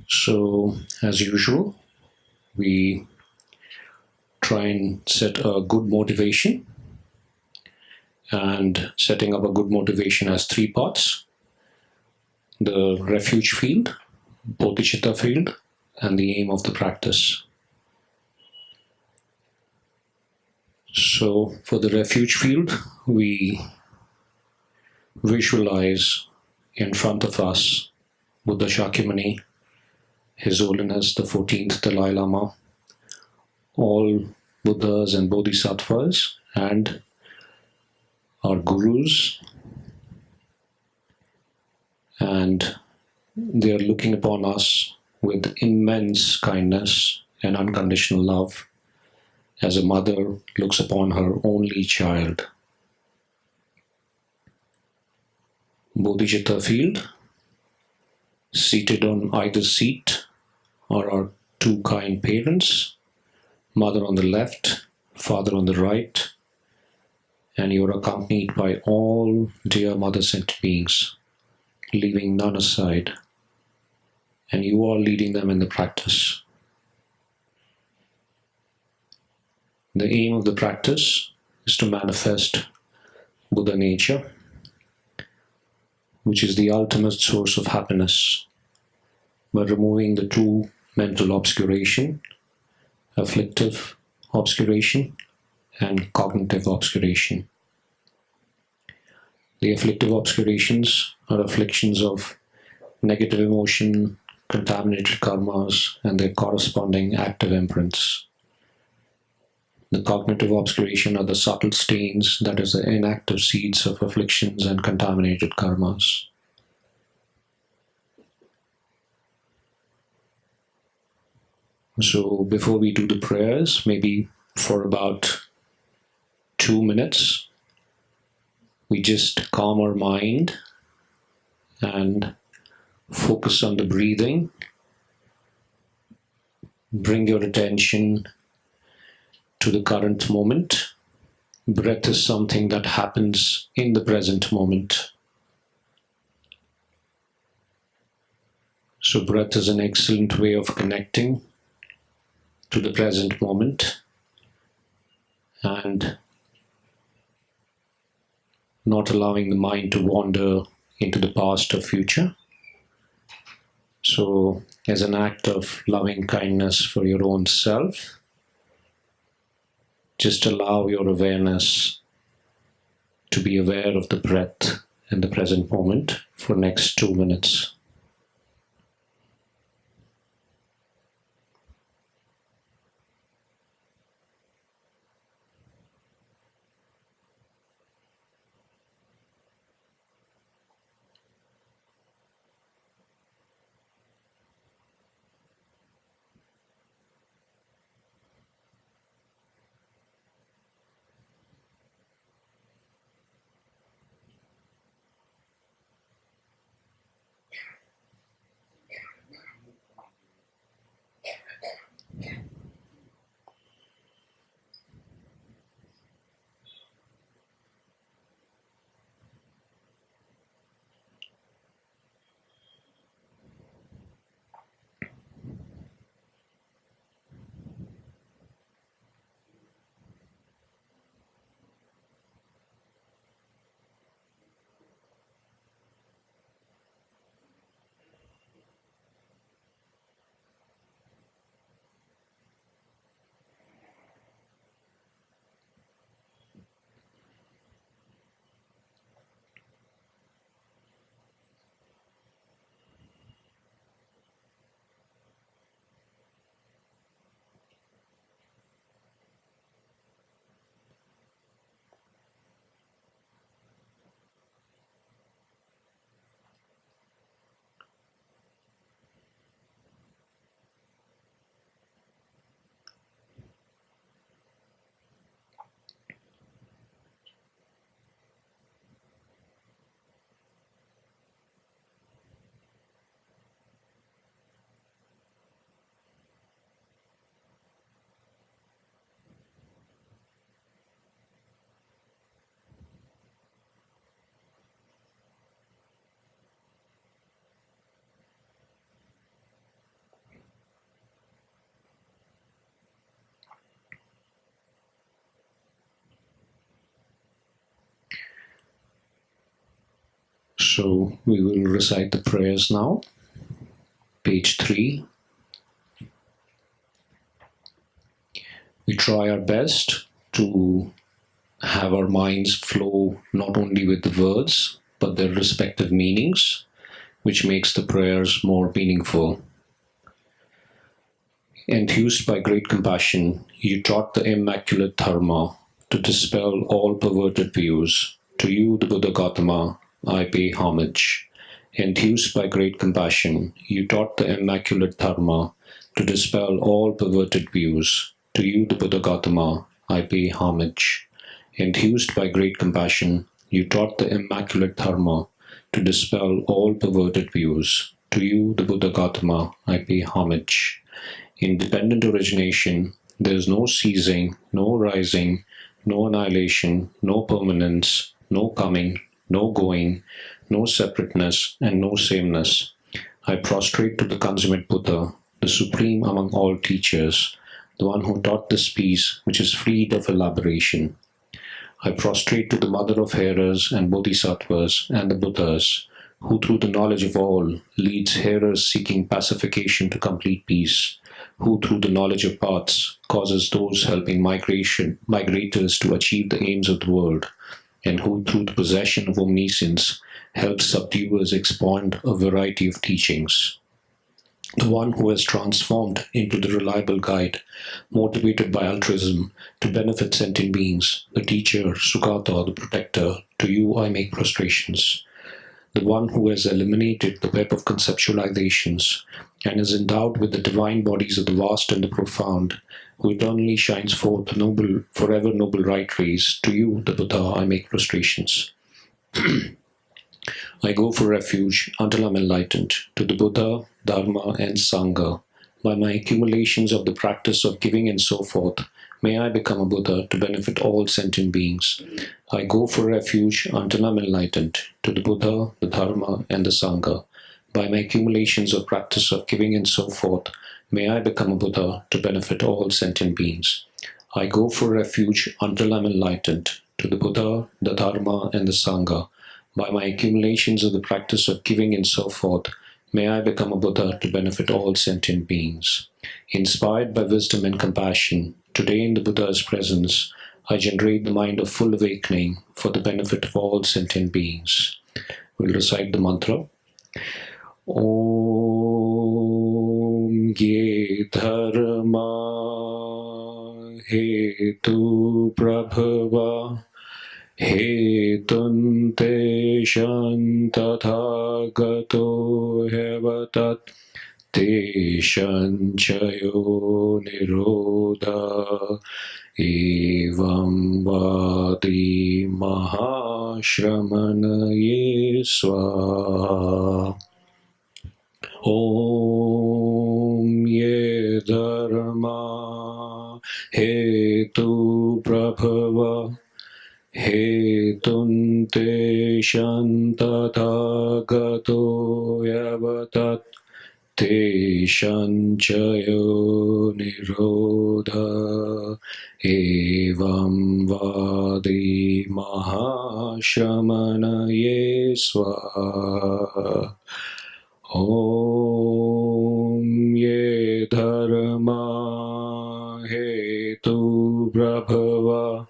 So, as usual, we try and set a good motivation. And setting up a good motivation has three parts: the refuge field, bodhicitta field, and the aim of the practice. So, for the refuge field, we visualize in front of us Buddha Shakyamuni, His Holiness the 14th Dalai Lama, all Buddhas and Bodhisattvas, and our gurus, and they are looking upon us with immense kindness and unconditional love, as a mother looks upon her only child. Bodhicitta field, seated on either seat are our two kind parents, mother on the left, father on the right, and you are accompanied by all dear mother-sent beings, leaving none aside, and you are leading them in the practice. The aim of the practice is to manifest Buddha nature, which is the ultimate source of happiness, by removing the two mental obscuration, afflictive obscuration and cognitive obscuration. The afflictive obscurations are afflictions of negative emotion, contaminated karmas, and their corresponding active imprints. The cognitive obscuration are the subtle stains, that is, the inactive seeds of afflictions and contaminated karmas. So before we do the prayers, maybe for about 2 minutes, we just calm our mind and focus on the breathing. Bring your attention to the current moment. Breath is something that happens in the present moment. So breath is an excellent way of connecting to the present moment and not allowing the mind to wander into the past or future. So, as an act of loving kindness for your own self, just allow your awareness to be aware of the breath in the present moment for the next 2 minutes. So we will recite the prayers now. Page 3. We try our best to have our minds flow not only with the words, but their respective meanings, which makes the prayers more meaningful. Enthused by great compassion, you taught the immaculate Dharma to dispel all perverted views. To you, the Buddha Gautama, I pay homage. Enthused by great compassion, you taught the immaculate Dharma to dispel all perverted views. To you, the Buddha Gautama, I pay homage. Enthused by great compassion, you taught the immaculate Dharma to dispel all perverted views. To you, the Buddha Gautama, I pay homage. In dependent origination, there is no ceasing, no rising, no annihilation, no permanence, no coming, no going, no separateness, and no sameness. I prostrate to the consummate Buddha, the supreme among all teachers, the one who taught this peace which is freed of elaboration. I prostrate to the mother of hearers and bodhisattvas and the Buddhas, who through the knowledge of all leads hearers seeking pacification to complete peace, who through the knowledge of paths causes those helping migrators to achieve the aims of the world, and who through the possession of omniscience helps subduers expound a variety of teachings. The one who has transformed into the reliable guide, motivated by altruism to benefit sentient beings, the teacher, Sukata, the protector, to you I make prostrations. The one who has eliminated the web of conceptualizations and is endowed with the divine bodies of the vast and the profound, who eternally shines forth the noble, forever noble right rays, to you, the Buddha, I make prostrations. I go for refuge until I'm enlightened to the Buddha, Dharma, and Sangha. By my accumulations of the practice of giving and so forth, may I become a Buddha to benefit all sentient beings. I go for refuge until I'm enlightened to the Buddha, the Dharma, and the Sangha. By my accumulations of practice of giving and so forth, may I become a Buddha to benefit all sentient beings. I go for refuge until I'm enlightened to the Buddha, the Dharma, and the Sangha. By my accumulations of the practice of giving and so forth, may I become a Buddha to benefit all sentient beings. Inspired by wisdom and compassion, today in the Buddha's presence, I generate the mind of full awakening for the benefit of all sentient beings. We'll recite the mantra. Om Ye Dharma Hetu Prabhava Hetunte Shantathagato Hevatat Te Shanchayo Nirodha Evam Vadi Mahashramanaye Swaha. Om Ye Dharma Hetu Prabhava Hetunte Shantathagato Yavatat Te Shanchayo Nirodha Evam Vadi Mahashramanaye Swaha. Om Ye Dharma Hetu Prabhava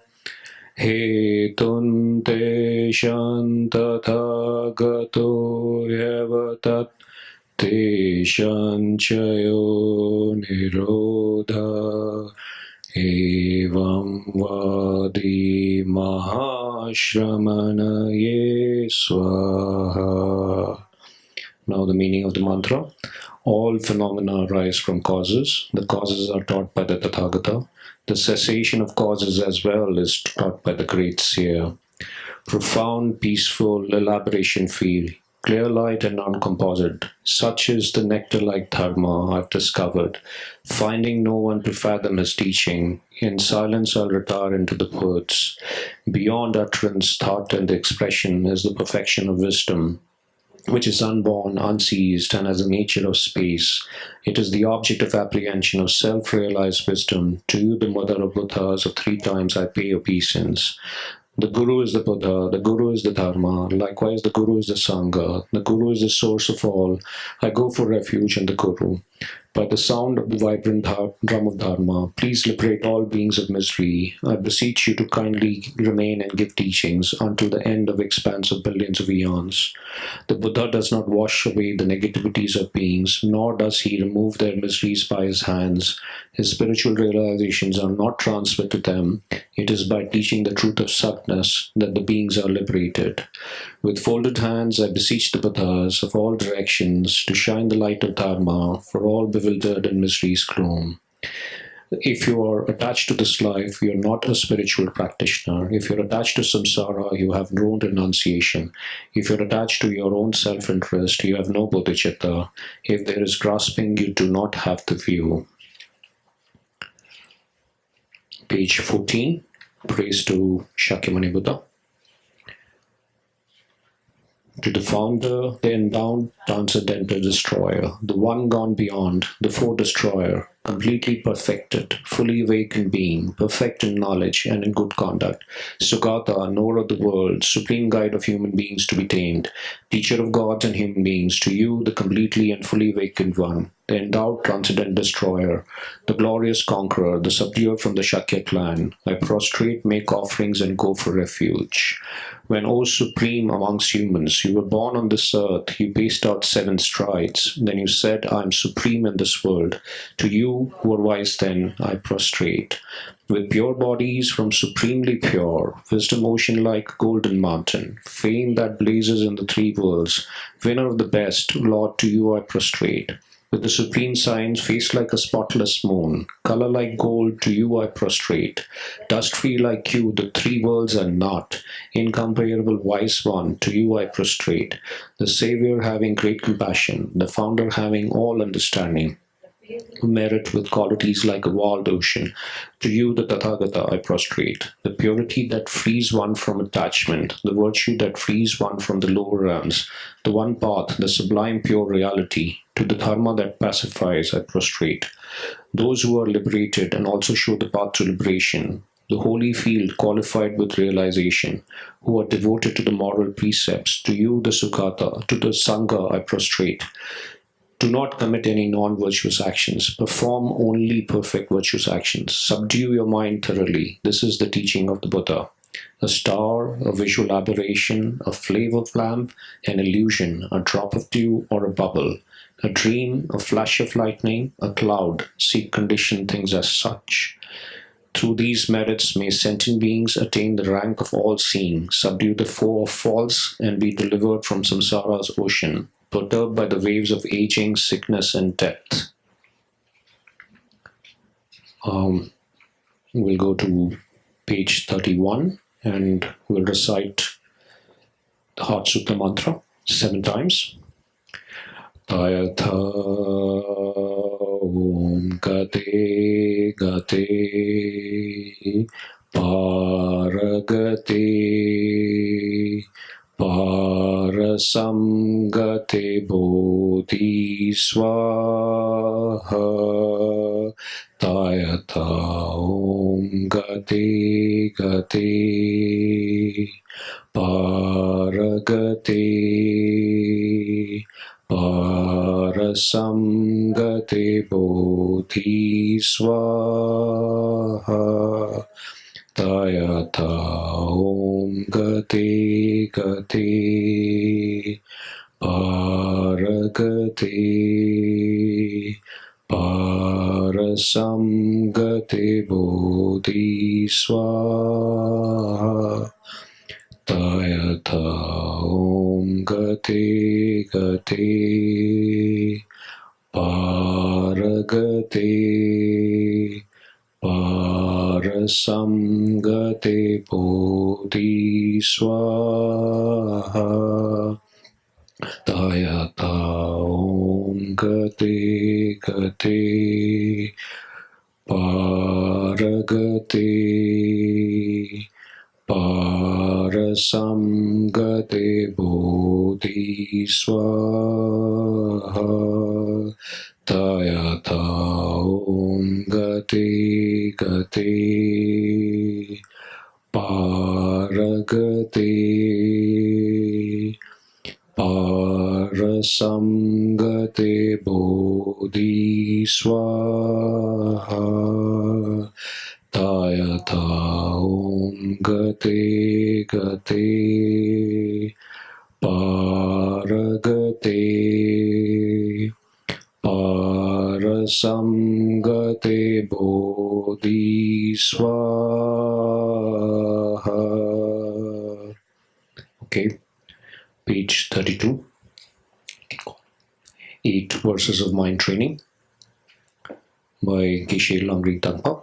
Hetunte Shantathagato Yavatat Te Shanchayo Nirodha Evam Vadi Mahashramanaye Swaha. Now the meaning of the mantra. All phenomena arise from causes. The causes are taught by the Tathagata. The cessation of causes as well is taught by the great seer. Profound, peaceful, elaboration-free, clear light and non-composite. Such is the nectar-like Dharma I've discovered. Finding no one to fathom his teaching, in silence I'll retire into the woods. Beyond utterance, thought, and the expression is the perfection of wisdom, which is unborn, unseized, and has the nature of space. It is the object of apprehension of self-realized wisdom. To you, the mother of Buddhas, of 3 times I pay obeisance. The Guru is the Buddha, the Guru is the Dharma, likewise the Guru is the Sangha, the Guru is the source of all. I go for refuge in the Guru. By the sound of the vibrant drum of Dharma, please liberate all beings of misery. I beseech you to kindly remain and give teachings until the end of expanse of billions of eons. The Buddha does not wash away the negativities of beings, nor does he remove their miseries by his hands. His spiritual realizations are not transferred to them. It is by teaching the truth of Satness that the beings are liberated. With folded hands, I beseech the Buddhas of all directions to shine the light of Dharma for all bewildered in misery's gloom. If you are attached to this life, you are not a spiritual practitioner. If you're attached to samsara, you have no renunciation. If you're attached to your own self-interest, you have no bodhicitta. If there is grasping, you do not have the view. Page 14, praise to Shakyamuni Buddha. To the founder, the endowed transcendental destroyer, the one gone beyond, the four-destroyer, completely perfected, fully awakened being, perfect in knowledge and in good conduct, Sugata, knower of the world, supreme guide of human beings to be tamed, teacher of gods and human beings, to you, the completely and fully awakened one, the endowed transcendent destroyer, the glorious conqueror, the subduer from the Shakya clan, I prostrate, make offerings, and go for refuge. When, O supreme amongst humans, you were born on this earth, you paced out 7 strides. Then you said, I am supreme in this world. To you, who are wise then, I prostrate. With pure bodies from supremely pure, wisdom ocean like golden mountain, fame that blazes in the 3 worlds, winner of the best, Lord, to you I prostrate. With the supreme signs, face like a spotless moon, color like gold, to you I prostrate. Dust-free like you, the 3 worlds are not. Incomparable wise one, to you I prostrate. The Savior having great compassion, the Founder having all understanding, merit with qualities like a walled ocean. To you, the Tathagata, I prostrate. The purity that frees one from attachment, the virtue that frees one from the lower realms, the one path, the sublime pure reality. To the Dharma that pacifies, I prostrate. Those who are liberated and also show the path to liberation, the holy field qualified with realization, who are devoted to the moral precepts, to you, the Sugata, to the Sangha, I prostrate. Do not commit any non-virtuous actions. Perform only perfect virtuous actions. Subdue your mind thoroughly. This is the teaching of the Buddha. A star, a visual aberration, a flame of lamp, an illusion, a drop of dew or a bubble, a dream, a flash of lightning, a cloud, seek conditioned things as such. Through these merits may sentient beings attain the rank of all-seeing, subdue the foe of false, and be delivered from samsara's ocean, perturbed by the waves of aging, sickness, and death. We'll go to page 31 and we'll recite the Heart Sutta mantra 7 times. Tayatha Om Gate Gate Paragate Parasamgate Bodhi Swaha Tayatha Om Gate Gate Paragate Parasamgate Bodhi Swaha Tayatha Om Gate Gate Paragate Parasamgate Bodhi Swaha Tayatha Om Gate Gate Paragate Parasamgate Bodhi Swaha Tayatha Om Gate Gate Paragate Parasamgate Bodhi Swaha Tayatha Om Gate Gate Paragate Parasamgate Bodhi Swaha Tayatha Om Gate Gate Paragate Parasamgate Bodhi Swaha. Okay, page 32. 8 Verses of Mind Training by Geshe Lamri Tangpa.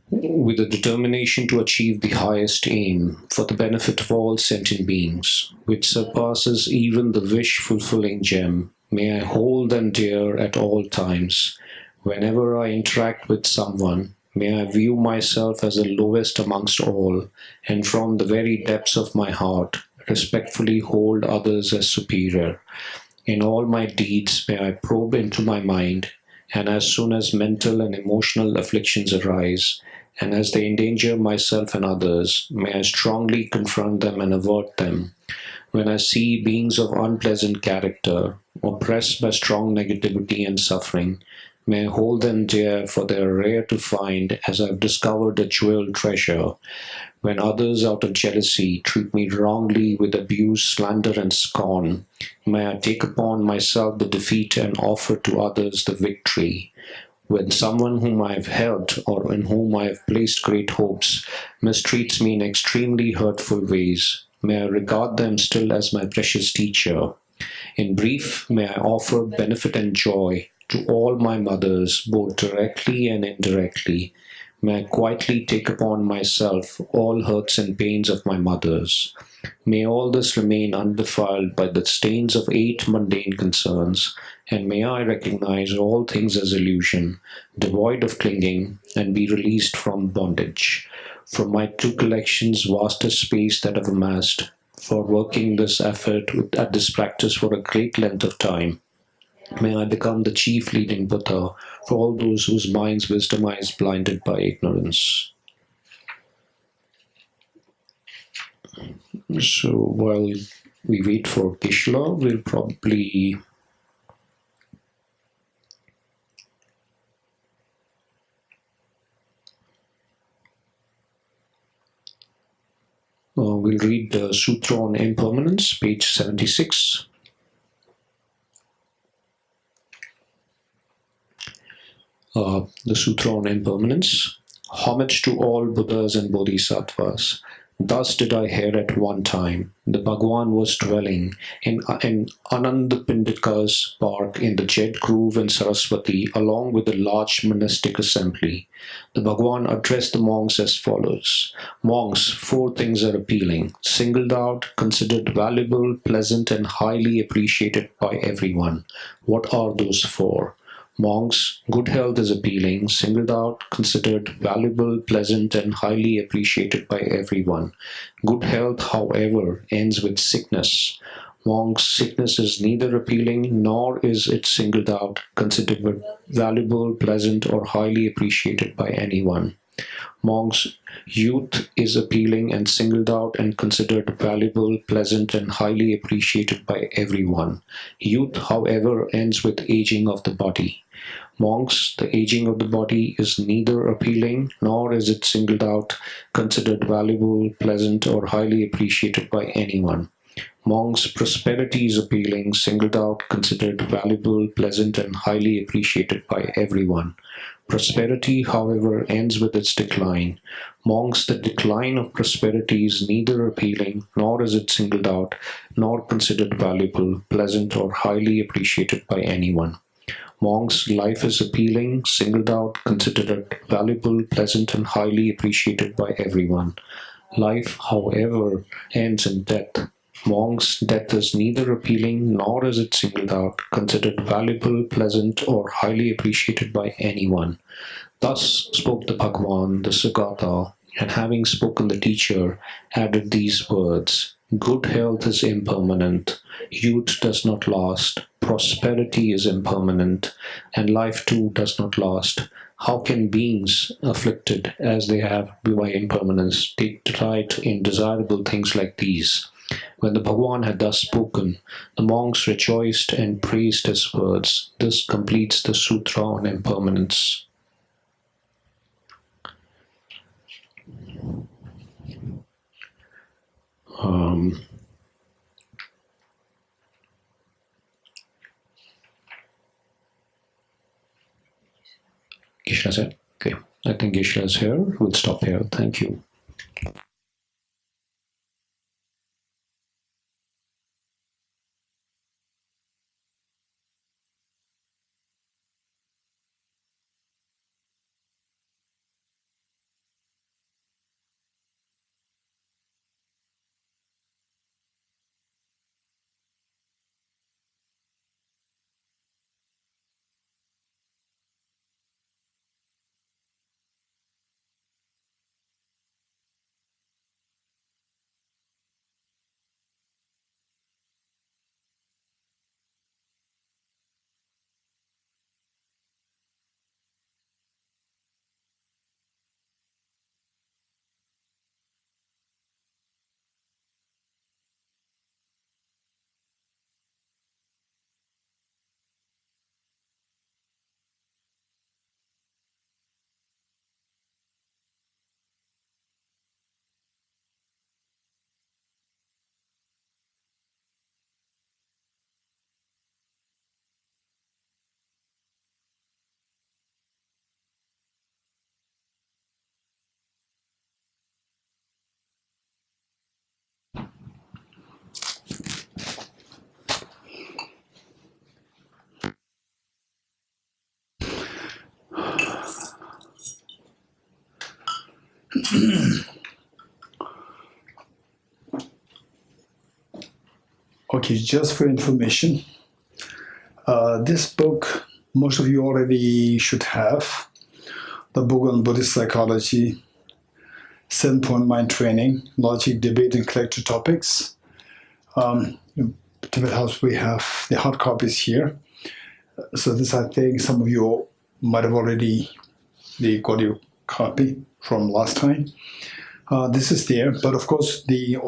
With a determination to achieve the highest aim for the benefit of all sentient beings, which surpasses even the wish-fulfilling gem, may I hold them dear at all times. Whenever I interact with someone, may I view myself as the lowest amongst all, and from the very depths of my heart, respectfully hold others as superior. In all my deeds, may I probe into my mind, and as soon as mental and emotional afflictions arise, and as they endanger myself and others, may I strongly confront them and avert them. When I see beings of unpleasant character, oppressed by strong negativity and suffering, may I hold them dear, for they are rare to find, as I have discovered a jeweled treasure. When others out of jealousy treat me wrongly with abuse, slander, and scorn, may I take upon myself the defeat and offer to others the victory. When someone whom I have helped or in whom I have placed great hopes mistreats me in extremely hurtful ways, may I regard them still as my precious teacher. In brief, may I offer benefit and joy to all my mothers, both directly and indirectly. May I quietly take upon myself all hurts and pains of my mothers. May all this remain undefiled by the stains of 8 mundane concerns, and may I recognize all things as illusion, devoid of clinging, and be released from bondage. From my 2 collections, vastest space that I've amassed, for working this effort at this practice for a great length of time, may I become the chief leading Buddha for all those whose minds' wisdom is blinded by ignorance. So while we wait for Kishla, we'll probably we'll read the Sutra on Impermanence, page 76. The Sutra on Impermanence. Homage to all Buddhas and Bodhisattvas. Thus did I hear at one time. The Bhagwan was dwelling in Anandapindika's park in the Jet Grove in Saraswati, along with a large monastic assembly. The Bhagwan addressed the monks as follows. Monks, 4 things are appealing, singled out, considered valuable, pleasant, and highly appreciated by everyone. What are those 4? Monks, good health is appealing, singled out, considered valuable, pleasant, and highly appreciated by everyone. Good health, however, ends with sickness. Monks, sickness is neither appealing nor is it singled out, considered valuable, pleasant, or highly appreciated by anyone. Monks, youth is appealing and singled out and considered valuable, pleasant, and highly appreciated by everyone. Youth, however, ends with aging of the body. Monks, the aging of the body is neither appealing nor is it singled out, considered valuable, pleasant, or highly appreciated by anyone. Monks, prosperity is appealing, singled out, considered valuable, pleasant, and highly appreciated by everyone. Prosperity, however, ends with its decline. Monks, the decline of prosperity is neither appealing, nor is it singled out, nor considered valuable, pleasant, or highly appreciated by anyone. Monks, life is appealing, singled out, considered valuable, pleasant, and highly appreciated by everyone. Life, however, ends in death. Monks, death is neither appealing nor is it singled out, considered valuable, pleasant, or highly appreciated by anyone. Thus spoke the Bhagwan, the Sugata, and having spoken the teacher, added these words. Good health is impermanent, youth does not last, prosperity is impermanent, and life too does not last. How can beings afflicted as they have by impermanence take delight in desirable things like these? When the Bhagavan had thus spoken, the monks rejoiced and praised his words. This completes the sutra on impermanence. Gishla said, okay, I think Gishla is here. We'll stop here. Thank you. Okay, just for information, this book, most of you already should have, the book on Buddhist psychology, 7-point mind training, logic, debate, and collected topics. In Tibet House, we have the hard copies here. So this, I think, some of you might have already got your copy from last time. This is there, but of course, the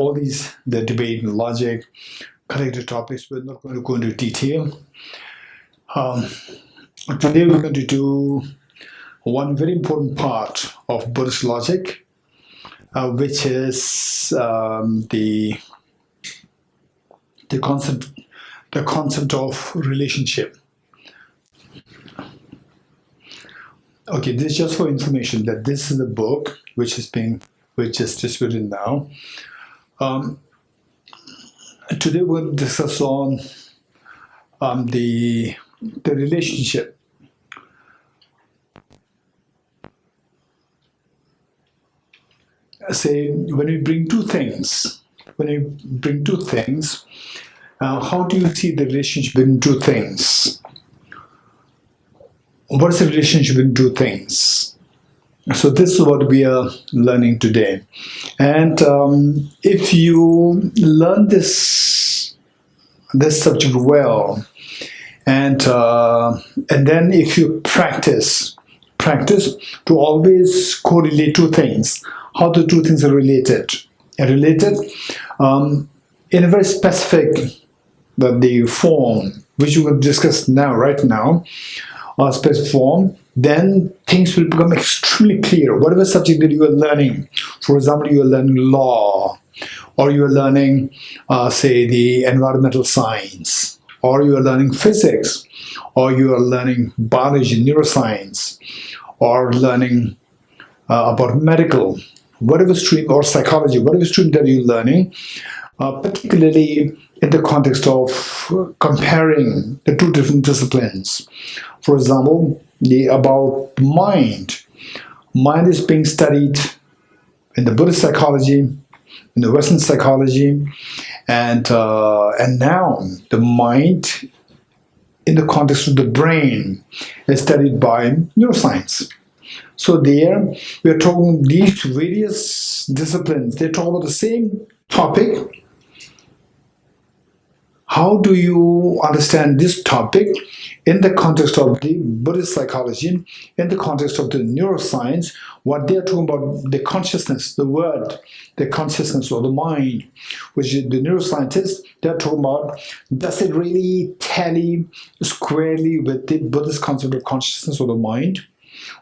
debate and logic, collected topics, we're not going to go into detail. Today we're going to do one very important part of Buddhist logic, which is the concept of relationship. Okay, this is just for information that this is a book which is distributed now. Today we'll discuss on the relationship. Say when we bring two things, how do you see the relationship between two things? What is the relationship between two things? So this is what we are learning today. And if you learn this subject well, and then if you practice to always correlate two things, how the two things are related in a very specific the form, which we will discuss right now, specific form, then things will become extremely clear. Whatever subject that you are learning, for example, you are learning law, or you are learning, say, the environmental science, or you are learning physics, or you are learning biology, neuroscience, or learning about medical, whatever stream, or psychology, whatever stream that you're learning, particularly in the context of comparing the two different disciplines. For example, about mind. Mind is being studied in the Buddhist psychology, in the Western psychology, and now the mind in the context of the brain is studied by neuroscience. So there we are talking these various disciplines. They talk about the same topic. how do you understand this topic in the context of the Buddhist psychology, in the context of the neuroscience, what they're talking about, the consciousness, the word, the consciousness or the mind, which is the neuroscientists, they're talking about, does it really tally squarely with the Buddhist concept of consciousness or the mind?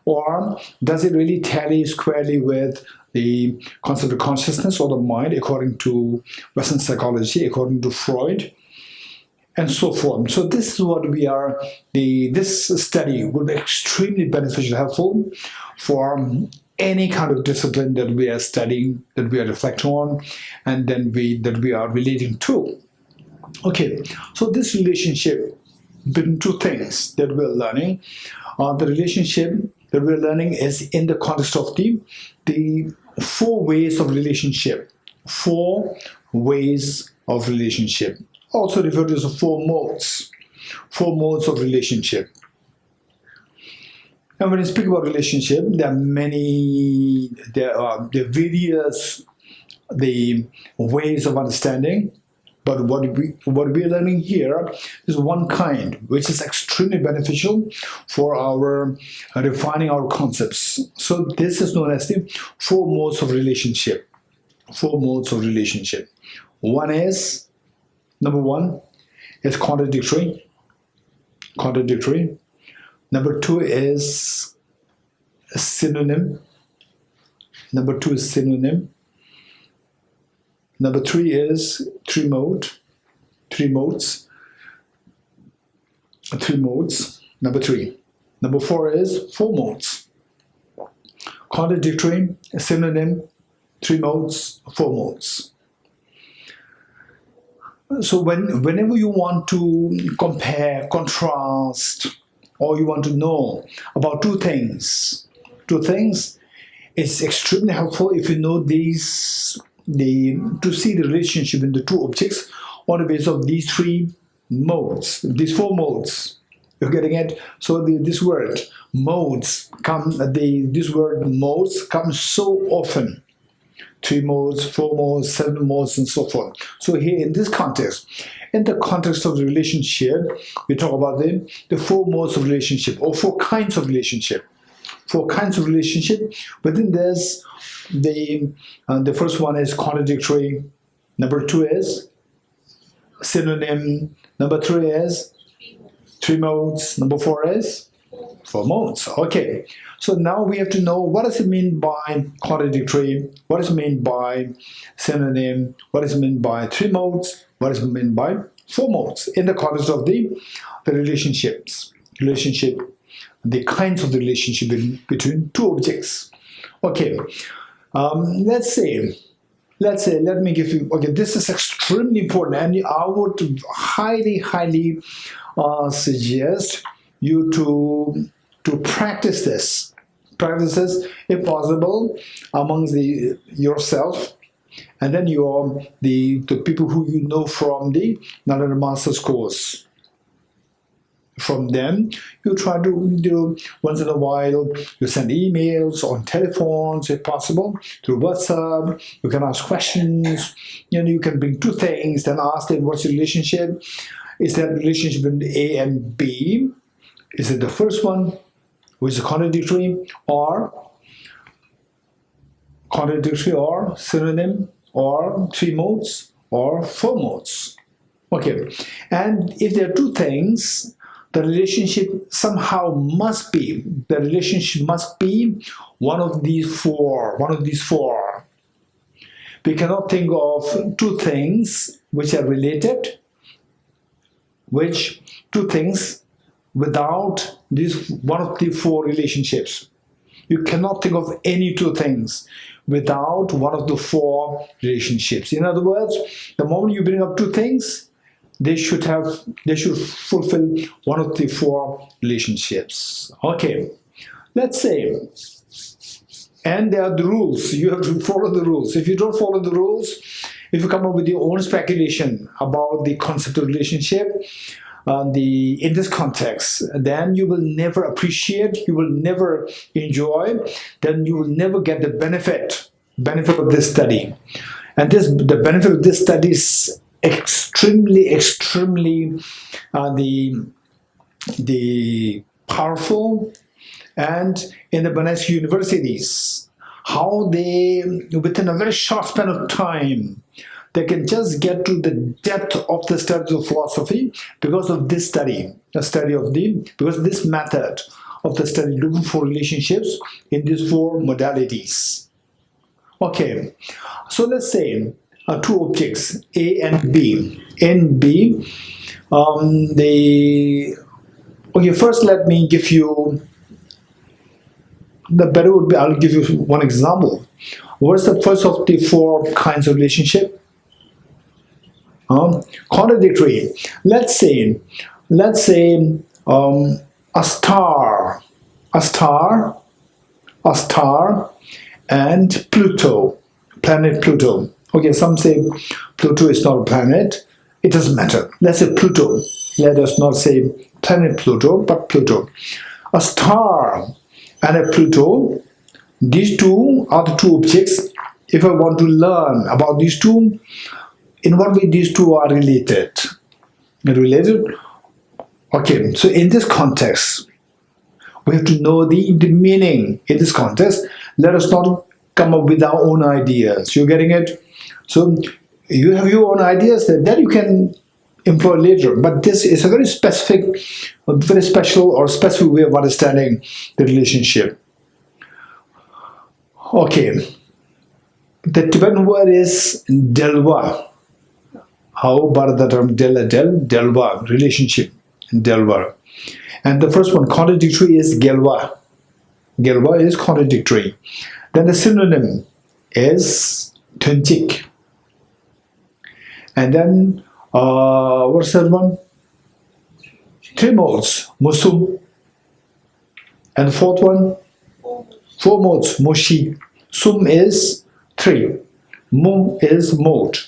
Or does it really tally squarely with the concept of consciousness or the mind according to Western psychology, according to Freud, and so forth? So this is what we are, this study will be extremely beneficial, helpful for any kind of discipline that we are studying, that we are reflecting on, and then that we are relating to. Okay, so this relationship between two things that we're learning, the relationship that we're learning is in the context of the 4 ways of relationship. 4 ways of relationship, also referred to as 4 modes. 4 modes of relationship. And when you speak about relationship, there are many, there are various ways of understanding. But what we are learning here is one kind, which is extremely beneficial for our refining our concepts. So this is known as the 4 modes of relationship. 4 modes of relationship. Number one is contradictory. Contradictory. Number 2 is synonym. Number 2 is synonym. Number 3 is 3 modes. Number 3. Number 4 is 4 modes. Contradictory, synonym, 3 modes, 4 modes. So whenever you want to compare, contrast, or you want to know about two things, it's extremely helpful if you know these, to see the relationship in the 2 objects on the basis of these 3 modes, these 4 modes. You're getting it? So this word modes this word modes comes so often. 3 modes, 4 modes, 7 modes, and so forth. So here in this context, in the context of the relationship, we talk about the 4 modes of relationship, or 4 kinds of relationship. 4 kinds of relationship. Within this, the first one is contradictory. Number 2 is synonym. Number 3 is 3 modes. Number 4 is 4 modes. Okay. So now we have to know, what does it mean by contradictory? What does it mean by synonym? What does it mean by 3 modes? What does it mean by 4 modes? In the context of the relationships, the kinds of the relationship between 2 objects. Okay. Let's say, let me give you, okay, this is extremely important, and I would highly suggest you to practice this. Practice this, if possible, amongst yourself, and then the people who you know from the Narada Master's course. From them, you try to do once in a while, you send emails on telephones if possible, through WhatsApp. You can ask questions, you can bring 2 things, then ask them, what's your relationship? Is that relationship in A and B? Is it the first one, which is contradictory, or synonym, or 3 modes, or 4 modes? Okay, and if there are 2 things, the relationship somehow must be, one of these four. We cannot think of 2 things which are related, 2 things without this one of the 4 relationships. You cannot think of any 2 things without one of the 4 relationships. In other words, the moment you bring up 2 things, they should fulfill one of the 4 relationships. Okay, let's say, and there are the rules. You have to follow the rules. If you don't follow the rules, if you come up with your own speculation about the concept of relationship, in this context, then you will never appreciate, you will never enjoy, then you will never get the benefit of this study. And the benefit of this study extremely the powerful, and in the Buddhist universities, how they, within a very short span of time, they can just get to the depth of the study of philosophy because of this study, because of this method of the study, looking for relationships in these four modalities. Okay, so let's say two objects, A and B. In B, okay, first let me give you, the better would be, I'll give you one example. What's the first of the four kinds of relationship? Contradictory. Let's say a star and Pluto, planet Pluto. Okay, some say Pluto is not a planet. It doesn't matter. Let's say Pluto. Let us not say planet Pluto, but Pluto. A star and a Pluto, these two are the two objects. If I want to learn about these two, in what way these two are related? Related? Okay, so in this context, we have to know the meaning in this context. Let us not come up with our own ideas. You're getting it? So you have your own ideas that you can employ later. But this is a very specific, very special or specific way of understanding the relationship. Okay. The Tibetan word is delva. How about the term delva, relationship, delva. And the first one, contradictory, is gelva. Gelva is contradictory. Then the synonym is tunjik. And then, what's that one? Three modes, musum. And the fourth one, four modes, moshi. Sum is three. Mu is mode.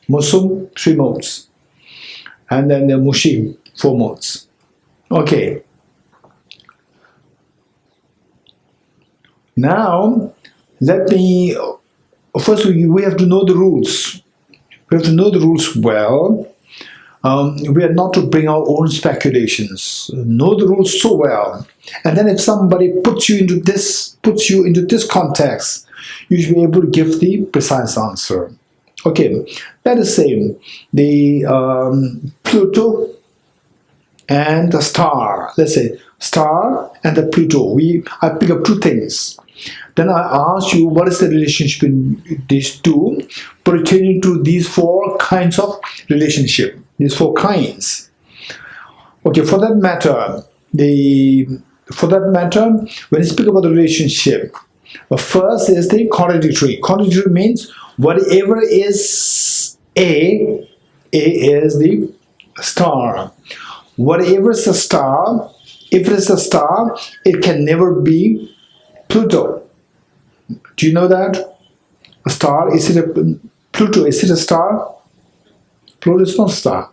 Musum, three modes. And then the mushi, four modes. Okay. Now, first we have to know the rules. We have to know the rules well. We are not to bring our own speculations. Know the rules so well. And then if somebody puts you into this context, you should be able to give the precise answer. Okay, let us say the Pluto and the star. Let's say star and the Pluto. I pick up two things. Then I ask you, what is the relationship in these two pertaining to these four kinds of relationship? These four kinds. Okay, for that matter, when you speak about the relationship, first is the contradictory. Contradictory means whatever is A is the star. Whatever is a star, if it is a star, it can never be Pluto. Do you know that? A star, Pluto, is it a star? Pluto is not a star.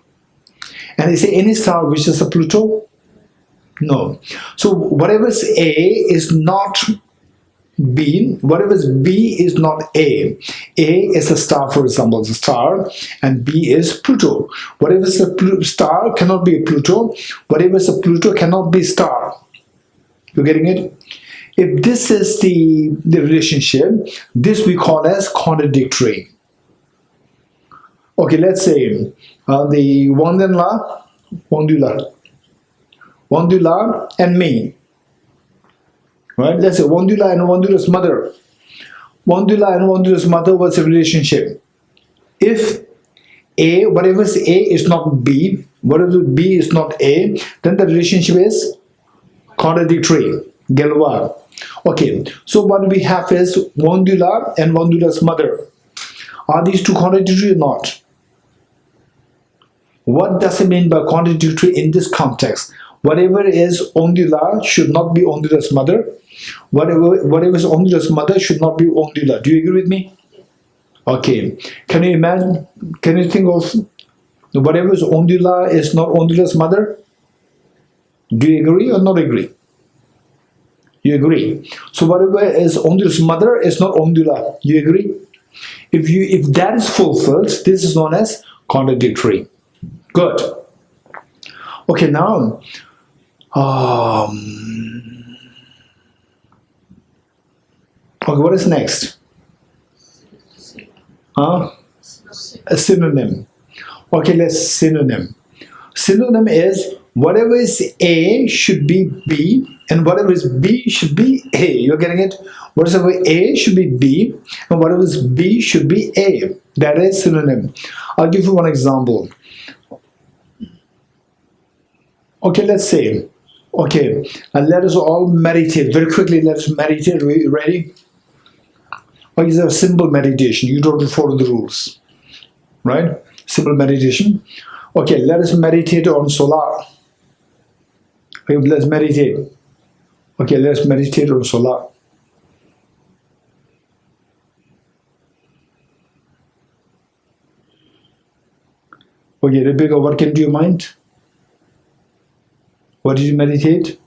And is there any star which is a Pluto? No. So whatever is A is not B. Whatever is B is not A. A is a star, for example, is a star, and B is Pluto. Whatever is a star cannot be a Pluto. Whatever is a Pluto cannot be star. You getting it? If this is the relationship, this we call as contradictory. Okay, let's say the Wandula and me. Right? Let's say Wandula and Wandula's mother. Wandula and Wandula's mother was a relationship. If A, whatever is A is not B, whatever B is not A, then the relationship is contradictory. Gelwa. Okay, so what we have is Wandula and Wandula's mother. Are these two contradictory or not? What does it mean by contradictory in this context? Whatever is Ondula should not be Ondula's mother. Whatever is Ondula's mother should not be Ondula. Do you agree with me? Okay. Can you imagine? Can you think of whatever is Ondula is not Ondula's mother? Do you agree or not agree? You agree. So whatever is Ondula's mother is not Ondula. You agree? If that is fulfilled, this is known as contradictory. Good. Okay, now okay, what is next? A synonym. Okay, let's synonym. Synonym is whatever is A should be B, and whatever is B should be A. You're getting it? Whatever A should be B, and whatever is B should be A. That is synonym. I'll give you one example. Okay, let's say, okay, let us all meditate. Very quickly, let's meditate. Are you ready? Okay, it's a simple meditation. You don't follow the rules, right? Simple meditation. Okay, let us meditate on solar. Okay, let's meditate. Okay, let's meditate on solar. Okay, Rebecca, what came to your mind? What did you meditate?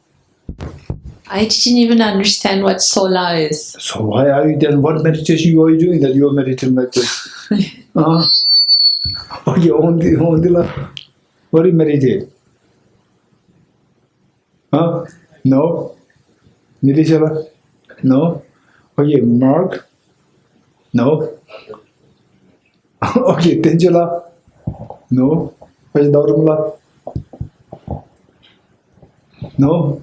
I didn't even understand what solar is. So why are you then? What meditation are you doing that you are meditating like this? Okay, only what do you meditate? No. Nirishala? No. Okay, Mark? No. Okay, Tenjala? No. Okay, Dauramula? No.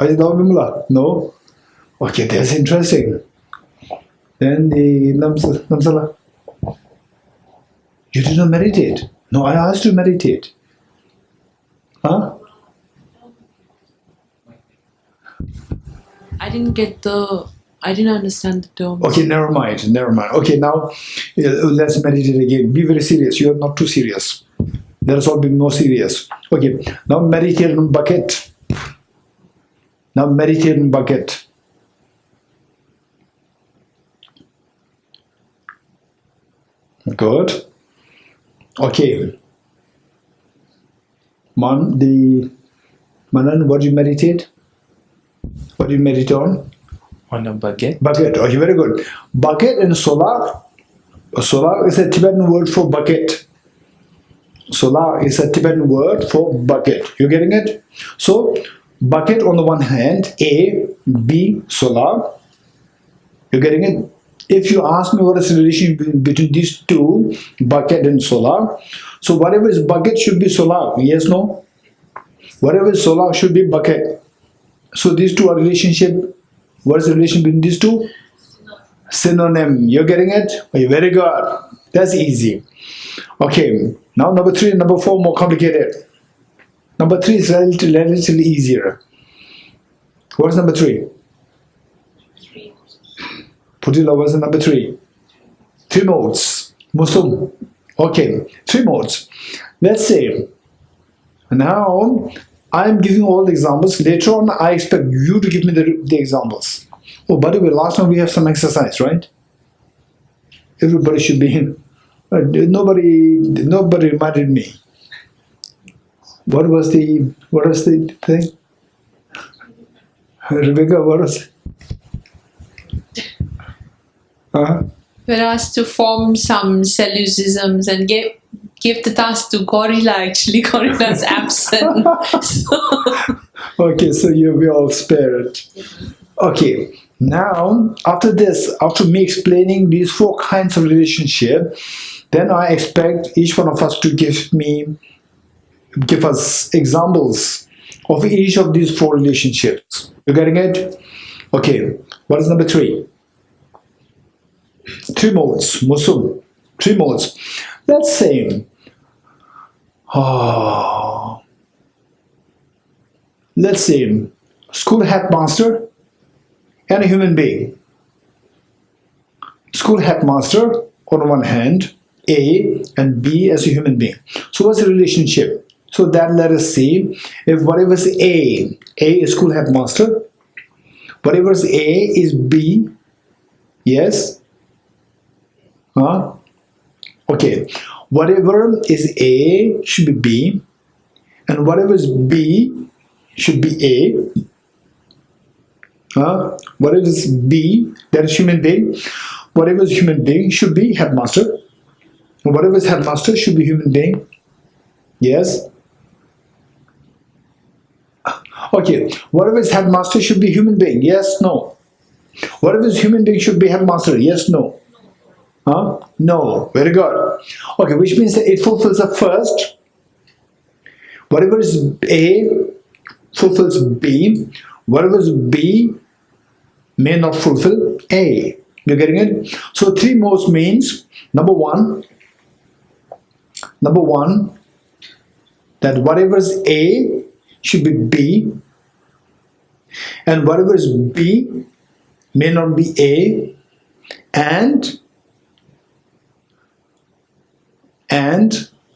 Okay, Dauramula? No. Okay, that's interesting. Then the Namsala? You did not meditate. No, I asked you to meditate. Huh? I didn't understand the term. Okay, never mind. Okay, now let's meditate again. Be very serious. You are not too serious. Let us all be more serious. Okay, now meditate on bucket. Now meditate on bucket. Good. Okay. Manan, what do you meditate? What do you meditate on? On a bucket. Bucket. Okay, very good. Bucket and solar. Solar is a Tibetan word for bucket. Solar is a Tibetan word for bucket. You getting it? So, bucket on the one hand, A, B, solar. You getting it? If you ask me what is the relation between these two, bucket and solar, so whatever is bucket should be solar. Yes, no? Whatever is solar should be bucket. So these two are relationship. What is the relation between these two? Synonym. You're getting it? Okay, very good. That's easy. Okay, now number 3 and number 4 more complicated. Number 3 is relatively easier. What is number 3? Putila, what is the number 3? 3 modes. Muslim. Okay, 3 modes. Let's say, now I'm giving all the examples. Later on, I expect you to give me the examples. Oh, by the way, last time we have some exercise, right? Everybody should be in. Nobody reminded me. What was the thing? Rebecca, what was it? We're asked to form some syllogisms and give the task to Gorilla. Actually, Gorilla's absent. Okay, so we all spared. Okay, now after this, after me explaining these 4 kinds of relationship, then I expect each one of us to give us examples of each of these 4 relationships. You getting it? Okay, what is number 3? 3 modes, Muslim. 3 modes. Let's say, let's say, school headmaster and a human being. School headmaster on one hand, A, and B as a human being. So what's the relationship? So that let us see if whatever is A is school headmaster, whatever is A is B, yes. Okay, whatever is A should be B, and whatever is B should be A. Whatever is B, that is human being. whatever is human being should be headmaster. Whatever is headmaster should be human being. Yes. Okay. Whatever is headmaster should be human being. Yes, no. Whatever is human being should be headmaster. Yes, no. Huh? No. Very good. Okay, which means that it fulfills the first. Whatever is A fulfills B. Whatever is B may not fulfill A. You're getting it? So three modes means number one, that whatever is A should be B, and whatever is B may not be A, and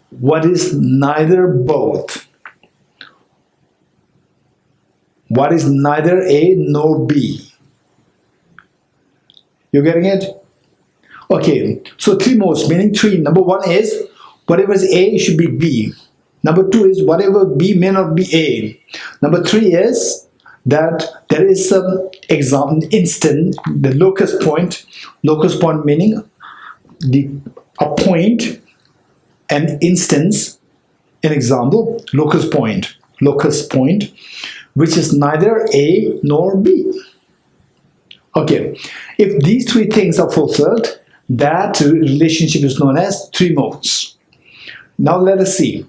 what is neither both. What is neither A nor B. You're getting it? Okay, so three modes, meaning three. Number one is whatever is A should be B. Number two is whatever B may not be A. Number three is that there is some instant, the locus point meaning a point, an instance, an example, locus point, which is neither A nor B. Okay, if these three things are fulfilled, that relationship is known as three modes. Now let us see.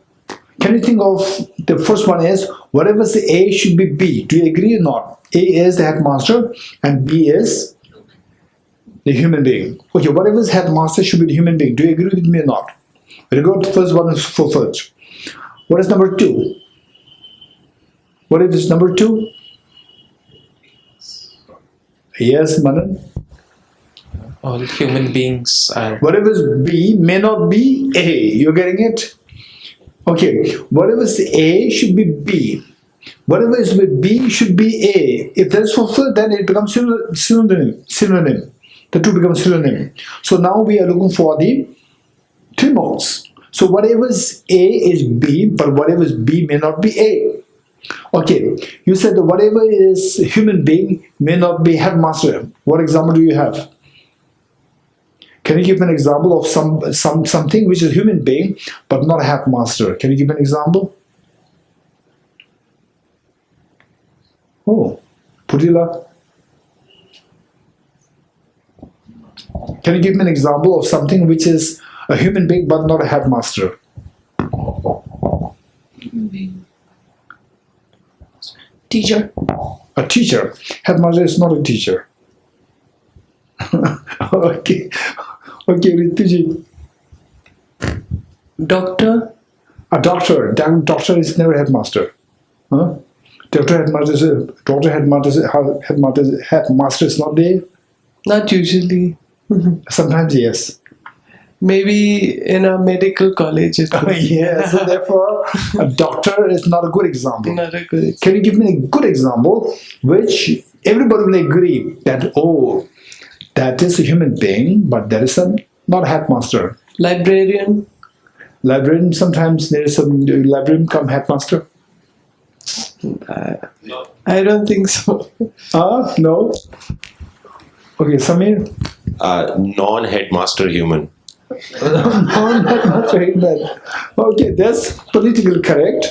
Can you think of the first one is whatever is the A should be B. Do you agree or not? A is the headmaster and B is the human being. Okay, whatever is headmaster should be the human being. Do you agree with me or not? Very good. First one is fulfilled. What is number two? What is number two? Yes, Manan? All human beings are... Whatever is B may not be A. You're getting it? Okay. Whatever is A should be B. Whatever is with B should be A. If that is fulfilled, then it becomes synonym. The two become synonym. So now we are looking for the three modes. So whatever is A is B, but whatever is B may not be A. Okay, you said that whatever is human being may not be headmaster. What example do you have? Can you give an example of something which is human being but not a headmaster? Can you give an example? Oh, Pudila. Can you give me an example of something which is a human being but not a headmaster? Teacher. A teacher. Headmaster is not a teacher. Okay. Okay, Rituji. Doctor. A doctor. Doctor is never headmaster. Huh? Headmaster is not there. Not usually. Sometimes yes. Maybe in a medical college. Yeah, so therefore a doctor is not a good example. Not a good example. Can you give me a good example which everybody will agree that, oh, that is a human being, but that is not a headmaster? Librarian. Librarian, sometimes there is some librarian come headmaster. I don't think so. No. Okay, Samir? Non-headmaster human. Non-headmaster human. Okay, that's politically correct.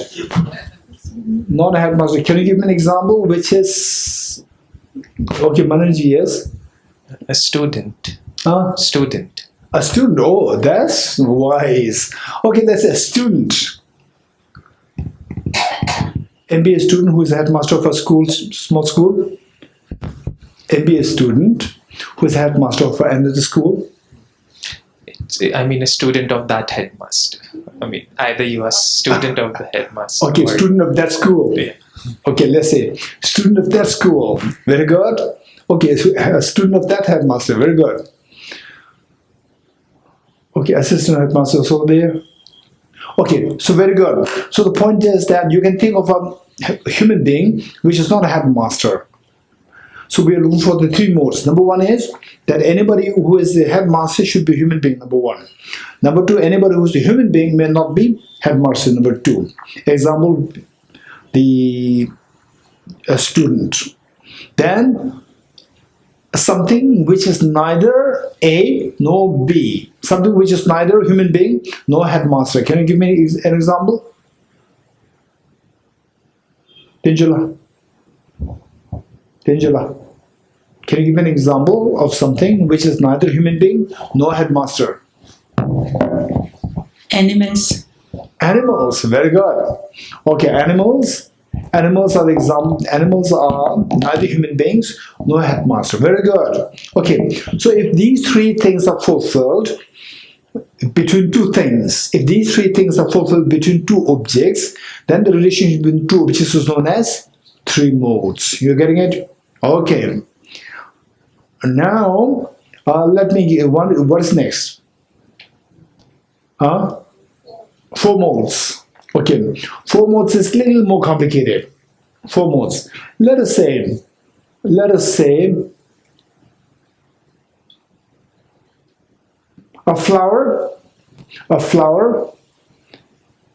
Non-headmaster. Can you give me an example which is... Okay, Mananji, yes? A student. Student. A student. Oh, that's wise. Okay, that's a student. MBA student who is a headmaster of a school, small school. MBA student who is a headmaster of another school. I mean, a student of that headmaster. I mean, either you are student of the headmaster. Okay, student of that school. Yeah. Okay, let's say student of that school. Very good. Okay, so a student of that headmaster. Very good. Okay, assistant headmaster also there. Okay, so very good. So the point is that you can think of a human being which is not a headmaster. So we are looking for the three modes. Number one is that anybody who is the headmaster should be a human being, number one. Number two, anybody who is a human being may not be headmaster, number two. Example, a student. Then something which is neither A nor B. Something which is neither human being nor headmaster. Can you give me an example? Tinjula. Can you give me an example of something which is neither human being nor headmaster? Animals. Animals, very good. Okay, animals are the example. Animals are neither human beings nor headmaster. Very good. Okay, so if these three things are fulfilled between two things, if these three things are fulfilled between two objects, then the relationship between two objects is known as three modes. You're getting it? Okay. Now, let me get one. What is next? Four modes. Okay, four modes is a little more complicated. Four modes. Let us say a flower, and a flower,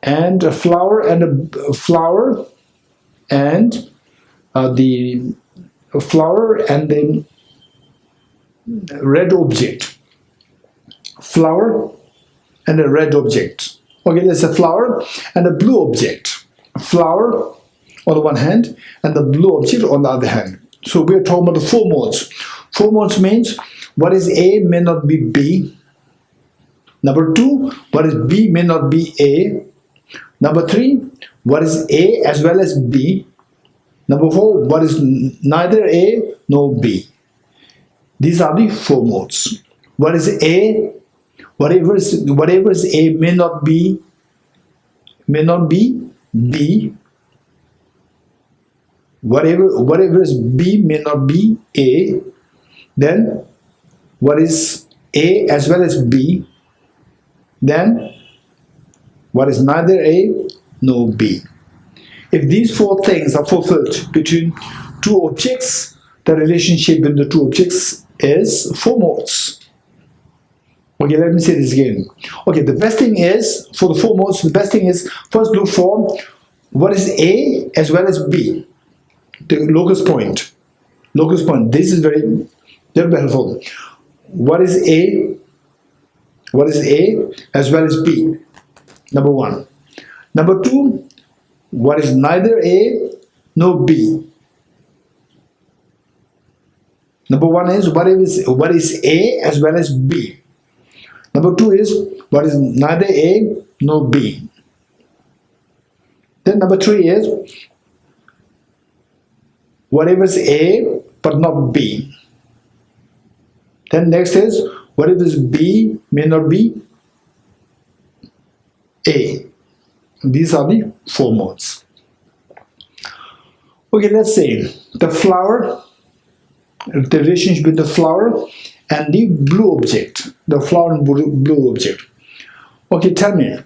and a flower, and the flower and the red object. Flower and a red object. Okay, there's a flower and a blue object. Flower on the one hand and the blue object on the other hand. So we're talking about the four modes. Four modes means what is A may not be B. Number two, what is B may not be A. Number three, what is A as well as B. Number four, what is neither A nor B. These are the four modes. What is A? Whatever is A may not be B. Whatever is B may not be A. Then what is A as well as B? Then what is neither A nor B? If these four things are fulfilled between two objects, the relationship between the two objects is four modes. Okay, let me say this again. Okay, the best thing is, for the four modes, the best thing is first look for what is A as well as B. The locus point. Locus point. This is very helpful. What is A? What is A as well as B? Number one. Number two, what is neither A nor B? Number one is what is A as well as B. Number two is what is neither A nor B. Then number three is whatever is A but not B. Then next is whatever is B may not be A. These are the four modes. Okay, let's say the flower, the relationship between the flower and the blue object, the flower and blue object. Okay, tell me,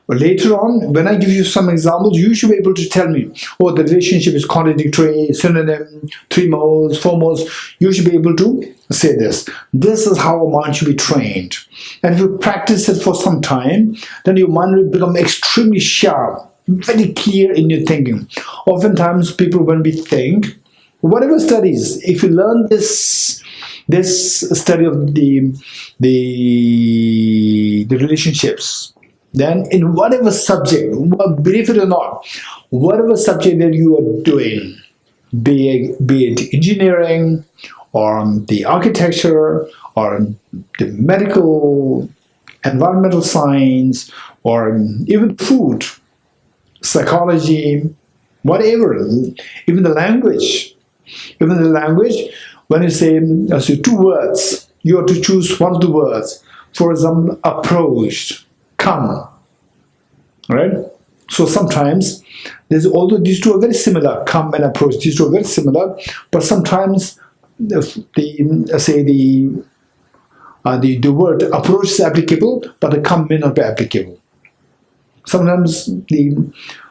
later on, when I give you some examples, you should be able to tell me, oh, the relationship is contradictory, synonym, three modes, four modes. You should be able to say this. This is how a mind should be trained. And if you practice it for some time, then your mind will become extremely sharp, very clear in your thinking. Oftentimes, people, when we think, whatever studies, if you learn this study of the relationships, then in whatever subject, believe it or not, whatever subject that you are doing, be it engineering or the architecture or the medical, environmental science, or even food, psychology, whatever, even the language. Even the language, when you say two words, you have to choose one of the words. For example, approached, come. Right? So sometimes, although these two are very similar, come and approach, these two are very similar, but sometimes the word approach is applicable, but the come may not be applicable. Sometimes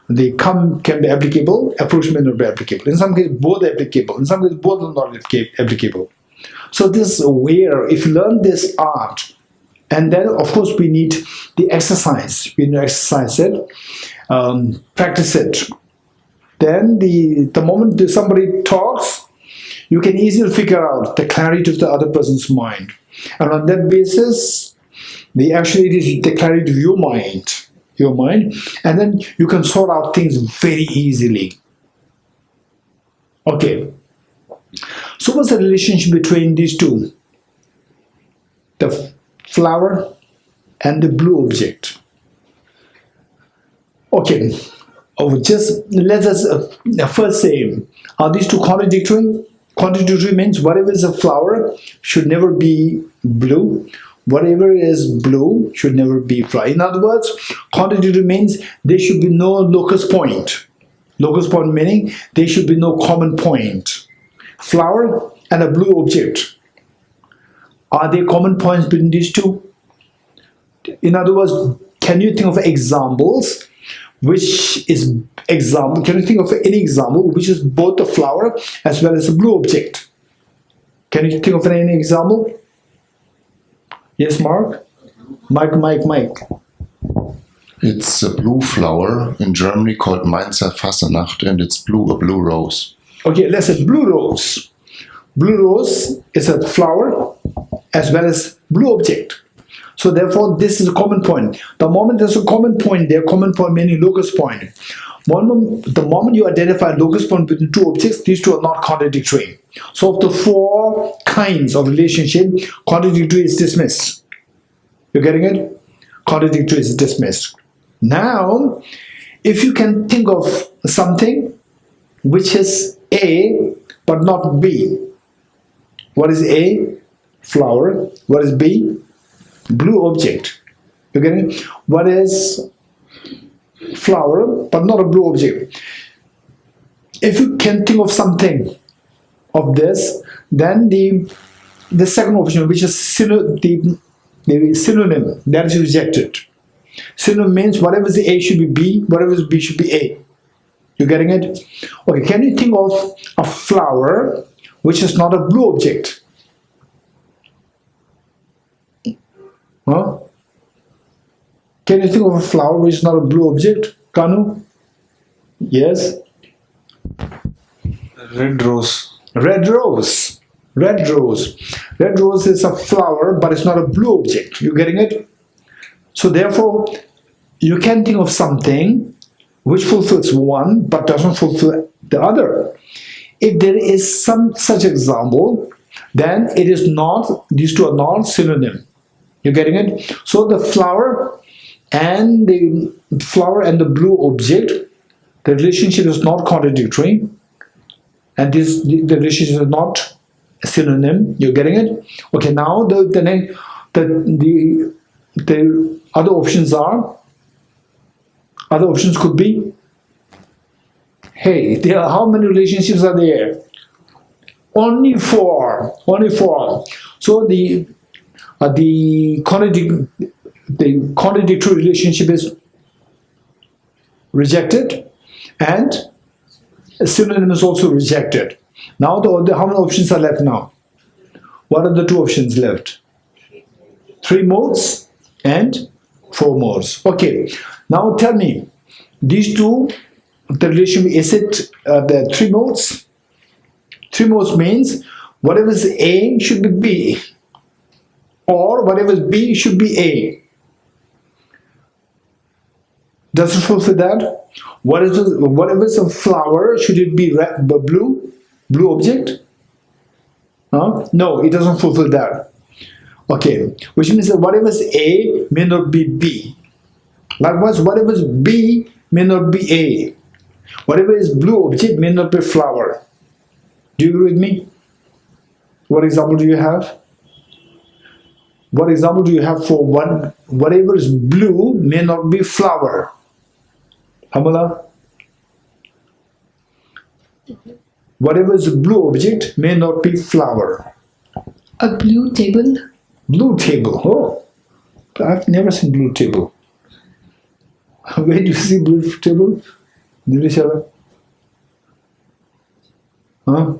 the come can be applicable, approach may not be applicable. In some cases, both are applicable. In some cases, both are not applicable. So this is where, if you learn this art, and then of course we need the exercise. We need to exercise it, practice it. then the moment that somebody talks, you can easily figure out the clarity of the other person's mind. And on that basis, actually it is the clarity of your mind, and then you can sort out things very easily. Okay. So what's the relationship between these two? The flower and the blue object. Okay. Just let us first say, are these two contradictory? Contradictory means whatever is a flower should never be blue. Whatever is blue should never be flower. In other words, contradictory means there should be no locus point. Locus point meaning there should be no common point. Flower and a blue object. Are there common points between these two? In other words, can you think of examples which is example? Can you think of any example which is both a flower as well as a blue object? Can you think of any example? Yes, Mark? Mike. It's a blue flower in Germany called Mainzer Fassenacht, and it's blue, a blue rose. Okay, let's say blue rose. Blue rose is a flower as well as blue object. So therefore, this is a common point. The moment there's a common point there, common point meaning locus point. The moment you identify locus point between two objects, these two are not contradictory. So of the four kinds of relationship, contradictory is dismissed. You're getting it? Contradictory is dismissed. Now, if you can think of something which is A but not B. What is A? Flower. What is B? Blue object. You getting it? What is flower but not a blue object? If you can think of something of this, then the second option, which is the synonym, that is rejected. Synonym means whatever is A should be B, whatever is B should be A. You getting it? Okay, can you think of a flower which is not a blue object? Huh? Can you think of a flower which is not a blue object? Kanu? Yes? Red rose. Red rose. Red rose. Red rose is a flower, but it's not a blue object. You getting it? So therefore, you can think of something which fulfills one, but doesn't fulfill the other. If there is some such example, then it is not, these two are not synonym. You getting it? So the flower and the blue object, the relationship is not contradictory, and the relationship is not a synonym. You're getting it? Okay. Now the other options are. Other options could be. Hey, how many relationships are there? Only four. Only four. So the contradictory relationship is rejected, and a synonym is also rejected. Now, how many options are left now? What are the two options left? 3 modes and 4 modes. Okay. Now tell me, these two, the relationship, is it the 3 modes? 3 modes means whatever is A should be B, or whatever is B should be A. Does it fulfill that? Whatever is a flower, should it be red, blue object? No, it doesn't fulfill that. Okay, which means that whatever is A may not be B. Likewise, whatever is B may not be A. Whatever is blue object may not be flower. Do you agree with me? What example do you have? What example do you have for whatever is blue may not be flower? Hamala? Whatever is a blue object may not be flower. A blue table. Blue table. Oh, I've never seen blue table. Where do you see blue table? Nirishala? Huh?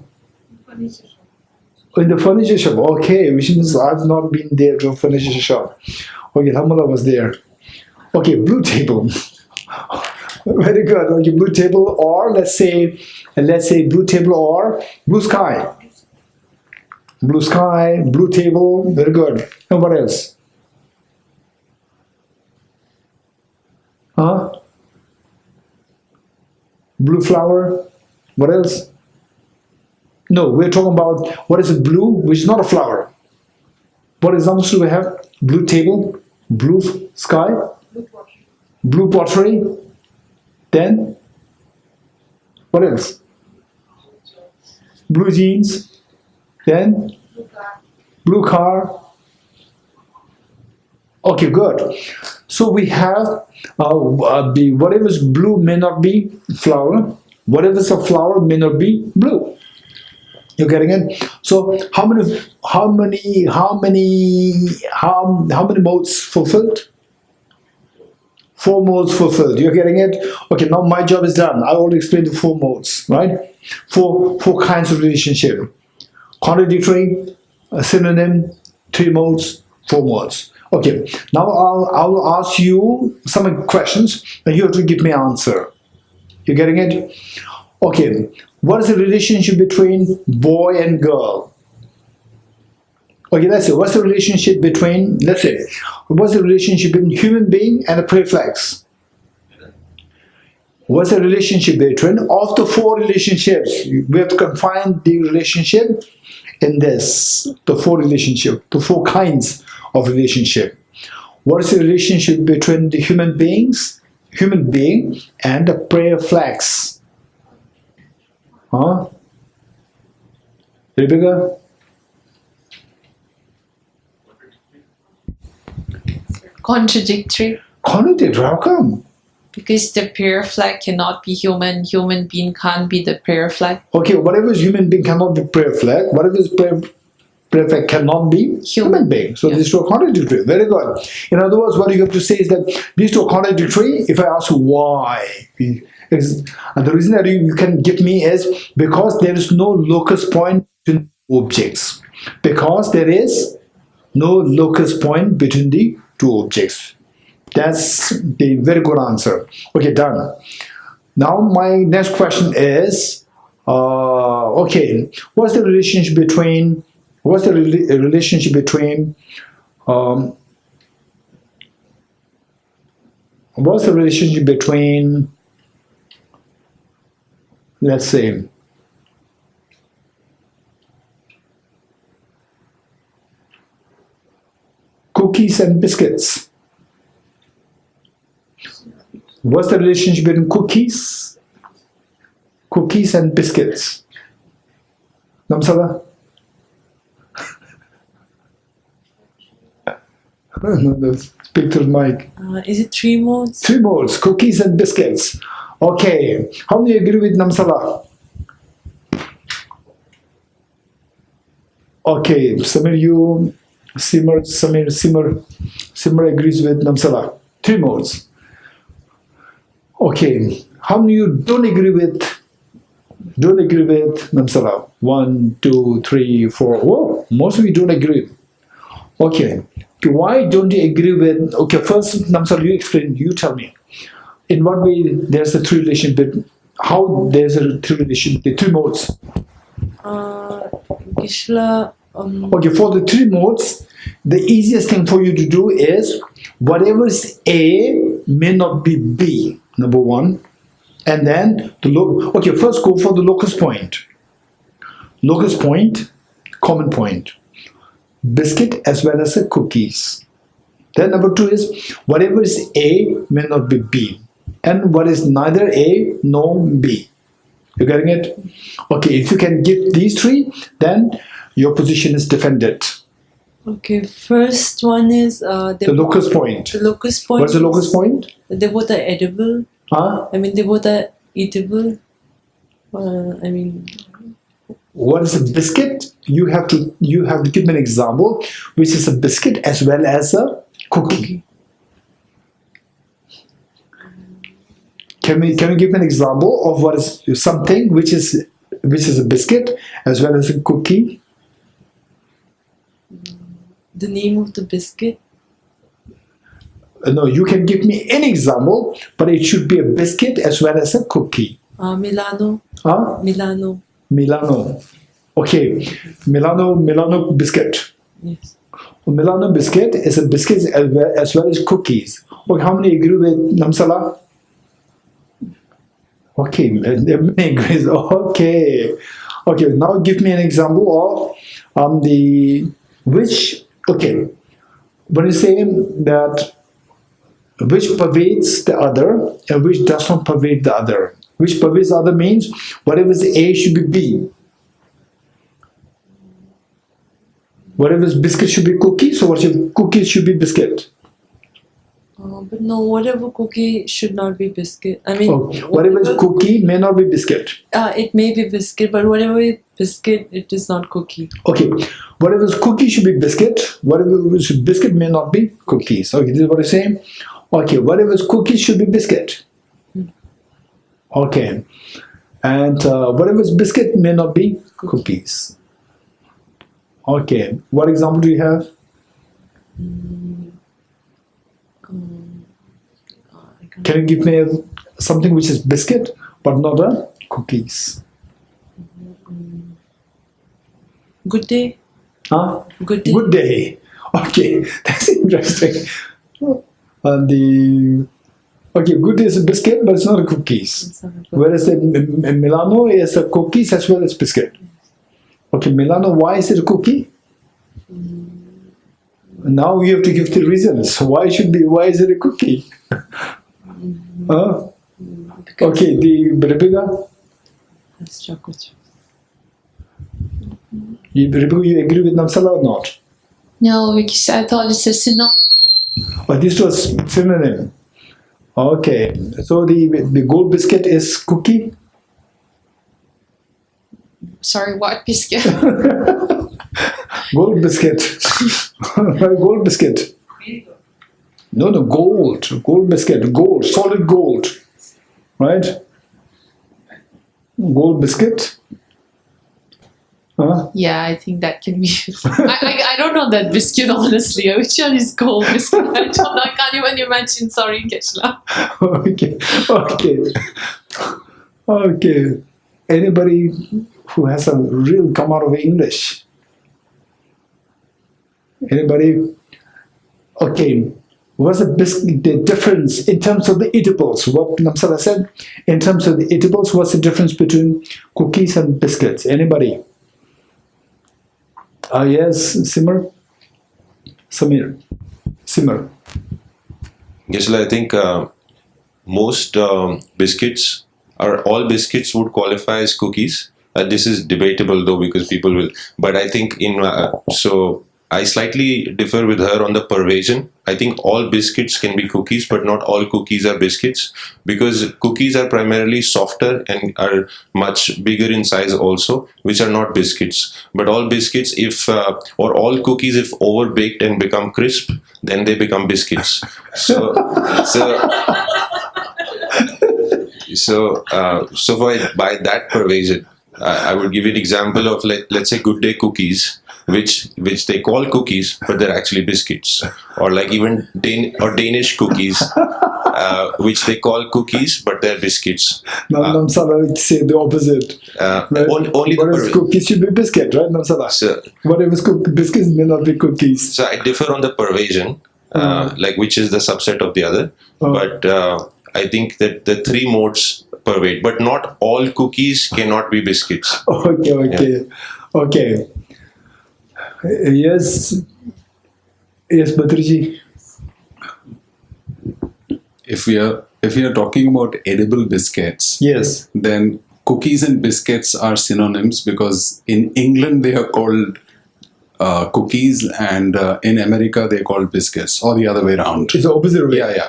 In the furniture shop. Okay, which means I've not been there to a furniture shop. Okay, Hamala was there. Okay, blue table. Very good. Okay, blue table, or let's say blue table or blue sky. Blue sky, blue table. Very good. And what else? Huh? Blue flower. What else? No, we're talking about what is a blue, which is not a flower. What examples do we have? Blue table, blue sky, blue pottery. Then, what else? Blue jeans. Then, blue car. Okay, good. So we have whatever is blue may not be flower. Whatever is a flower may not be blue. You're getting it? So how many modes fulfilled? 4 modes fulfilled. You're getting it? Okay, now my job is done. I already explained the 4 modes, right? Four kinds of relationship. Contradictory, a synonym, 3 modes, 4 modes. Okay, now I'll ask you some questions and you have to give me an answer. You're getting it? Okay, what is the relationship between boy and girl? Okay, let's say, what's the relationship between, what's the relationship between human being and a prey flax? What's the relationship between, of the 4 relationships, we have to confine the relationship in this, the 4 relationship, the 4 kinds of relationship. What is the relationship between the human being and the prey flax? Huh? Rebecca? Contradictory. Contradictory, how come? Because the prayer flag cannot be human. Human being can't be the prayer flag. Okay, whatever is human being cannot be prayer flag. Whatever is prayer flag cannot be human being. So these 2 are contradictory. Very good. In other words, what you have to say is that these 2 are contradictory. If I ask you why, and the reason that you can give me is because there is no locus point between objects. Because there is no locus point between the 2 objects. That's the very good answer. Okay, done. Now my next question is, okay, what's the relationship between let's say, cookies and biscuits? What's the relationship between cookies and biscuits? Namsala? No, speak to the mic. Is it 3 modes? 3 modes, cookies and biscuits. Okay, how many agree with Namsala? Okay, Simmer agrees with Namsala. 3 modes. Okay, how many you don't agree with Namsala? 1, 2, 3, 4. Whoa, most of you don't agree. Okay, why don't you agree with? Okay, first Namsala, you explain. You tell me. In what way there's a 3 relationship? How there's a 3 relationship? The 3 modes. Gishla. Okay, for the 3 modes, the easiest thing for you to do is whatever is A may not be B. Number 1, and then okay, first go for the locus point. Locus point, common point. Biscuit as well as the cookies. Then number 2 is whatever is A may not be B, and what is neither A nor B. You getting it? Okay, if you can give these 3, then your position is defended. Okay, first one is the locus point. The locus point. What's the locus point? They both are edible. Huh? I mean, they both are eatable. What is a biscuit? You have to give me an example, which is a biscuit as well as a cookie. Can you give me an example of what is something which is a biscuit as well as a cookie? The name of the biscuit? No, you can give me any example, but it should be a biscuit as well as a cookie. Milano. Huh? Milano. Milano. Okay, Milano biscuit. Yes. Milano biscuit is a biscuit as well as cookies. Okay, how many agree with Namsala? Okay, there are many agrees. Okay. Okay, now give me an example of when you say that which pervades the other and which does not pervade the other. Which pervades the other means whatever is A should be B. Whatever is biscuit should be cookie, so whatever cookies should be biscuit. But no, whatever cookie should not be biscuit. I mean, whatever is cookie may not be biscuit. It may be biscuit, but whatever is biscuit, it is not cookie. Okay, whatever is cookie should be biscuit. Whatever is biscuit may not be cookies. Okay, this is what I'm saying. Okay, whatever is cookies should be biscuit. Okay, and whatever is biscuit may not be cookies. Okay, what example do you have? Can you give me something which is biscuit but not a cookies? Good day. Huh? Good day. Good day. Okay, that's interesting. Good day is a biscuit, but it's not a cookies. Whereas the Milano is a cookies as well as biscuit. Okay, Milano, why is it a cookie? Now you have to give the reasons. Why is it a cookie? Huh? Okay, the Rebecca? That's chocolate. Rebecca, you agree with Namsala or not? No, because I thought it's a synonym. Oh, this was synonym. Okay, so the gold biscuit is cookie? Sorry, what biscuit? Gold biscuit. Gold biscuit. No, gold. Gold biscuit. Gold. Solid gold. Right? Gold biscuit. Huh? Yeah, I think that can be. I don't know that biscuit, honestly. Which one is gold biscuit? I can't even imagine. Sorry, Keshla. Okay. Anybody who has a real come out of English? Anybody? Okay. What's the difference in terms of the eatables? What Namsala said? In terms of the eatables, what's the difference between cookies and biscuits? Anybody? Yes, Samir. Yes, I think most biscuits all biscuits would qualify as cookies. This is debatable though, because people will. But I think so I slightly differ with her on the pervasion. I think all biscuits can be cookies, but not all cookies are biscuits, because cookies are primarily softer and are much bigger in size also, which are not biscuits. But all biscuits, or all cookies, if over baked and become crisp, then they become biscuits. So by that pervasion, I would give you an example of let's say Good Day cookies, which they call cookies, but they're actually biscuits, or like even Danish cookies, which they call cookies, but they're biscuits. Namsala would say the opposite. Right? Only whereas cookies should be biscuit, right, Namsala? So, whatever is biscuits may not be cookies. So I differ on the pervasion, which is the subset of the other, but I think that the three modes pervade, but not all cookies cannot be biscuits. Okay. Yes, Badriji. If we are talking about edible biscuits, yes, then cookies and biscuits are synonyms, because in England they are called cookies, and in America they are called biscuits, or the other way around. It's the opposite way. Yeah.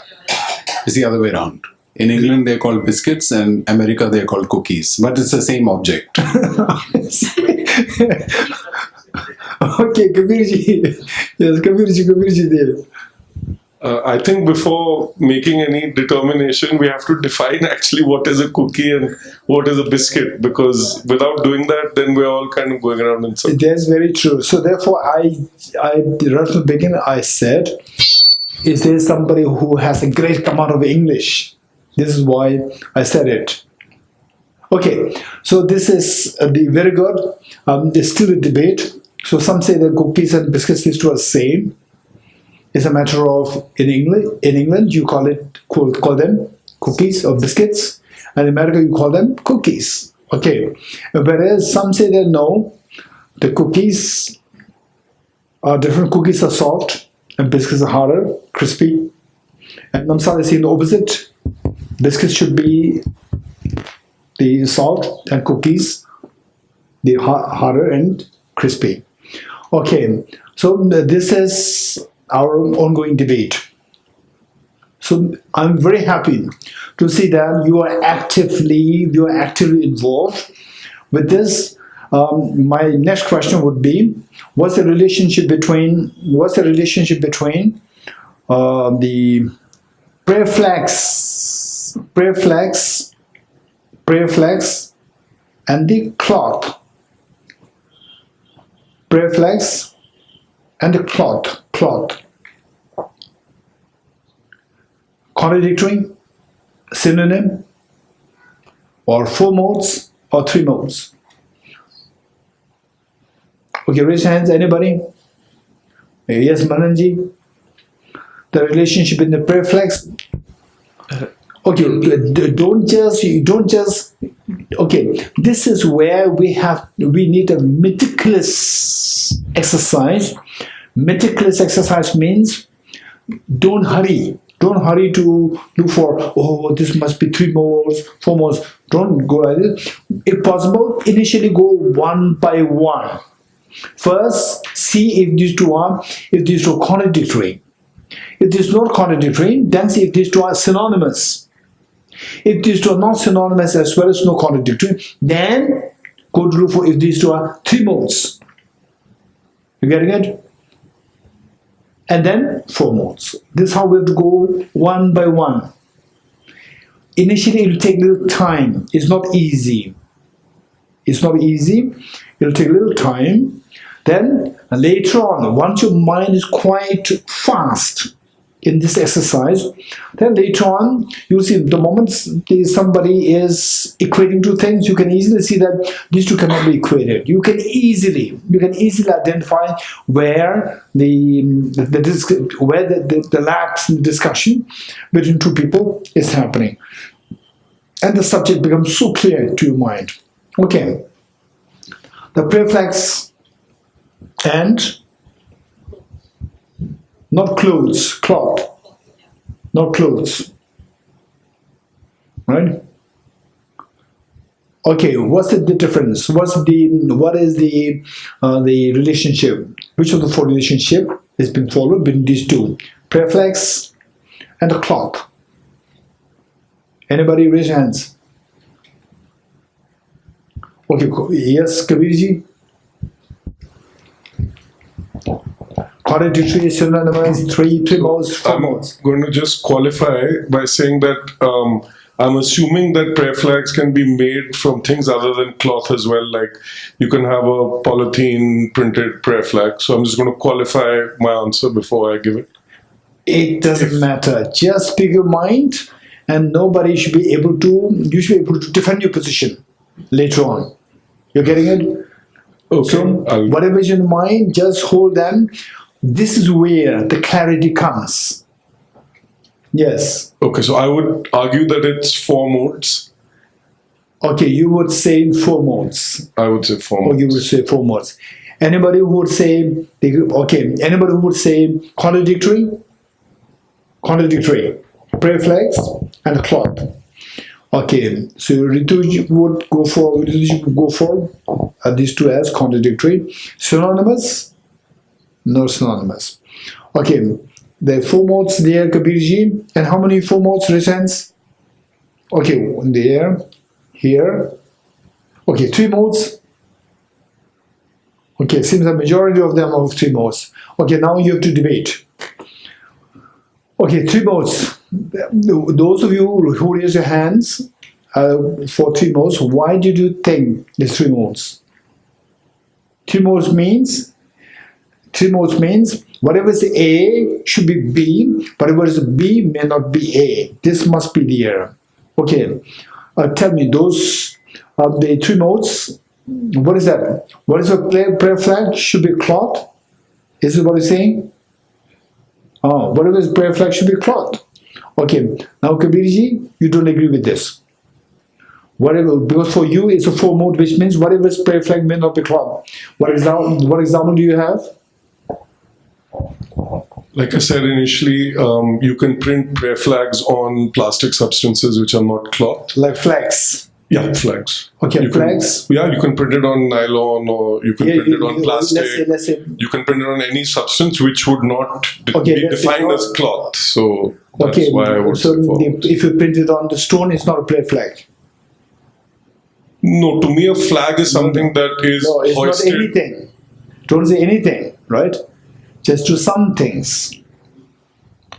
It's the other way around. In England they're called biscuits, and America they're called cookies, but it's the same object. Okay, Kabirji. Yes, Kabirji there. I think before making any determination, we have to define actually what is a cookie and what is a biscuit, because without doing that, then we're all kind of going around in circles. That's very true. So therefore, right from the beginning, I said Is there somebody who has a great command of English? This is why I said it. Okay, so this is the very good. There's still a debate. So some say that cookies and biscuits, these two are same. It's a matter of in England you call them cookies or biscuits, and in America you call them cookies. Okay, whereas some say that no, the cookies are different. Cookies are soft and biscuits are harder, crispy. And Namsal is saying the opposite. Biscuits should be the soft and cookies the harder and crispy. Okay, so this is our ongoing debate. So I'm very happy to see that you are actively involved with this. My next question would be: what's the relationship between the prayer flags, and the cloth? Prayer flags and the cloth. Contradictory, synonym, or 4 modes or 3 modes? Okay, raise your hands, anybody? Yes, Mananji? The relationship in the prayer flags? Okay, don't just, okay, this is where we need a meticulous exercise. Meticulous exercise means don't hurry. Don't hurry to look for, oh, this must be 3 modes, 4 modes. Don't go like this. If possible, initially go one by one. First, see if these two are contradictory. If these are not contradictory, then see if these two are synonymous. If these two are not synonymous as well as no contradictory, then go to look for if these two are 3 modes. You getting it? And then 4 modes. This is how we have to go one by one. Initially, it will take a little time. It's not easy. It's not easy. It will take a little time. Then later on, once your mind is quite fast in this exercise, then later on, you'll see the moment somebody is equating 2 things, you can easily see that these 2 cannot be equated. You can easily identify where the lapse in discussion between 2 people is happening, and the subject becomes so clear to your mind. Okay, the prayer flags and not clothes, cloth, not clothes, right? Okay, what's the difference? What is the relationship? Which of the 4 relationship is being followed between these 2? Prayer flags and the cloth. Anybody raise your hands? Okay, yes, Kabirji? Contradictory, synonymous, 3 modes, 4 modes. I'm going to just qualify by saying that I'm assuming that prayer flags can be made from things other than cloth as well. Like you can have a polythene printed prayer flag. So I'm just going to qualify my answer before I give it. It doesn't matter. Just speak your mind, and nobody should be able to. You should be able to defend your position later on. You're getting it? Okay. So whatever is in your mind, just hold them. This is where the clarity comes. Yes. Okay, so I would argue that it's 4 modes. Okay, you would say 4 modes. I would say 4 modes. Or you would say 4 modes. Anybody who would say, okay, anybody who would say contradictory? Contradictory. Prayer flags and cloth. Okay, so Ritu would go for these 2 as contradictory. Synonymous? No synonymous. Okay, there are 4 modes there, Kabirji. And how many 4 modes represents? Okay, there, here. Okay, 3 modes. Okay, seems the majority of them are 3 modes. Okay, now you have to debate. Okay, 3 modes. Those of you who raise your hands for 3 modes, why did you think there's 3 modes? 3 modes means Whatever is A should be B, whatever is B may not be A. This must be there. Okay, tell me, those are the three modes. What is that? What is a prayer flag? Should be cloth. Is this what you're saying? Oh, whatever is prayer flag should be cloth. Okay, now Kabirji, you don't agree with this. Whatever, because for you it's a four mode, which means whatever is prayer flag may not be cloth. What example do you have? Like I said initially, you can print prayer flags on plastic substances which are not cloth. Like flags. Yeah, flags. Okay, you flags. You can print it on nylon, or you can print it on plastic. Let's say. You can print it on any substance which would not be defined as cloth. So that's why I would say if you print it on the stone, it's not a prayer flag. No, to me a flag is something that is hoisted. Not anything. Don't say anything, right? Just do some things.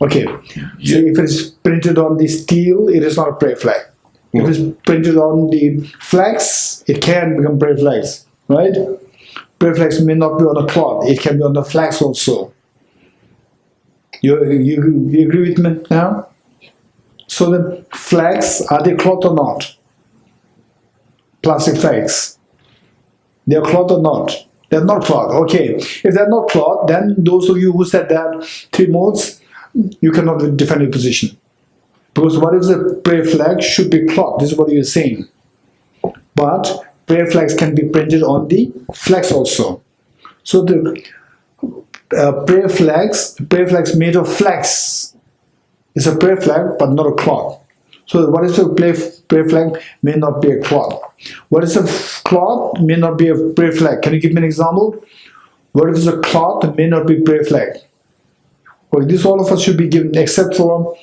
Okay. So if it is printed on the steel, it is not a prayer flag. No. If it's printed on the flags, it can become prayer flags, right? Prayer flags may not be on a cloth. It can be on the flags also. You agree with me now? So the flags, are they cloth or not? Plastic flags. They are cloth or not? They're not cloth. Okay. If they're not cloth, then those of you who said that three modes, you cannot defend your position. Because what is a prayer flag should be cloth. This is what you're saying. But prayer flags can be printed on the flags also. So the prayer flags made of flags. It's a prayer flag, but not a cloth. So what is a prayer flag may not be a cloth. What is a cloth may not be a prayer flag. Can you give me an example? What is a cloth may not be prayer flag? Well, this all of us should be given, except for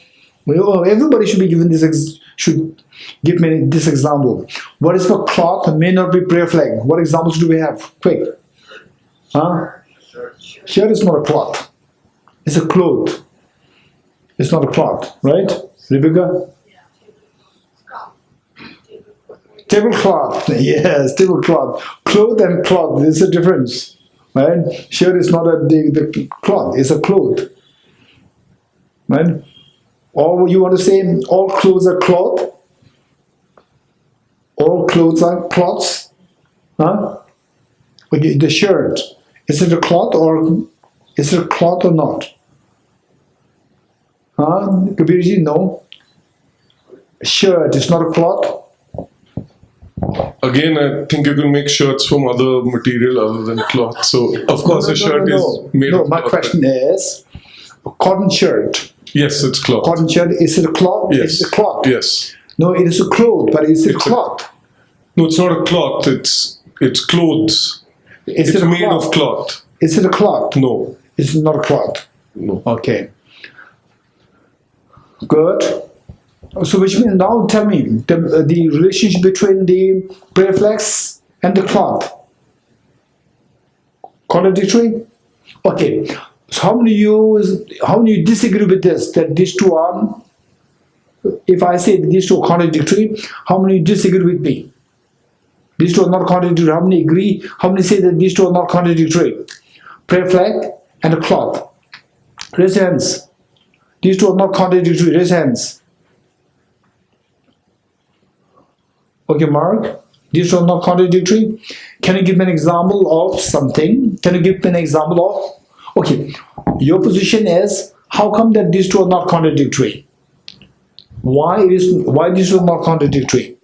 everybody should be given this. Should give me this example. What is a cloth may not be prayer flag? What examples do we have? Quick, huh? Shirt is not a cloth. It's a cloth. It's not a cloth, right, Rebecca? Tablecloth, yes, tablecloth. Cloth and cloth, there's a difference, right? Shirt is not the cloth, it's a cloth, right? Or you want to say all clothes are cloth? All clothes are cloths, huh? The shirt, is it a cloth or is it a cloth or not? Huh? Kabirji, no. Shirt is not a cloth. Again, I think you can make shirts from other material other than cloth. So, of course, a shirt is made of cloth. My question is, a cotton shirt. Yes, it's cloth. Cotton shirt, is it a cloth? Yes. It's a cloth. Yes. No, it is a cloth, but is it a cloth? No, it's not a cloth. It's clothes. It's made of cloth. Is it a cloth? No. It's not a cloth. No. Okay. Good. So which means now tell me the relationship between the prayer flags and the cloth. Contradictory? Okay. So how many you disagree with this, that these two are, if I say these two are contradictory, how many disagree with me? These two are not contradictory. How many agree? How many say that these two are not contradictory? Prayer flag and a cloth. Raise hands. These two are not contradictory. Raise hands. Okay, Mark. These two are not contradictory. Can you give me an example of something? Can you give me an example of? Okay, your position is how come that these two are not contradictory? Why these two are not contradictory?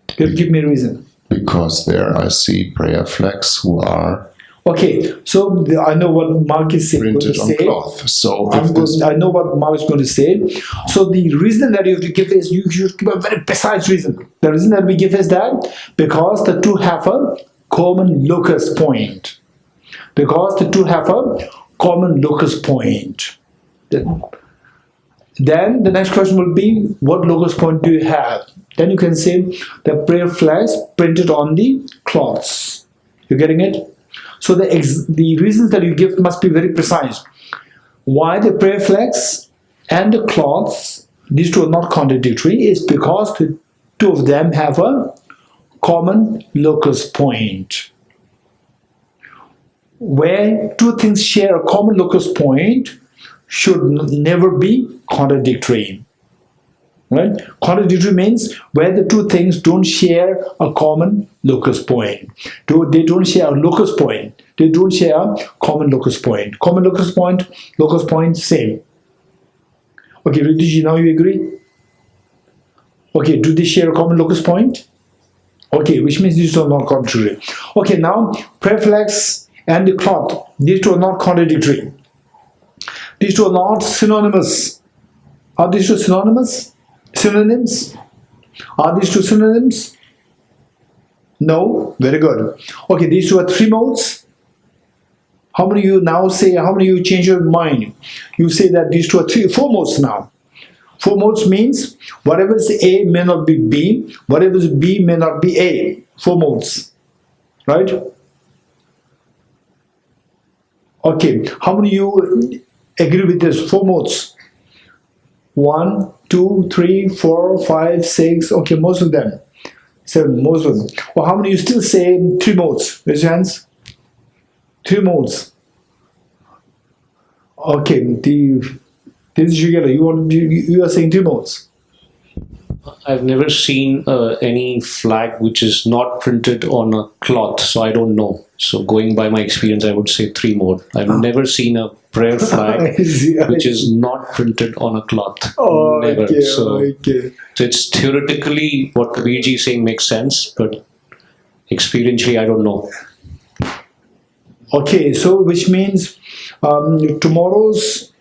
Can you give me a reason? Because there I see prayer flags who are okay. So I know what Mark is saying. printed on cloth. So I know what Mark is going to say. So the reason that you have to give is you should give a very precise reason. The reason that we give is that because the two have a common locus point. Because the two have a common locus point. Then the next question will be, what locus point do you have? Then you can say the prayer flags printed on the cloths. You getting it? So the reasons that you give must be very precise. Why the prayer flags and the cloths, these two are not contradictory, is because the two of them have a common locus point. where two things share a common locus point should never be contradictory. Right? Contradictory means where the two things don't share a common locus point. They don't share a locus point. They don't share a common locus point. Common locus point, same. Okay, Ridhiji, now you agree? Okay, do they share a common locus point? Okay, which means these two are not contradictory. Okay, now preflex and the cloth, these two are not contradictory. These two are not synonymous. Are these two synonymous? Synonyms? Are these two synonyms? No? Very good. Okay, these two are three modes. How many you now say, how many you change your mind? You say that these two are four modes now. Four modes means whatever is A may not be B, whatever is B may not be A. Four modes. Right? Okay, how many you agree with this? Four modes. 1, 2, 3, 4, 5, 6. Okay, most of them. 7, most of them. Well, how many you still say three modes? Raise your hands. Three modes. Okay, this is you are saying three modes. I've never seen any flag which is not printed on a cloth, so I don't know. So going by my experience, I would say three mode. I've never seen a prayer flag which is not printed on a cloth. Oh, never. okay, So okay. it's theoretically what Kabirji is saying makes sense, but experientially, I don't know. Okay, so which means tomorrow's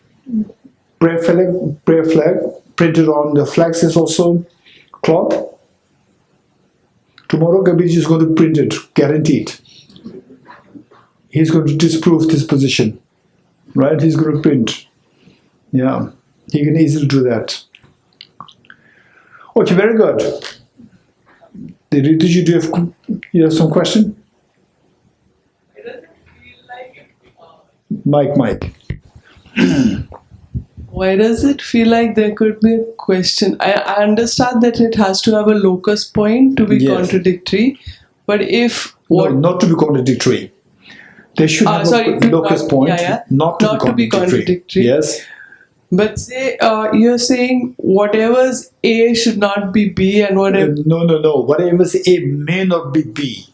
prayer flag printed on the flags is also cloth. Tomorrow Kabirji is going to print it, guaranteed. He's going to disprove this position, right? He's going to print. Yeah, he can easily do that. Okay, very good. Ridhiji, do you have some question? Mike. Why does it feel like there could be a question? I understand that it has to have a locus point to be contradictory, but if no, not to be contradictory. They should have a locus point, not to be contradictory. Yes. But say you're saying whatever's A should not be B and whatever. No. Whatever's A may not be B.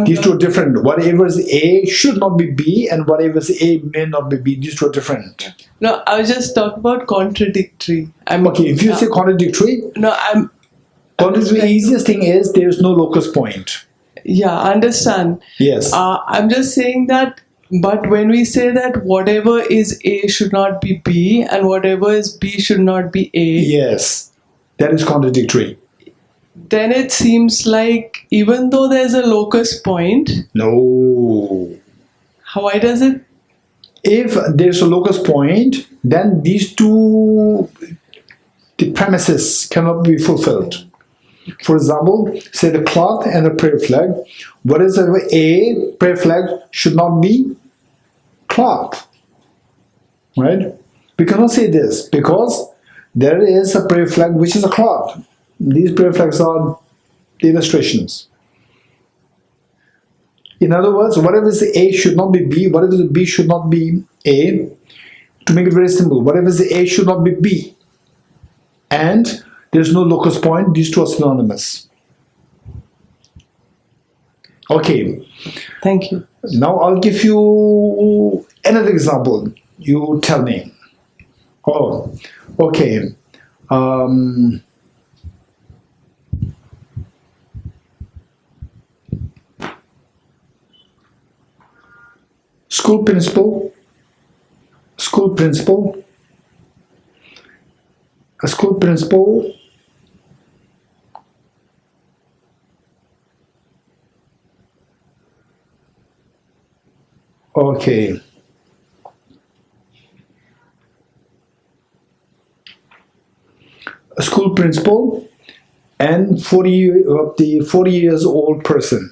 These two are different. Whatever's A should not be B, and whatever's A may not be B. These two are different. No, I was just talking about contradictory. Okay, if you say contradictory, contradictory. The easiest thing is there is no locus point. Yeah, I understand. Yes. I'm just saying that. But when we say that whatever is A should not be B, and whatever is B should not be A. Yes, that is contradictory. Then it seems like even though there's a locus point. No. Why does it? If there's a locus point, then these two premises cannot be fulfilled. For example, say the cloth and the prayer flag. What is a prayer flag should not be cloth. Right? We cannot say this because there is a prayer flag which is a cloth. These prayer flags are illustrations. In other words, whatever is A should not be B, whatever is B should not be A. To make it very simple, whatever is A should not be B. And there's no locus point, these two are synonymous. Okay. Thank you. Now I'll give you another example. You tell me. Oh, okay. School principal, a school principal okay. A school principal and 40 years old person.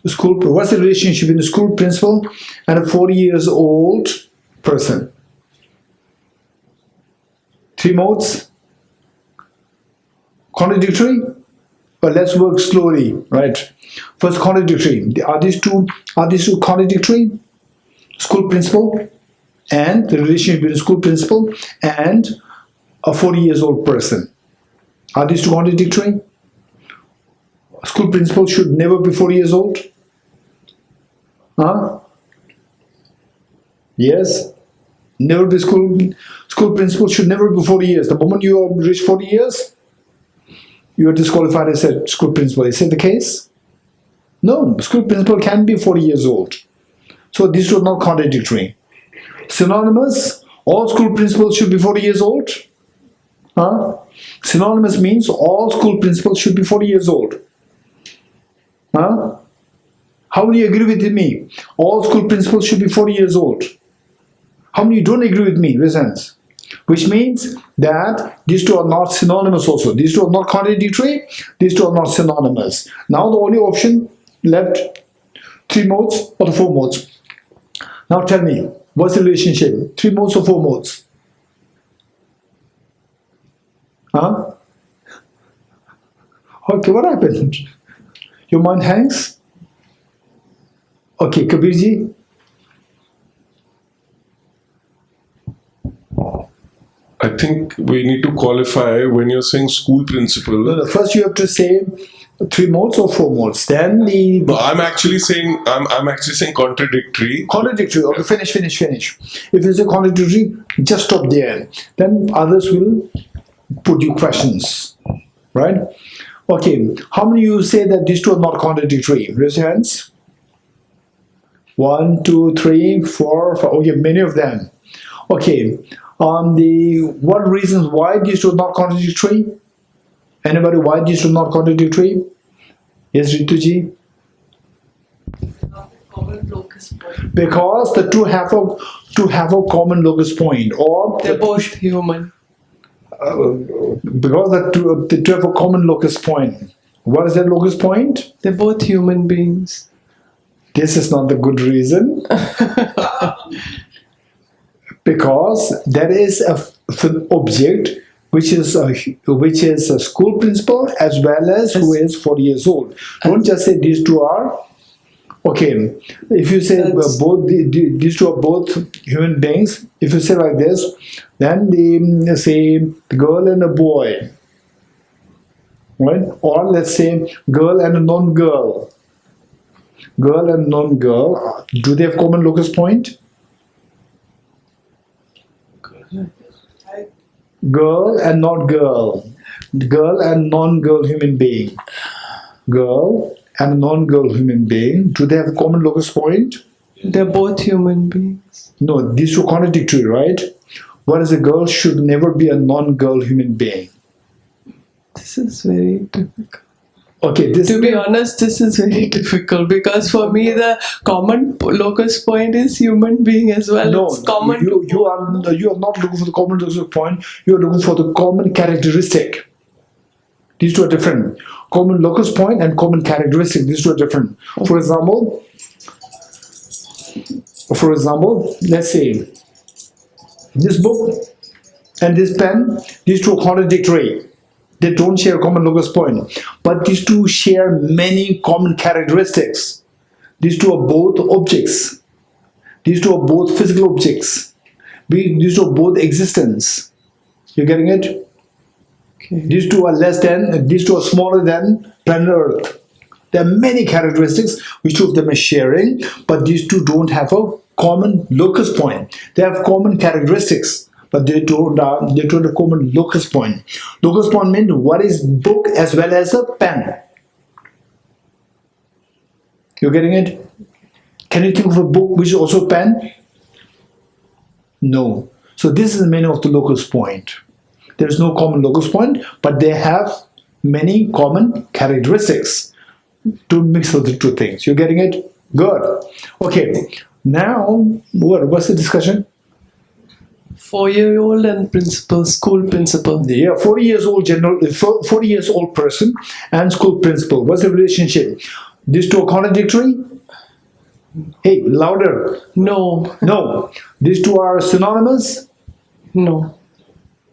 What's the relationship between a school principal and a 40 years old person? Three modes. Contradictory? But let's work slowly, right? First, contradictory. Are these two contradictory? School principal and the relationship between school principal and a 40 years old person. Are these two contradictory? School principal should never be 40 years old. Huh? Yes. Never be school principal should never be 40 years. The moment you reach 40 years, you are disqualified as a school principal. Is that the case? No. School principal can be 40 years old. So these two are not contradictory. Synonymous, all school principals should be 40 years old. Huh? Synonymous means all school principals should be 40 years old. Huh? How many agree with me? All school principals should be 40 years old. How many don't agree with me? Raise hands. Which means that these two are not synonymous also. These two are not contradictory. These two are not synonymous. Now the only option left, 3 modes or the 4 modes. Now tell me, what's the relationship? 3 modes or 4 modes? Huh? Okay, what happened? Your mind hangs? Okay, Kabirji? I think we need to qualify when you're saying school principal. No, first you have to say 3 modes or 4 modes. Then the No, I'm actually saying contradictory. contradictory. Okay, finish. If it's a contradictory, just stop there. Then others will put you questions, right? Okay, how many of you say that these two are not contradictory? Raise your hands. 1, 2, 3, 4, 5. Okay, many of them. Okay, what reasons why these two are not contradictory? Anybody, why these two are not contradictory? Yes, Rituji? Common locus point. Because the two have a common locus point, or They're both human. because the two have a common locus point. What is that locus point? They're both human beings. This is not the good reason. Because there is an object which is a school principal as well as who is 40 years old. Don't just say these two are. Okay, if you say these two are both human beings, if you say like this, then they say girl and a boy, right? Or let's say girl and a non-girl. Girl and non-girl, do they have common locus point? Girl and not girl. Girl and non-girl human being. Girl and non-girl human being. Do they have a common locus point? They're both human beings. No, these two contradictory, right? Whereas a girl should never be a non-girl human being. This is very difficult. Okay, To be honest, this is very difficult because for me the common locus point is human being as well. No, it's common. you are not looking for the common locus point. You are looking for the common characteristic. These two are different. Common locus point and common characteristic. These two are different. For example, let's say this book and this pen. These two are contradictory. They don't share a common locus point, but these two share many common characteristics. These two are both objects. These two are both physical objects. These two are both existence. You getting it? Okay. These two are smaller than planet Earth. There are many characteristics which two of them are sharing, but these two don't have a common locus point. They have common characteristics, but they don't have a common locus point. Locus point means what is book as well as a pen. You getting it? Can you think of a book which is also a pen? No. So this is the meaning of the locus point. There is no common locus point, but they have many common characteristics. Don't mix the two things. You getting it? Good. Okay. Now, what's the discussion? 4-year-old and principal, school principal. Yeah, 40 years old 40 years old person and school principal. What's the relationship? These two are contradictory? Hey, louder. No. No. These two are synonymous? No.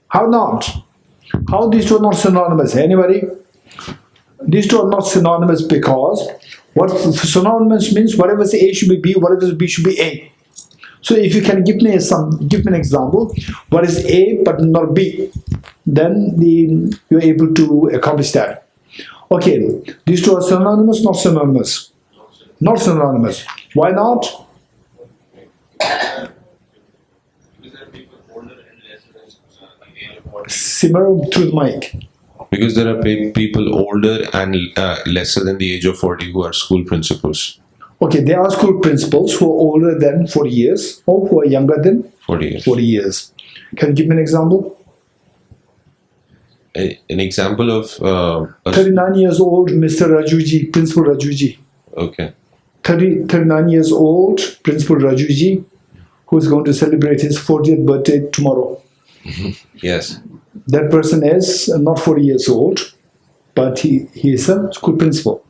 How not? How these two are not synonymous? Anybody? These two are not synonymous because what synonymous means, whatever is A should be B, whatever is B should be A. So if you can give me an example, what is A but not B, then you're able to accomplish that. Okay, these two are synonymous, not synonymous? Not synonymous. Why not? Simmer through the mic. Because there are people older and lesser than the age of 40 who are school principals. Okay, there are school principals who are older than 40 years or who are younger than 40 years. 40 years. Can you give me an example? An example of 39 years old, Mr. Rajuji, Principal Rajuji. Okay. 39 years old, Principal Rajuji, who is going to celebrate his 40th birthday tomorrow. Yes. That person is not 40 years old, but he is a school principal.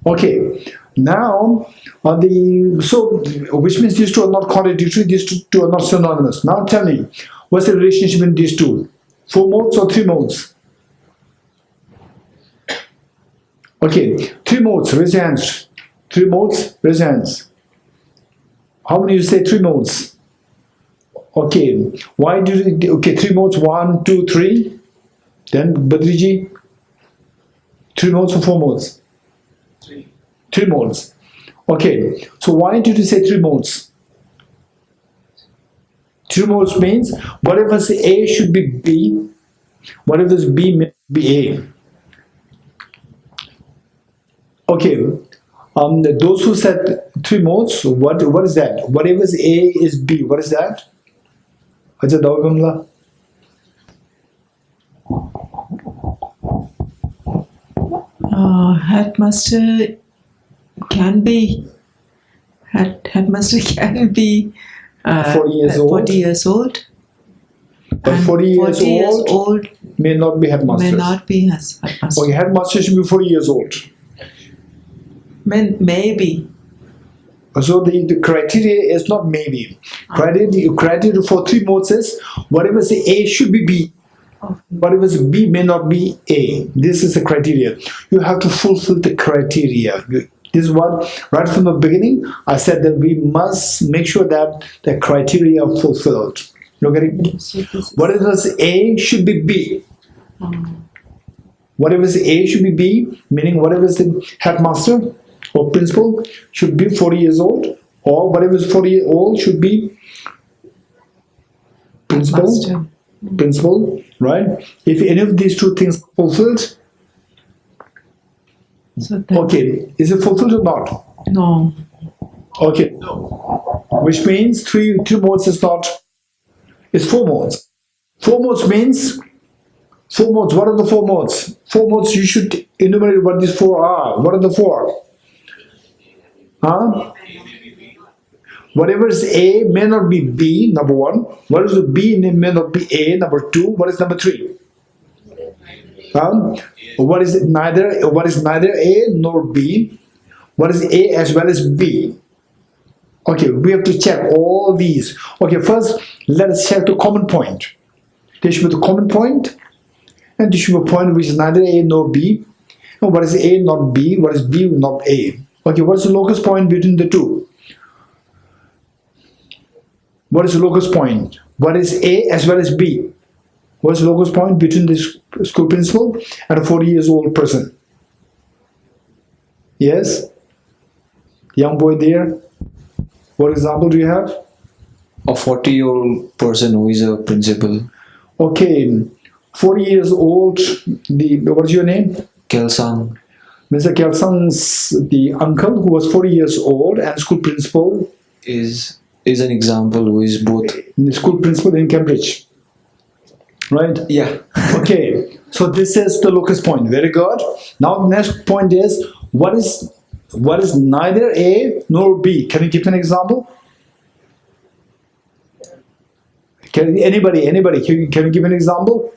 Okay, now which means these two are not contradictory, these two are not synonymous. Now tell me, what's the relationship in these two? 4 modes or 3 modes? Okay, 3 modes, raise your hands. 3 modes, raise your hands. How many you say 3 modes? Okay, why do you, okay, 3 modes, 1, 2, 3. Then Badriji, 3 modes or 4 modes? 3 modes. Okay, so why did you say 3 modes? 3 modes means whatever is A should be B, whatever is B may be A. Okay, those who said 3 modes, what is that? Whatever is A is B, what is that? Acha Dawgamla. Headmaster can be headmaster can be 40 years old. 40 years old. But And 40 years old may not be headmasters. may not be headmaster. Okay, headmaster should be 40 years old. Maybe. So the criteria is not maybe. Criteria for 3 modes is whatever is A should be B. Whatever is B may not be A. This is the criteria. You have to fulfill the criteria. This is what, right from the beginning, I said that we must make sure that the criteria are fulfilled. You getting it? Whatever is A should be B. Whatever is A should be B, meaning whatever is the headmaster or principal should be 40 years old, or whatever is 40 years old should be principal. Principle, right? If any of these 2 things are fulfilled, So okay, is it fulfilled or not? no. Okay, which means 3 modes is not, it's 4 modes. 4 modes means, 4 modes, what are the 4 modes? 4 modes, you should enumerate what these 4 are. What are the 4? Huh? Whatever is A may not be B, number 1. What is B may not be A, number 2. What is number 3? What is neither A nor B? What is A as well as B? Okay, we have to check all these. Okay, first let us check the common point. There should be the common point, and there should be a point which is neither A nor B. And what is A not B? What is B not A? Okay, what is the locus point between the 2? What is the locus point? What is A as well as B? What is the locus point between the school principal and a 40 years old person? Yes? Young boy there. What example do you have? A 40-year-old person who is a principal. Okay, 40 years old. What is your name? Kelsang. Mr. Kelsang's the uncle who was 40 years old and school principal Is an example who is both. The school principal in Cambridge. Right? Yeah. Okay, so this is the locus point. Very good. Now the next point is what is neither A nor B? Can you give an example? Can anybody can you give an example?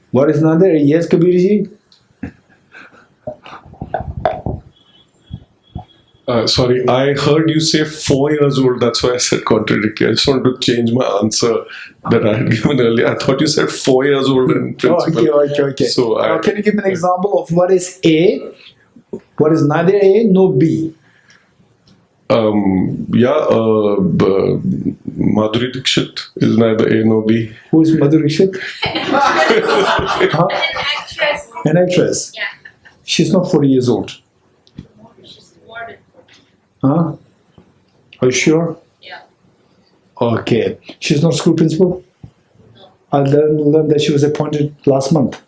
What is neither A? Yes, Kabirji? Sorry, I heard you say 4 years old. That's why I said contradictory. I just wanted to change my answer that I had given earlier. I thought you said 4 years old in principle. Okay. So now, can you give me an example of what is A, what is neither A nor B? Madhuri Dixit is neither A nor B. Who is Madhuri Dixit? Huh? An actress. Yeah. She's not 40 years old. She's more than 40. Huh? Are you sure? Yeah. Okay. She's not school principal? No. I learned that she was appointed last month.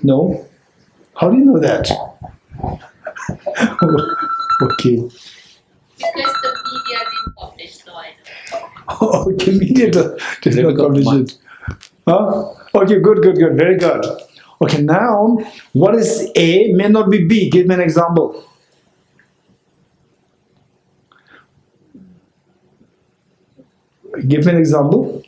No? How do you know that? Okay. Because the media didn't publish, so I know. Okay, media did not publish it. Huh? Okay, good. Very good. Okay, now, what is A may not be B? Give me an example. Give me an example.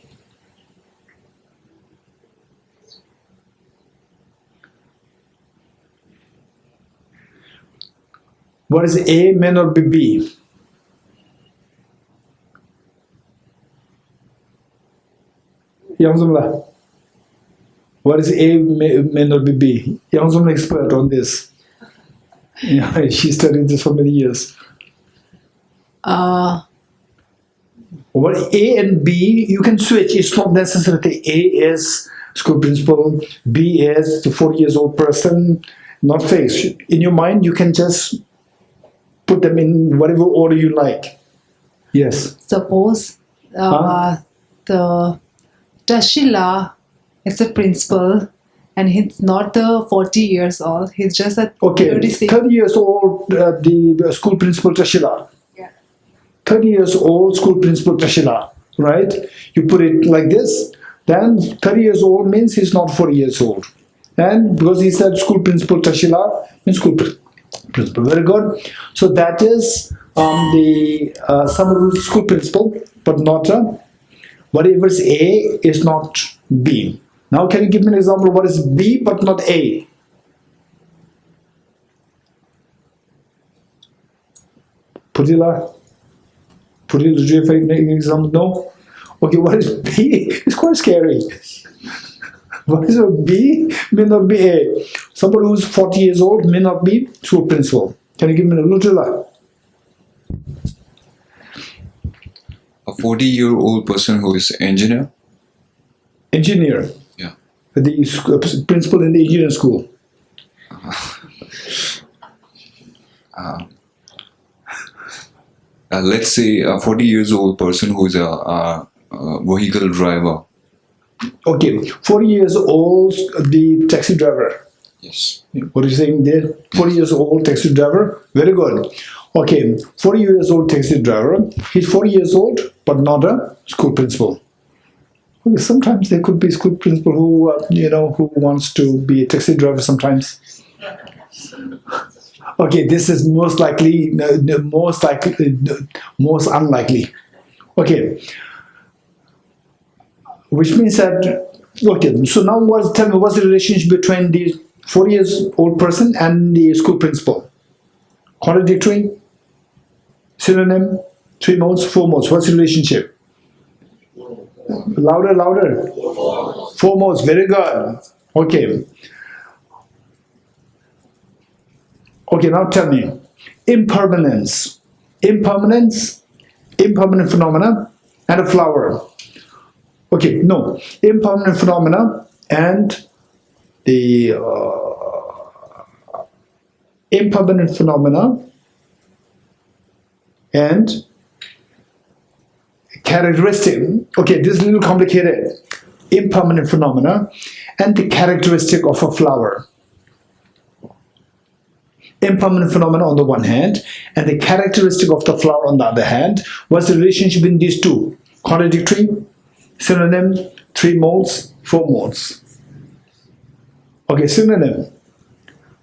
What is A may not be B? Yang Zumla. What is A may not be B? Yang Zumla expert on this. Yeah, she studied this for many years. What A and B, you can switch. It's not necessarily A is school principal, B is the 40 years old person, not fixed. In your mind, you can just put them in whatever order you like. Yes. Suppose the Tashila is a principal and he's not 40 years old. He's just a 36. 30 years old, the school principal Tashila. Yeah. 30 years old school principal Tashila, right? You put it like this, then 30 years old means he's not 40 years old. And because he said school principal Tashila, means school principal. Very good. So that is someone who's school principal, but not whatever is A is not B. Now can you give me an example of what is B but not A? Pudila, do you have an example? No? Okay, what is B? It's quite scary. What is a B may not be A. Somebody who's 40 years old may not be school principal. Can you give me a Lutila? A 40-year-old person who is engineer. Engineer. Yeah. The principal in the engineering school. Let's say a 40 years old person who is a vehicle driver. Okay, 40 years old, the taxi driver. Yes. What are you saying there? 40 years old taxi driver. Very good. Okay, 40 years old taxi driver. He's 40 years old, but not a school principal. Okay, sometimes there could be school principal who, who wants to be a taxi driver sometimes. Okay, this is most unlikely. Okay. Which means that, okay, so now tell me what's the relationship between the 40 years old person and the school principal? Contradictory? Synonym? 3 modes, 4 modes. What's the relationship? Louder. 4 modes, very good. Okay. Okay, now tell me. Impermanent phenomena, and a flower. Okay, no. Impermanent phenomena and the impermanent phenomena and characteristic. Okay, this is a little complicated. Impermanent phenomena and the characteristic of a flower. Impermanent phenomena on the one hand and the characteristic of the flower on the other hand. What's the relationship in these two? Contradictory? Synonym? 3 modes, 4 modes. Okay, synonym.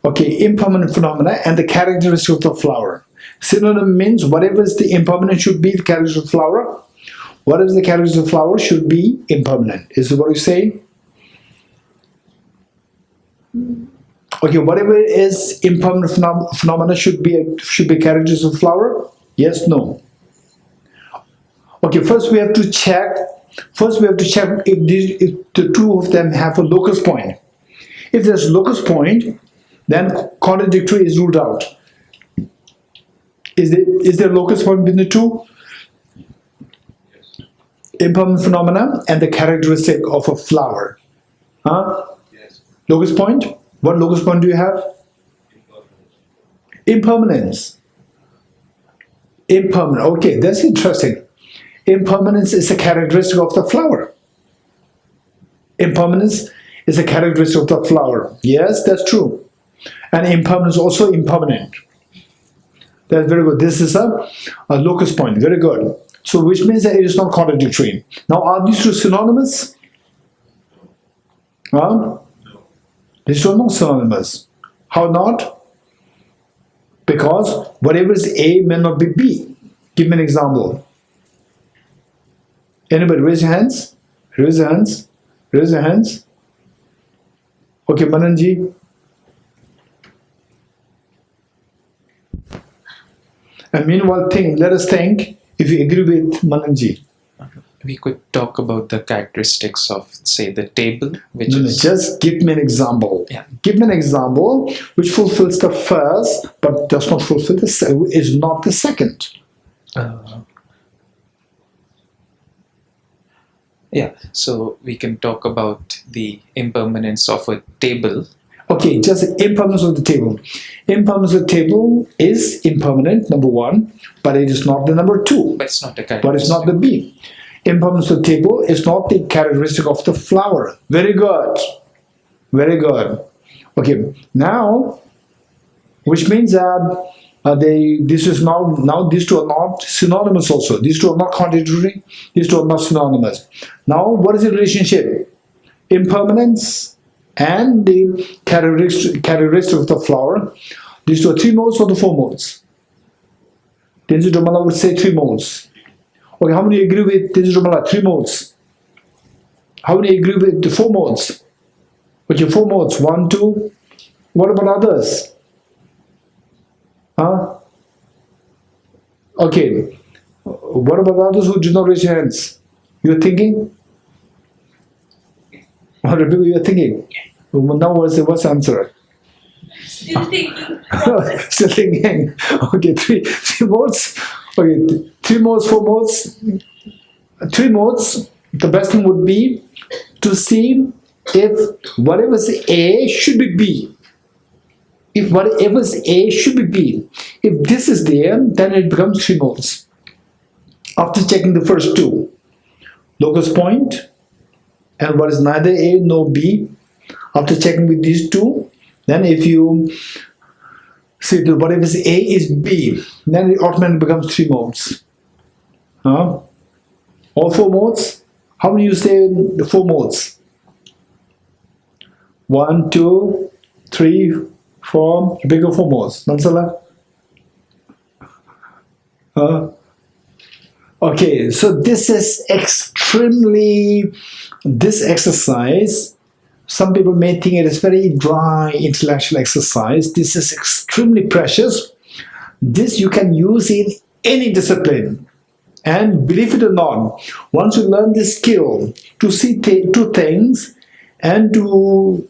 Okay, impermanent phenomena and the characteristic of the flower. Synonym means whatever is the impermanent should be the characteristic of the flower. Whatever is the characteristic of the flower should be impermanent. Is this what you say? Okay, whatever is impermanent phenomena should be characteristics of flower. Yes, no. Okay, first we have to check. If the two of them have a locus point. If there's a locus point, then contradictory is ruled out. Is there a locus point between the two? Impermanent phenomena and the characteristic of a flower. Huh? Yes. Locus point? What locus point do you have? Impermanence. Impermanent. Okay, that's interesting. Impermanence is a characteristic of the flower. Impermanence is a characteristic of the flower. Yes, that's true. And impermanence is also impermanent. That's very good. This is a locus point. Very good. So which means that it is not contradictory. Now, are these two synonymous? Huh? These two are not synonymous. How not? Because whatever is A may not be B. Give me an example. Anybody raise your hands? Raise your hands. Raise your hands. Okay, Mananji. And meanwhile, let us think if you agree with Mananji. We could talk about the characteristics of, say, the table, which No, is... just give me an example. Yeah. Give me an example which fulfills the first, but does not fulfill is not the second. Yeah, so we can talk about the impermanence of a table. Okay, just impermanence of the table. Impermanence of the table is impermanent, number one, but it is not the number two. But it's not a characteristic. But it's not the B. Impermanence of the table is not the characteristic of the flower. Very good. Very good. Okay, now, which means that now these two are not synonymous also. These two are not contradictory. These two are not synonymous. Now, what is the relationship? Impermanence and the characteristic of the flower. These two are 3 modes or the 4 modes? Tenzin Dromala would say 3 modes. Okay, how many agree with Tenzin Dromala? 3 modes. How many agree with the 4 modes? Okay, 4 modes. 1, 2. What about others? Huh? Okay. What about others who do not raise your hands? You're thinking? What are people you're thinking? Now what's the answer? Still thinking. Still thinking. Okay, three modes. Okay, 3 modes, 4 modes. 3 modes. The best thing would be to see if whatever is A should be B. If whatever is A should be B. If this is there, then it becomes 3 modes. After checking the first 2, locus point and what is neither A nor B. After checking with these 2, then if you see that whatever is A is B, then it automatically becomes 3 modes. All 4 modes. How many you say the 4 modes? 1, 2, 3, 4. Bigger 4 modes. Nansala? Okay, so this is this exercise, some people may think it is very dry intellectual exercise. This is extremely precious. This you can use in any discipline. And believe it or not, once you learn this skill to see 2 things and to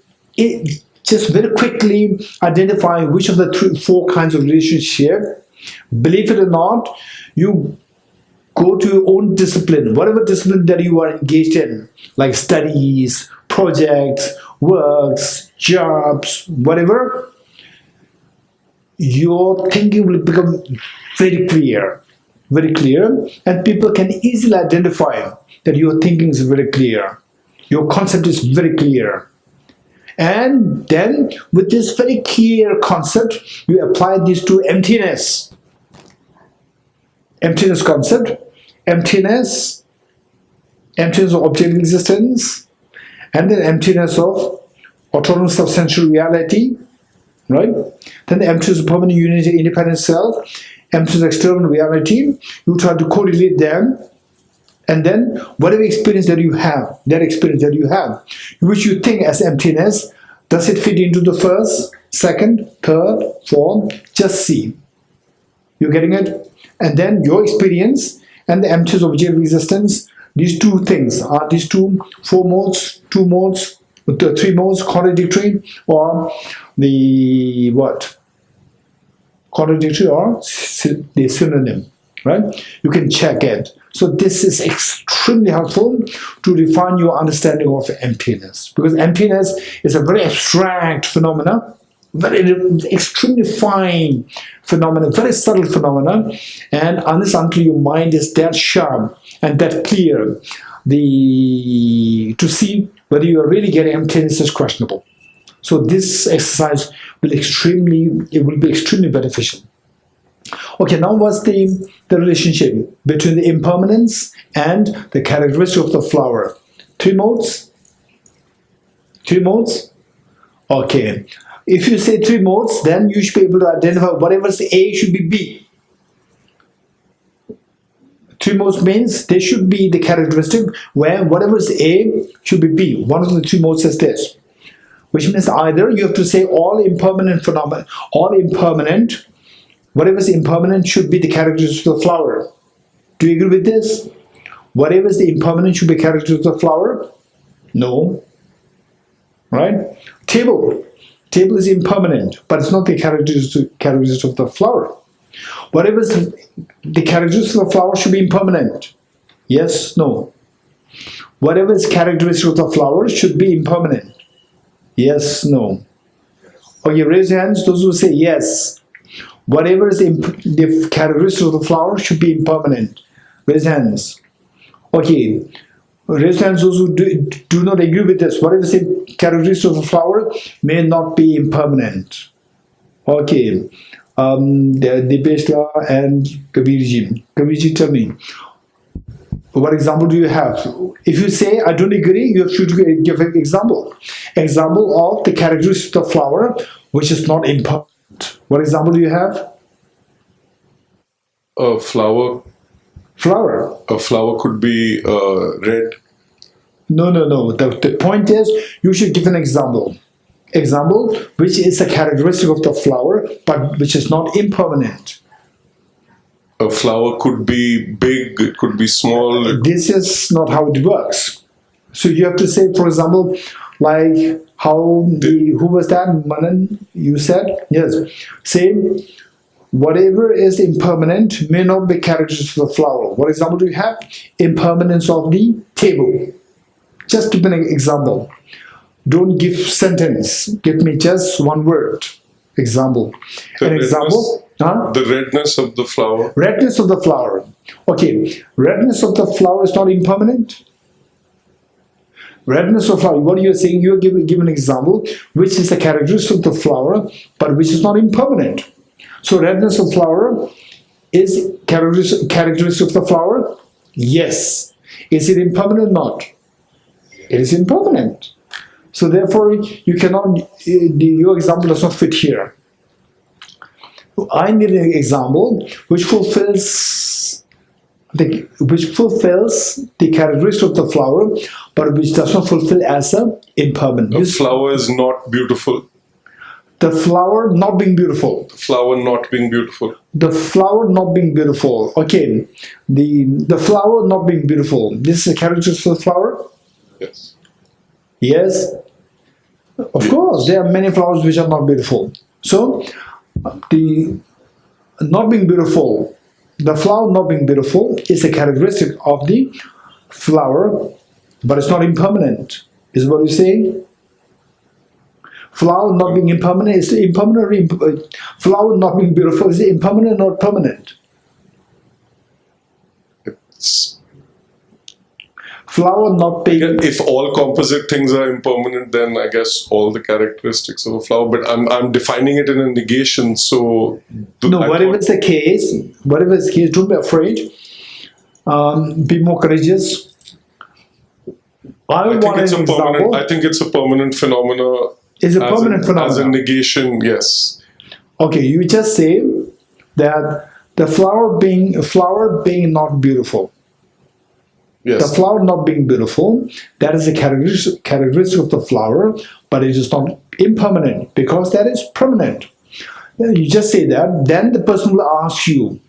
just very quickly identify which of the 4 kinds of relationship, believe it or not, you go to your own discipline, whatever discipline that you are engaged in, like studies, projects, works, jobs, whatever, your thinking will become very clear, and people can easily identify that your thinking is very clear, your concept is very clear. And then with this very clear concept, you apply this to emptiness concept, emptiness of objective existence, and then emptiness of autonomous substantial reality, right? Then the emptiness of permanent unity, independent self, emptiness of external reality. You try to correlate them, and then whatever experience that you have, which you think as emptiness, Does it fit into the first, second, third, fourth? Just see. You're getting it? And then your experience and the emptiness of objective existence, these two things, are these two, 4 modes, 2 modes, 3 modes contradictory, or the what? Contradictory or the synonym, right? You can check it. So this is extremely helpful to refine your understanding of emptiness, because emptiness is a very abstract phenomena, very extremely fine phenomena, very subtle phenomena, and until your mind is that sharp and that clear, to see whether you are really getting emptiness is questionable. So this exercise will be extremely beneficial. Okay, now what's the relationship between the impermanence and the characteristic of the flower? 3 modes? 3 modes? Okay. If you say 3 modes, then you should be able to identify whatever's A should be B. 3 modes means there should be the characteristic where whatever's A should be B. One of the 3 modes is this. Which means either you have to say all impermanent phenomena, whatever is impermanent should be the characteristic of the flower. Do you agree with this? Whatever is the impermanent should be characteristic of the flower? No. Right? Table is impermanent, but it's not the characteristic of the flower. Whatever is the characteristic of the flower should be impermanent. Yes, no. Whatever is characteristic of the flower should be impermanent. Yes, no. Okay, raise your hands, those who say yes. Whatever is the characteristic of the flower should be impermanent. Raise hands. Okay, raise hands those who do not agree with this. Whatever is the characteristic of the flower may not be impermanent. Okay, the Besla and Kabirji. Kabirji, tell me. What example do you have? If you say, I don't agree, you have to give an example. Example of the characteristic of the flower, which is not impermanent. What example do you have? A flower. Flower. A flower could be red. No. The point is, you should give an example. Example, which is a characteristic of the flower, but which is not impermanent. A flower could be big, it could be small. This is not how it works. So you have to say, for example, like how who was that? Manan, you said? Yes. Say, whatever is impermanent may not be characteristic of the flower. What example do you have? Impermanence of the table. Just give an example. Don't give sentence. Give me just one word. Example. An example. The redness of the flower. Redness of the flower. Okay, redness of the flower is not impermanent. Redness of flower, what you're saying, you're giving an example which is a characteristic of the flower, but which is not impermanent. So redness of flower is characteristic of the flower? Yes. Is it impermanent or not? It is impermanent. So therefore, you cannot, your example does not fit here. I need an example which fulfills the characteristic of the flower, but which does not fulfill as a impermanent. The flower is not beautiful. The flower not being beautiful. The flower not being beautiful. The flower not being beautiful. Okay, the flower not being beautiful. This is a characteristic of the flower. Yes. Yes. Of course, there are many flowers which are not beautiful. So, the not being beautiful, the flower not being beautiful is a characteristic of the flower, but it's not impermanent. Is what you're saying? Flower not being impermanent is impermanent. Flower not being beautiful is impermanent or permanent? It's flower not being. If all composite things are impermanent, then I guess all the characteristics of a flower. But I'm defining it in a negation. So whatever is the case, don't be afraid. Be more courageous. I think it's a permanent phenomena. Is a permanent phenomenon. As a negation, yes. Okay, you just say that the flower being not beautiful. Yes. The flower not being beautiful, that is a characteristic of the flower, but it is not impermanent because that is permanent. You just say that, then the person will ask you,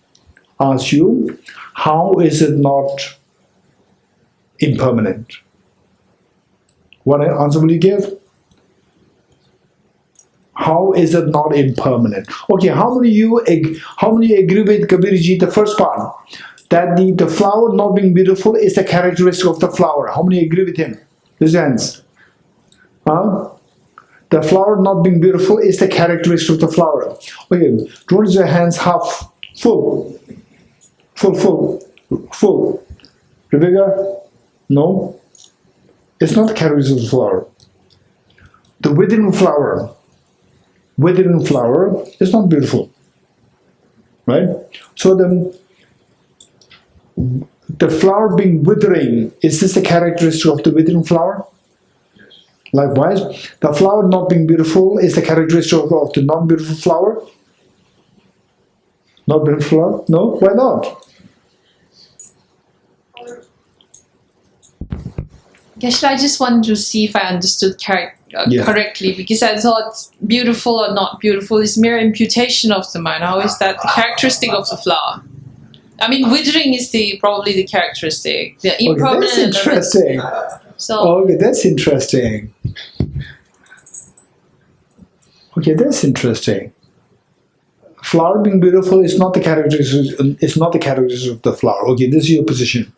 how is it not impermanent? What answer will you give? How is it not impermanent? Okay, how many you agree with Kabirji, the first part, that the flower not being beautiful is the characteristic of the flower? How many agree with him? Raise your hands. Huh? The flower not being beautiful is the characteristic of the flower. Okay, raise your hands half full. Full. Rebecca? No? It's not the characteristic of the flower. The withering flower is not beautiful. Right? So the flower being withering, is this the characteristic of the withering flower? Yes. Likewise, the flower not being beautiful is the characteristic of the non-beautiful flower? Not beautiful flower? No? Why not? Geshe, I just wanted to see if I understood correctly, because I thought beautiful or not beautiful is mere imputation of the mind. How is that the characteristic of the flower? I mean, withering is probably the characteristic. The impermanent. Okay, that's interesting. Okay, that's interesting. Okay, that's interesting. Flower being beautiful is not the characteristic. It's not the characteristic of the flower. Okay, this is your position.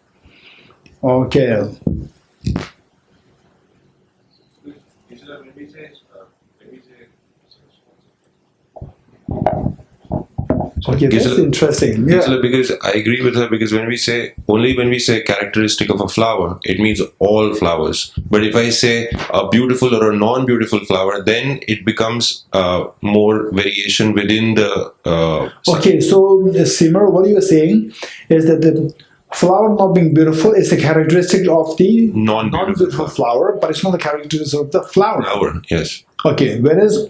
Okay. Okay, that's interesting. Yeah. Because I agree with her, because when we say characteristic of a flower, it means all flowers. But if I say a beautiful or a non-beautiful flower, then it becomes more variation within the... Okay, so Simar, what you are saying is that the flower not being beautiful is the characteristic of the non-beautiful flower, but it's not the characteristic of the flower. Flower, yes. Okay, whereas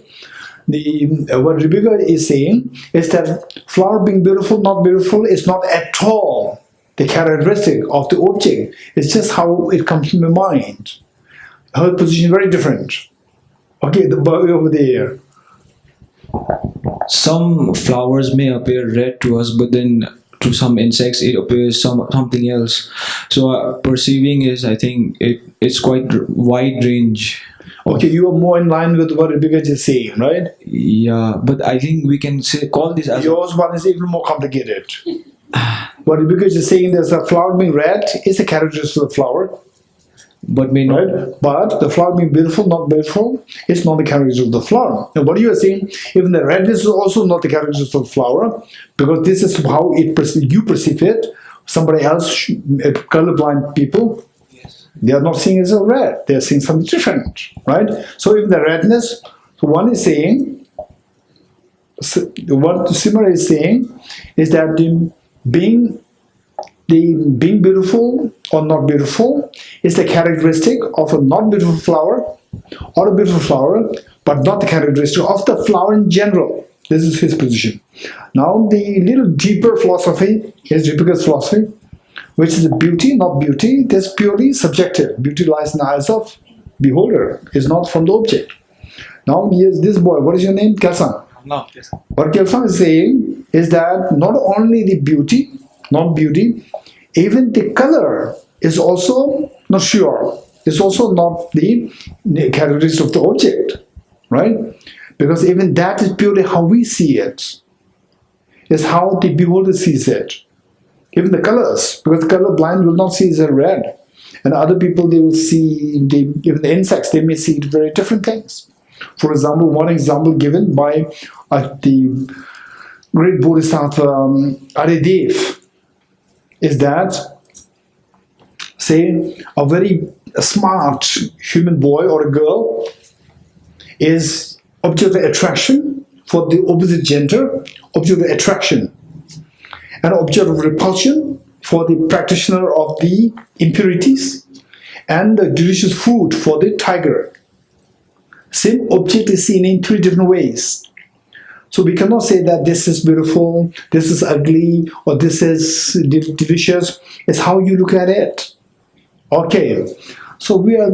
what Rebecca is saying is that flower being beautiful, not beautiful, is not at all the characteristic of the object. It's just how it comes to my mind. Her position is very different. Okay, the boy over there. Some flowers may appear red to us, but then to some insects it appears something else. So perceiving is, I think, it's quite wide range. Okay, you are more in line with what Rebecca is saying, right? Yeah, but I think we can call this as... Yours one is even more complicated. What Rebecca is saying, there's a flower being red is a characteristic of the flower. But may not. Right? But the flower being beautiful, not beautiful, is not the characteristic of the flower. And what you are saying, even the redness is also not the characteristic of the flower, because this is how you perceive it. Somebody else, colorblind people, they are not seeing it as a red. They are seeing something different, right? So even the redness, so one is saying, what Simar is saying is that the being beautiful or not beautiful is the characteristic of a not beautiful flower or a beautiful flower, but not the characteristic of the flower in general. This is his position. Now the little deeper philosophy is Rebecca's philosophy, which is the beauty, not beauty. That's purely subjective. Beauty lies in the eyes of beholder. It's not from the object. Now, here's this boy. What is your name? Kelsan. No, yes. What Kelsan is saying is that not only the beauty, not beauty, even the color is also not sure. It's also not the characteristic of the object, right? Because even that is purely how we see it. It's how the beholder sees it. Even the colors, because the color blind will not see it as red. And other people, they will see, even the insects, they may see very different things. For example, one example given by the great Bodhisattva Aridev is that, say, a very smart human boy or a girl is object of attraction for the opposite gender, object of attraction, and object of repulsion for the practitioner of the impurities, and the delicious food for the tiger. Same object is seen in three different ways. So we cannot say that this is beautiful, this is ugly, or this is delicious. It's how you look at it. Okay, so we are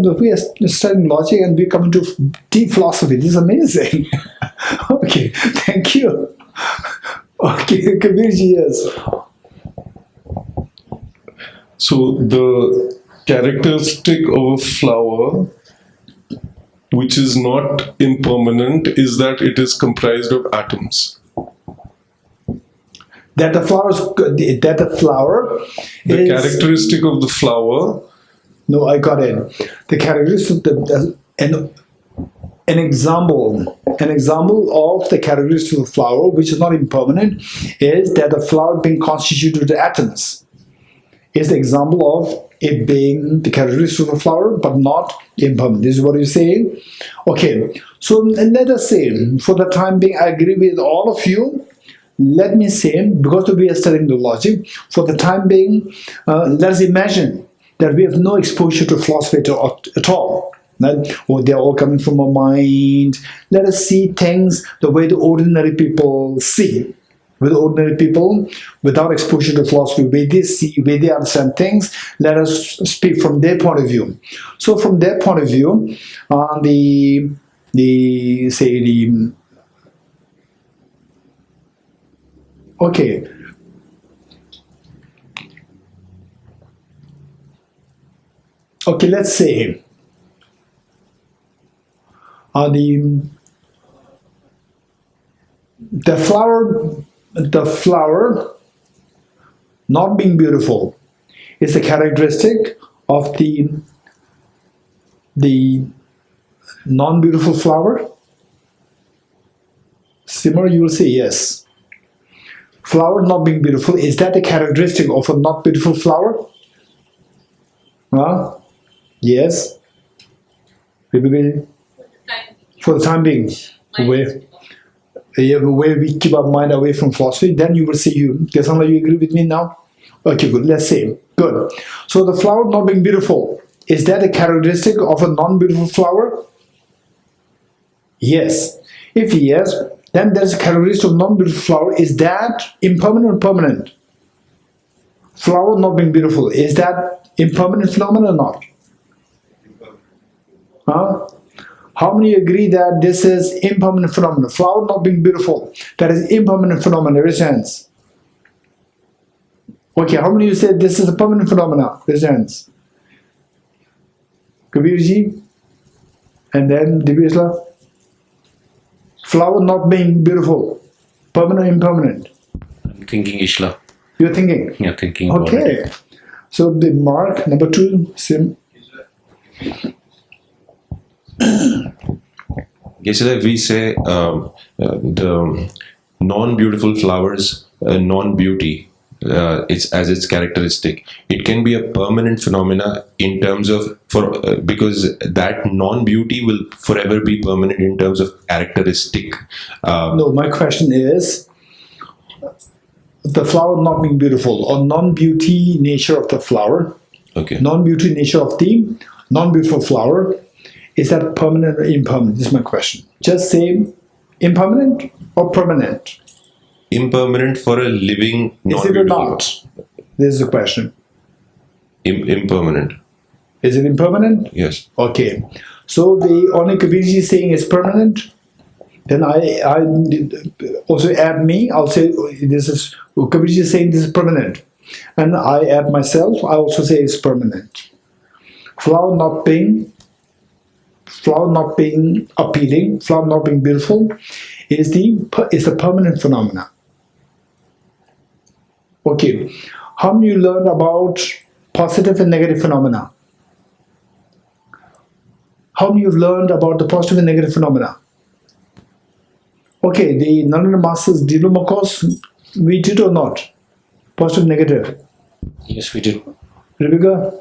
studying logic and we're coming to deep philosophy. This is amazing. Okay, thank you. Okay, Kabirji, yes. So the characteristic of a flower which is not impermanent is that it is comprised of atoms. The characteristic of the flower. No, I got it. The characteristic of an example of the characteristic of the flower which is not impermanent is that the flower being constituted of atoms. Is the example of it being the characteristic of the flower but not impermanent. This is what you're saying. Okay, so let us say for the time being I agree with all of you. Let me say, because we are studying the logic, for the time being, let's imagine that we have no exposure to philosophy at all. Right? Or they're all coming from our mind. Let us see things the way the ordinary people see. With ordinary people, without exposure to philosophy, where they see, where they understand things, let us speak from their point of view. So from their point of view, okay. Okay, let's say the flower not being beautiful is a characteristic of the non-beautiful flower. Simmer, you will say yes. Flower not being beautiful, is that a characteristic of a not beautiful flower? Huh? Yes. For the time being, where we keep our mind away from philosophy, then you will see you. Gesandra, you agree with me now? Okay, good. Let's say. Good. So the flower not being beautiful, is that a characteristic of a non-beautiful flower? Yes. If yes, then there's a characteristic of non-beautiful flower. Is that impermanent or permanent? Flower not being beautiful, is that impermanent phenomenon or not? Huh? How many agree that this is impermanent phenomenon? Flower not being beautiful, that is impermanent phenomenon. Raise your hands. Okay, how many of you said this is a permanent phenomenon? Raise your hands. Kabirji, and then Divyasla. Flower not being beautiful, permanent, impermanent. I'm thinking, Ishla. You're thinking? Yeah, thinking. Okay. So the mark number 2, Sim. Yesterday we say the non-beautiful flowers, non-beauty, it's as its characteristic. It can be a permanent phenomena in terms of because that non-beauty will forever be permanent in terms of characteristic. No, my question is the flower not being beautiful or non-beauty nature of the flower. Okay. Non-beauty nature of the non-beautiful flower. Is that permanent or impermanent? This is my question. Just say impermanent or permanent? Impermanent for a living non-beautiful. Is it or not? This is the question. Impermanent. Is it impermanent? Yes. Okay. So the only Kabirji is saying is permanent. Then I also add me. I'll say this is Kabirji is saying this is permanent, and I add myself. I also say it's permanent. Flower not being appealing, flower not being beautiful, is the permanent phenomena. Okay, how many you learned about positive and negative phenomena? How many you've learned about the positive and negative phenomena? Okay, the Nalanda Masters diploma course, we did or not? Positive, negative? Yes, we did. Rebecca?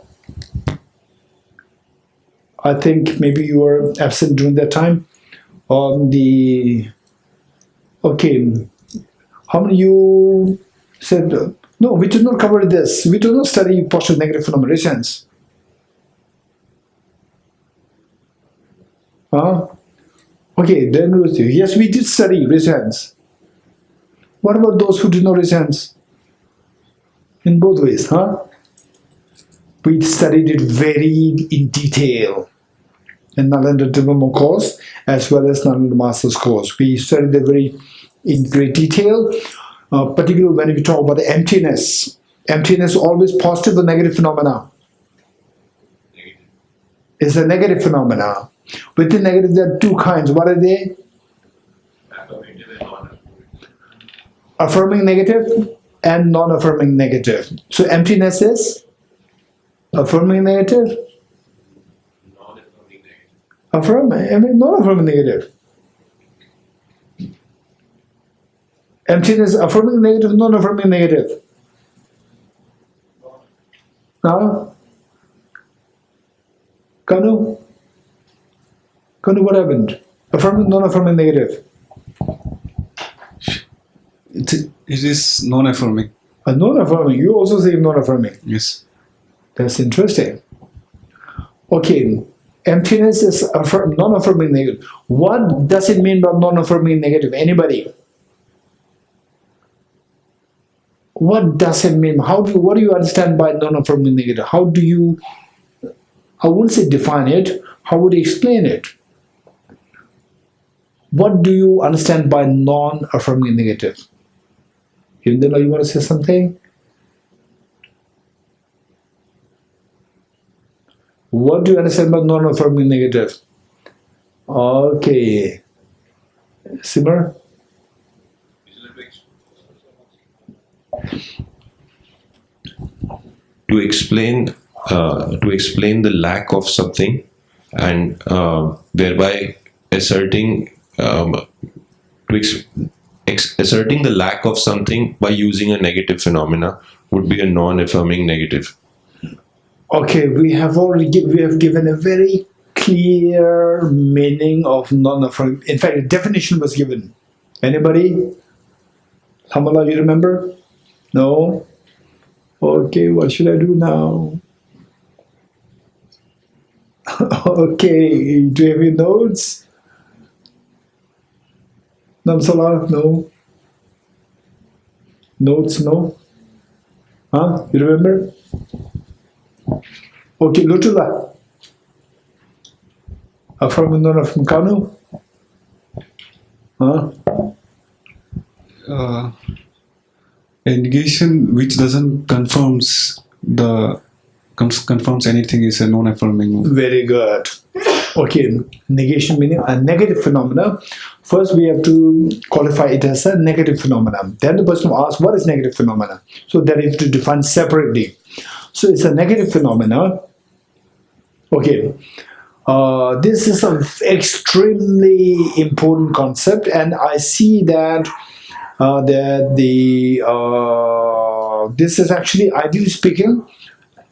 I think maybe you were absent during that time. Okay, how many you said, no, we did not cover this. We do not study positive negative phenomena. Raise hands. Okay, then yes, we did study. Raise hands. What about those who did not raise hands? In both ways, huh? We studied it very in detail in Nalanda Diploma course as well as Nalanda Master's course. We studied it very in great detail, particularly when we talk about the emptiness. Emptiness is always positive or negative phenomena. It's a negative phenomena. Within negative, there are two kinds. What are they? Affirming negative and non-affirming negative. So emptiness is affirming negative. Non-affirming negative. Emptiness, affirming negative, non-affirming negative. Now, Kanu, what happened? Affirming, non-affirming negative. It is non-affirming. Non-affirming. You also say non-affirming. Yes. That's interesting. Okay, emptiness is non-affirming negative. What does it mean by non-affirming negative? Anybody? What does it mean? What do you understand by non-affirming negative? How do you, I wouldn't say define it, how would you explain it? What do you understand by non-affirming negative? Even though you want to say something? What do you understand by non-affirming negative? Okay. Simmer? To explain the lack of something and thereby asserting asserting the lack of something by using a negative phenomena would be a non-affirming negative. Okay, we have given a very clear meaning of non-affirming. In fact, a definition was given. Anybody? Hamala, you remember? No? Okay, what should I do now? Okay, do you have your notes? Namsala, no? Notes, no? Huh? You remember? Okay, Lutula. Affirm and non-affirm Kanu? Huh? A negation which doesn't confirms anything is a non-affirming. Very good. Okay, negation meaning a negative phenomena. First, we have to qualify it as a negative phenomenon. Then the person will ask, what is negative phenomena? So that is to define separately. So it's a negative phenomena. Okay, this is an extremely important concept, and I see that this is actually, ideally speaking,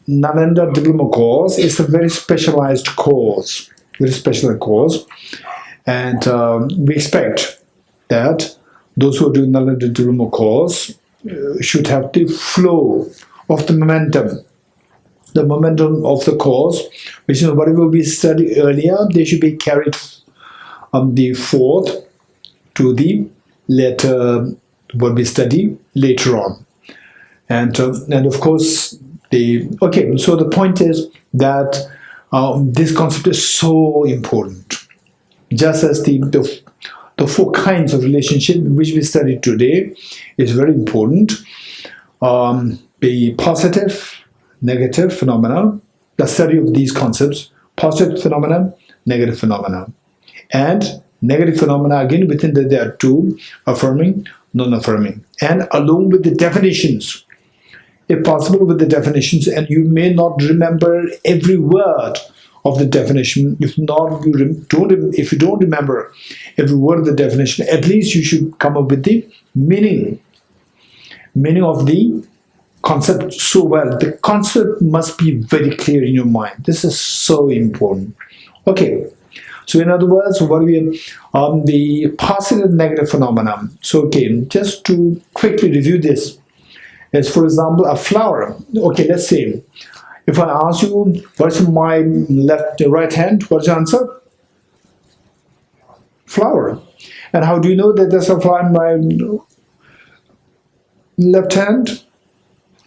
Nalanda Diploma course is a very specialized course, and we expect that those who are doing Nalanda Diploma course should have the flow of the momentum of the course, which is whatever we studied earlier, they should be carried the forth to the later what we study later on, and of course so the point is that this concept is so important, just as the four kinds of relationship which we studied today is very important. The positive, negative phenomena, the study of these concepts, positive phenomena, negative phenomena, and negative phenomena again within that there are two, affirming, non-affirming, and along with the definitions, if possible with the definitions, and you may not remember every word of the definition. If you don't remember every word of the definition, at least you should come up with the meaning of the concept so well. The concept must be very clear in your mind. This is so important. Okay, so in other words, what we have the positive and negative phenomenon. So okay, just to quickly review this, is for example a flower. Okay, let's say if I ask you what's my right hand, what's your answer? Flower. And how do you know that there's a flower in my left hand?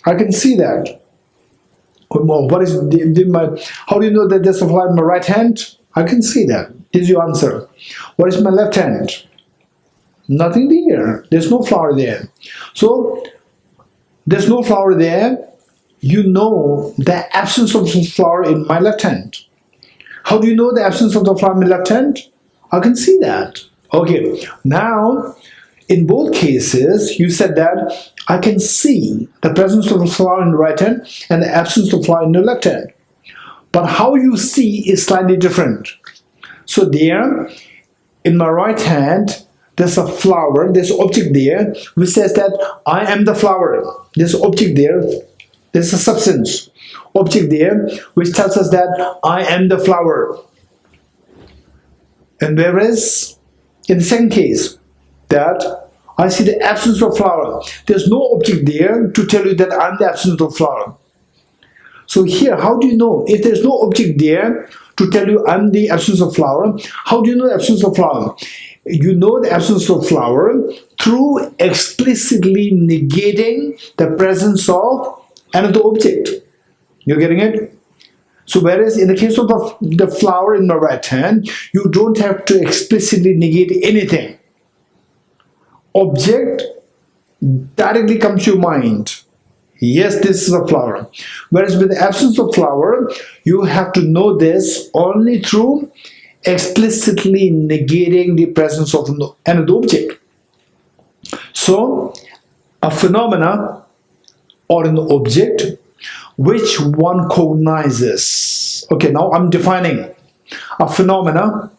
I can see that. What is how do you know that there's a flower in my right hand? I can see that. Is your answer. What is my left hand? Nothing there. There's no flower there. So there's no flower there. You know the absence of the flower in my left hand. How do you know the absence of the flower in my left hand? I can see that. Okay. Now, in both cases, you said that I can see the presence of the flower in the right hand and the absence of the flower in the left hand. But how you see is slightly different. So there, in my right hand, there's a flower, there's an object there, which says that I am the flower. There's an object there, there's a substance, object there, which tells us that I am the flower. And whereas, in the second case, that I see the absence of flower. There's no object there to tell you that I'm the absence of flower. So here, how do you know? If there's no object there to tell you I'm the absence of flower, how do you know the absence of flower? You know the absence of flower through explicitly negating the presence of another object. You're getting it? So whereas in the case of the flower in my right hand, you don't have to explicitly negate anything. Object directly comes to your mind. Yes, this is a flower. Whereas with the absence of flower, you have to know this only through explicitly negating the presence of another object. So, a phenomena or an object which one cognizes. Okay, now I'm defining a phenomena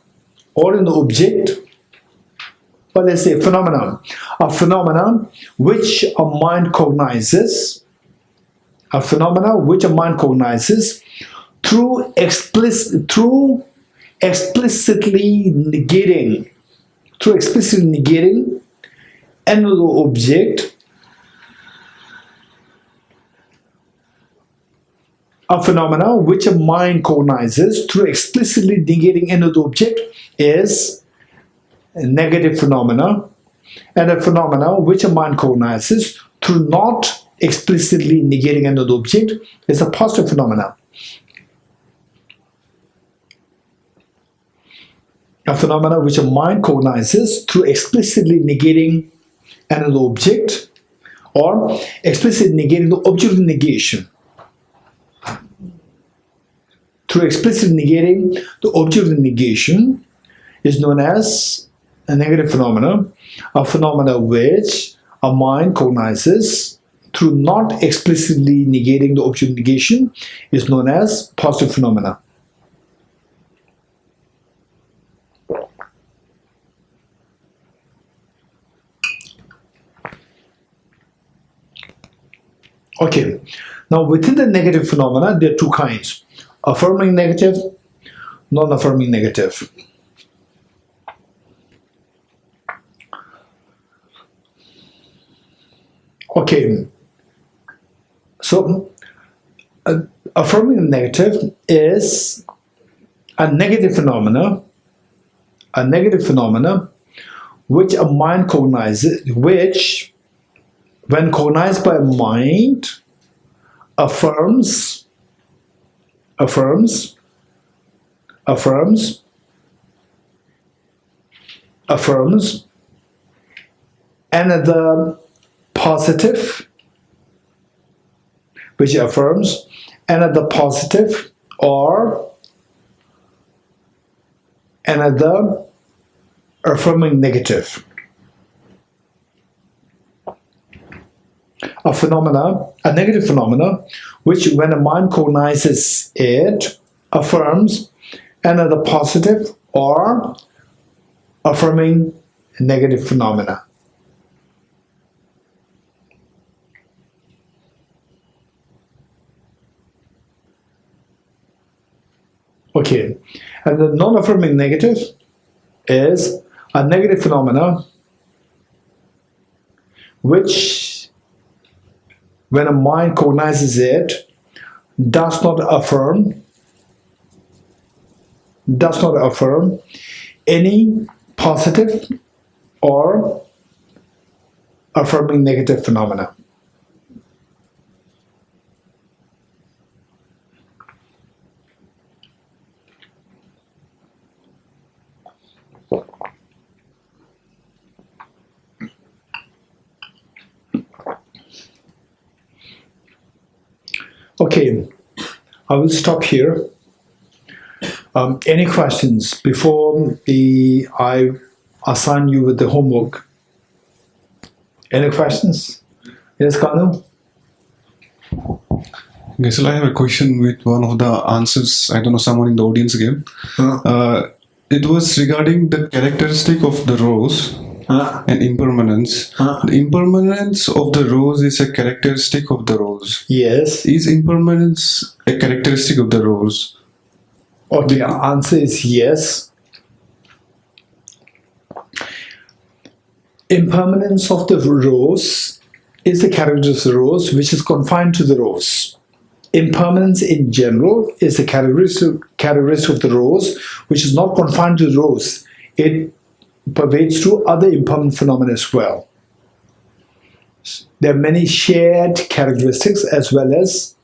or an object. But let's say phenomenon. A phenomenon which a mind cognizes. A phenomena which a mind cognizes through explicitly negating another object. A phenomena which a mind cognizes through explicitly negating another object is a negative phenomena, and a phenomena which a mind cognizes through not explicitly negating another object is a positive phenomena. A phenomena which a mind cognizes through explicitly negating another object or explicitly negating the object of negation. Through explicitly negating the object of negation is known as a negative phenomena. A phenomena which a mind cognizes through not explicitly negating the object of negation is known as positive phenomena. Okay, now within the negative phenomena, there are two kinds: affirming negative, non-affirming negative. Okay, so affirming negative is a negative phenomena which a mind cognizes, which when cognized by a mind affirms another positive, which affirms another positive or another affirming negative. A negative phenomena, which when a mind cognizes it, affirms another positive or affirming negative phenomena. Okay, and the non-affirming negative is a negative phenomena which, when a mind cognizes it, does not affirm any positive or affirming negative phenomena. Okay, I will stop here. Any questions before I assign you with the homework? Any questions? Yes, Kanu? Yes, I have a question with one of the answers. I don't know, someone in the audience gave. It was regarding the characteristic of the rose and impermanence. The impermanence of the rose is a characteristic of the rose. Yes. Is impermanence a characteristic of the rose? Okay, the answer is yes. Impermanence of the rose is the characteristic of the rose which is confined to the rose. Impermanence in general is the characteristic of the rose which is not confined to the rose. It pervades to other impermanent phenomena as well. There are many shared characteristics as well as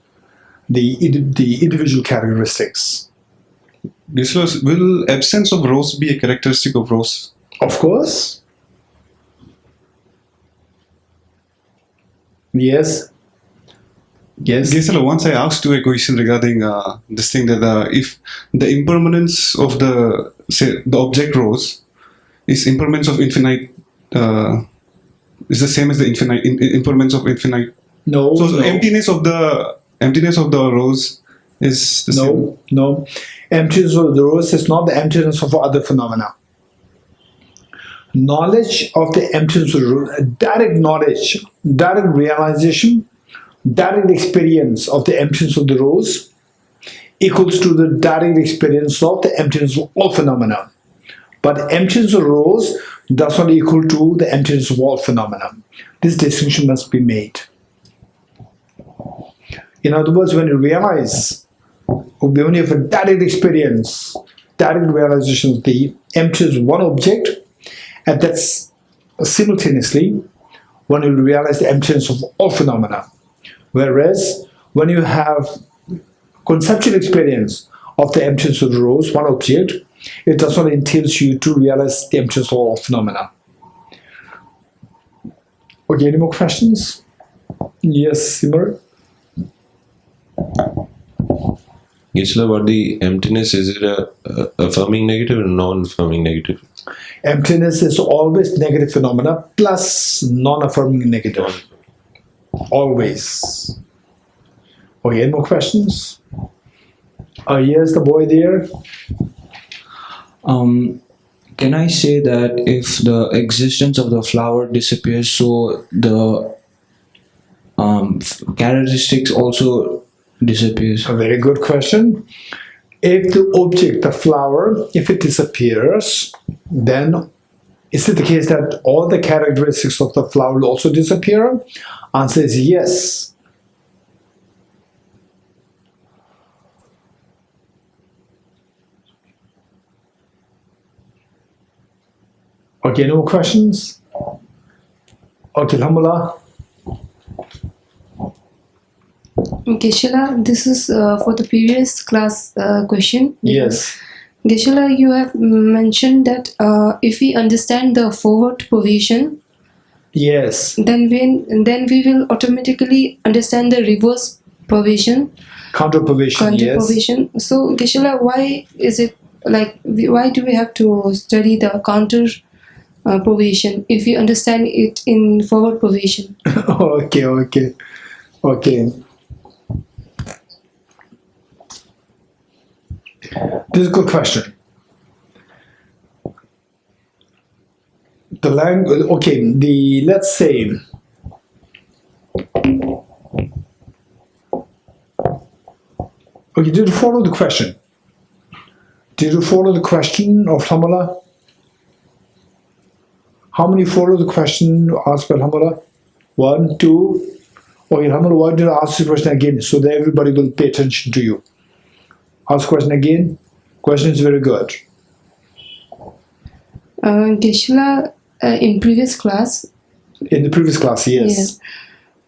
the individual characteristics. Will absence of rose be a characteristic of rose? Of course. Yes. Yes. Gisela, once I asked you a question regarding this thing that if the impermanence of the object rose is impermanence of infinite, is the same as the infinite impermanence of infinite. No. So no. emptiness of the rose is the same. No. Emptiness of the rose is not the emptiness of other phenomena. Knowledge of the emptiness of the rose, direct knowledge, direct realization, direct experience of the emptiness of the rose equals to the direct experience of the emptiness of all phenomena. But emptiness of the rose does not equal to the emptiness of all phenomena. This distinction must be made. In other words, when you realize, when you have a direct experience, direct realization of the emptiness of one object, and that's simultaneously when you realize the emptiness of all phenomena. Whereas when you have conceptual experience of the emptiness of the rose, one object, it does not entail you to realize the emptiness of all phenomena. Okay, any more questions? Yes, Simar? Gisela, about the emptiness, is it a affirming negative or non-affirming negative? Emptiness is always negative phenomena plus non-affirming negative. Always. Okay, any more questions? Here's the boy there. Can I say that if the existence of the flower disappears, so the characteristics also disappears? A very good question. If the object, the flower, if it disappears, then is it the case that all the characteristics of the flower will also disappear? Answer is yes. Okay, no more questions? Okay, Alhamdulillah. Geshe-la, this is for the previous class question. Yes. Geshe-la, you have mentioned that if we understand the forward provision, yes, then we will automatically understand the reverse provision. Counter provision, yes. Provision. So, Geshe-la, why is it like? Why do we have to study the counter provision if we understand it in forward provision? Okay. This is a good question. The language, okay, let's say, okay, did you follow the question? Did you follow the question of Hamala? How many follow the question asked by Hamala? 1, 2. Okay, Hamala, why did I ask the question again? So that everybody will pay attention to you. Ask the question again. Question is very good. Geshe-la, in previous class. In the previous class, yes.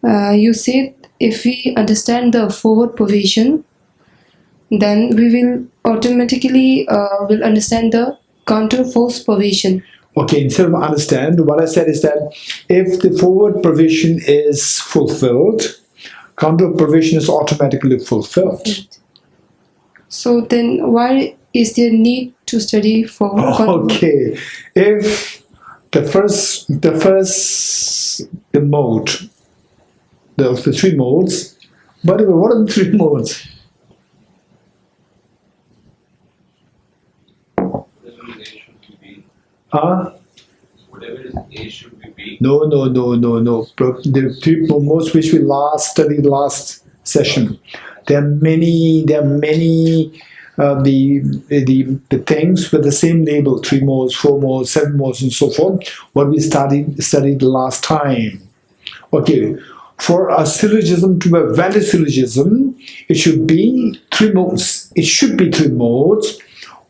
You said if we understand the forward provision, then we will automatically will understand the counter force provision. Okay, instead of understand, what I said is that if the forward provision is fulfilled, counter provision is automatically fulfilled. So then why is there need to study for Okay, if the mode, the three modes, by the way, what are the three modes? Huh? Whatever is A should be B. No. The three modes which we studied last session. There are many. The things with the same label: 3 modes, 4 modes, 7 modes, and so forth. What we studied last time. Okay, for a syllogism to be a valid syllogism, it should be 3 modes. It should be 3 modes.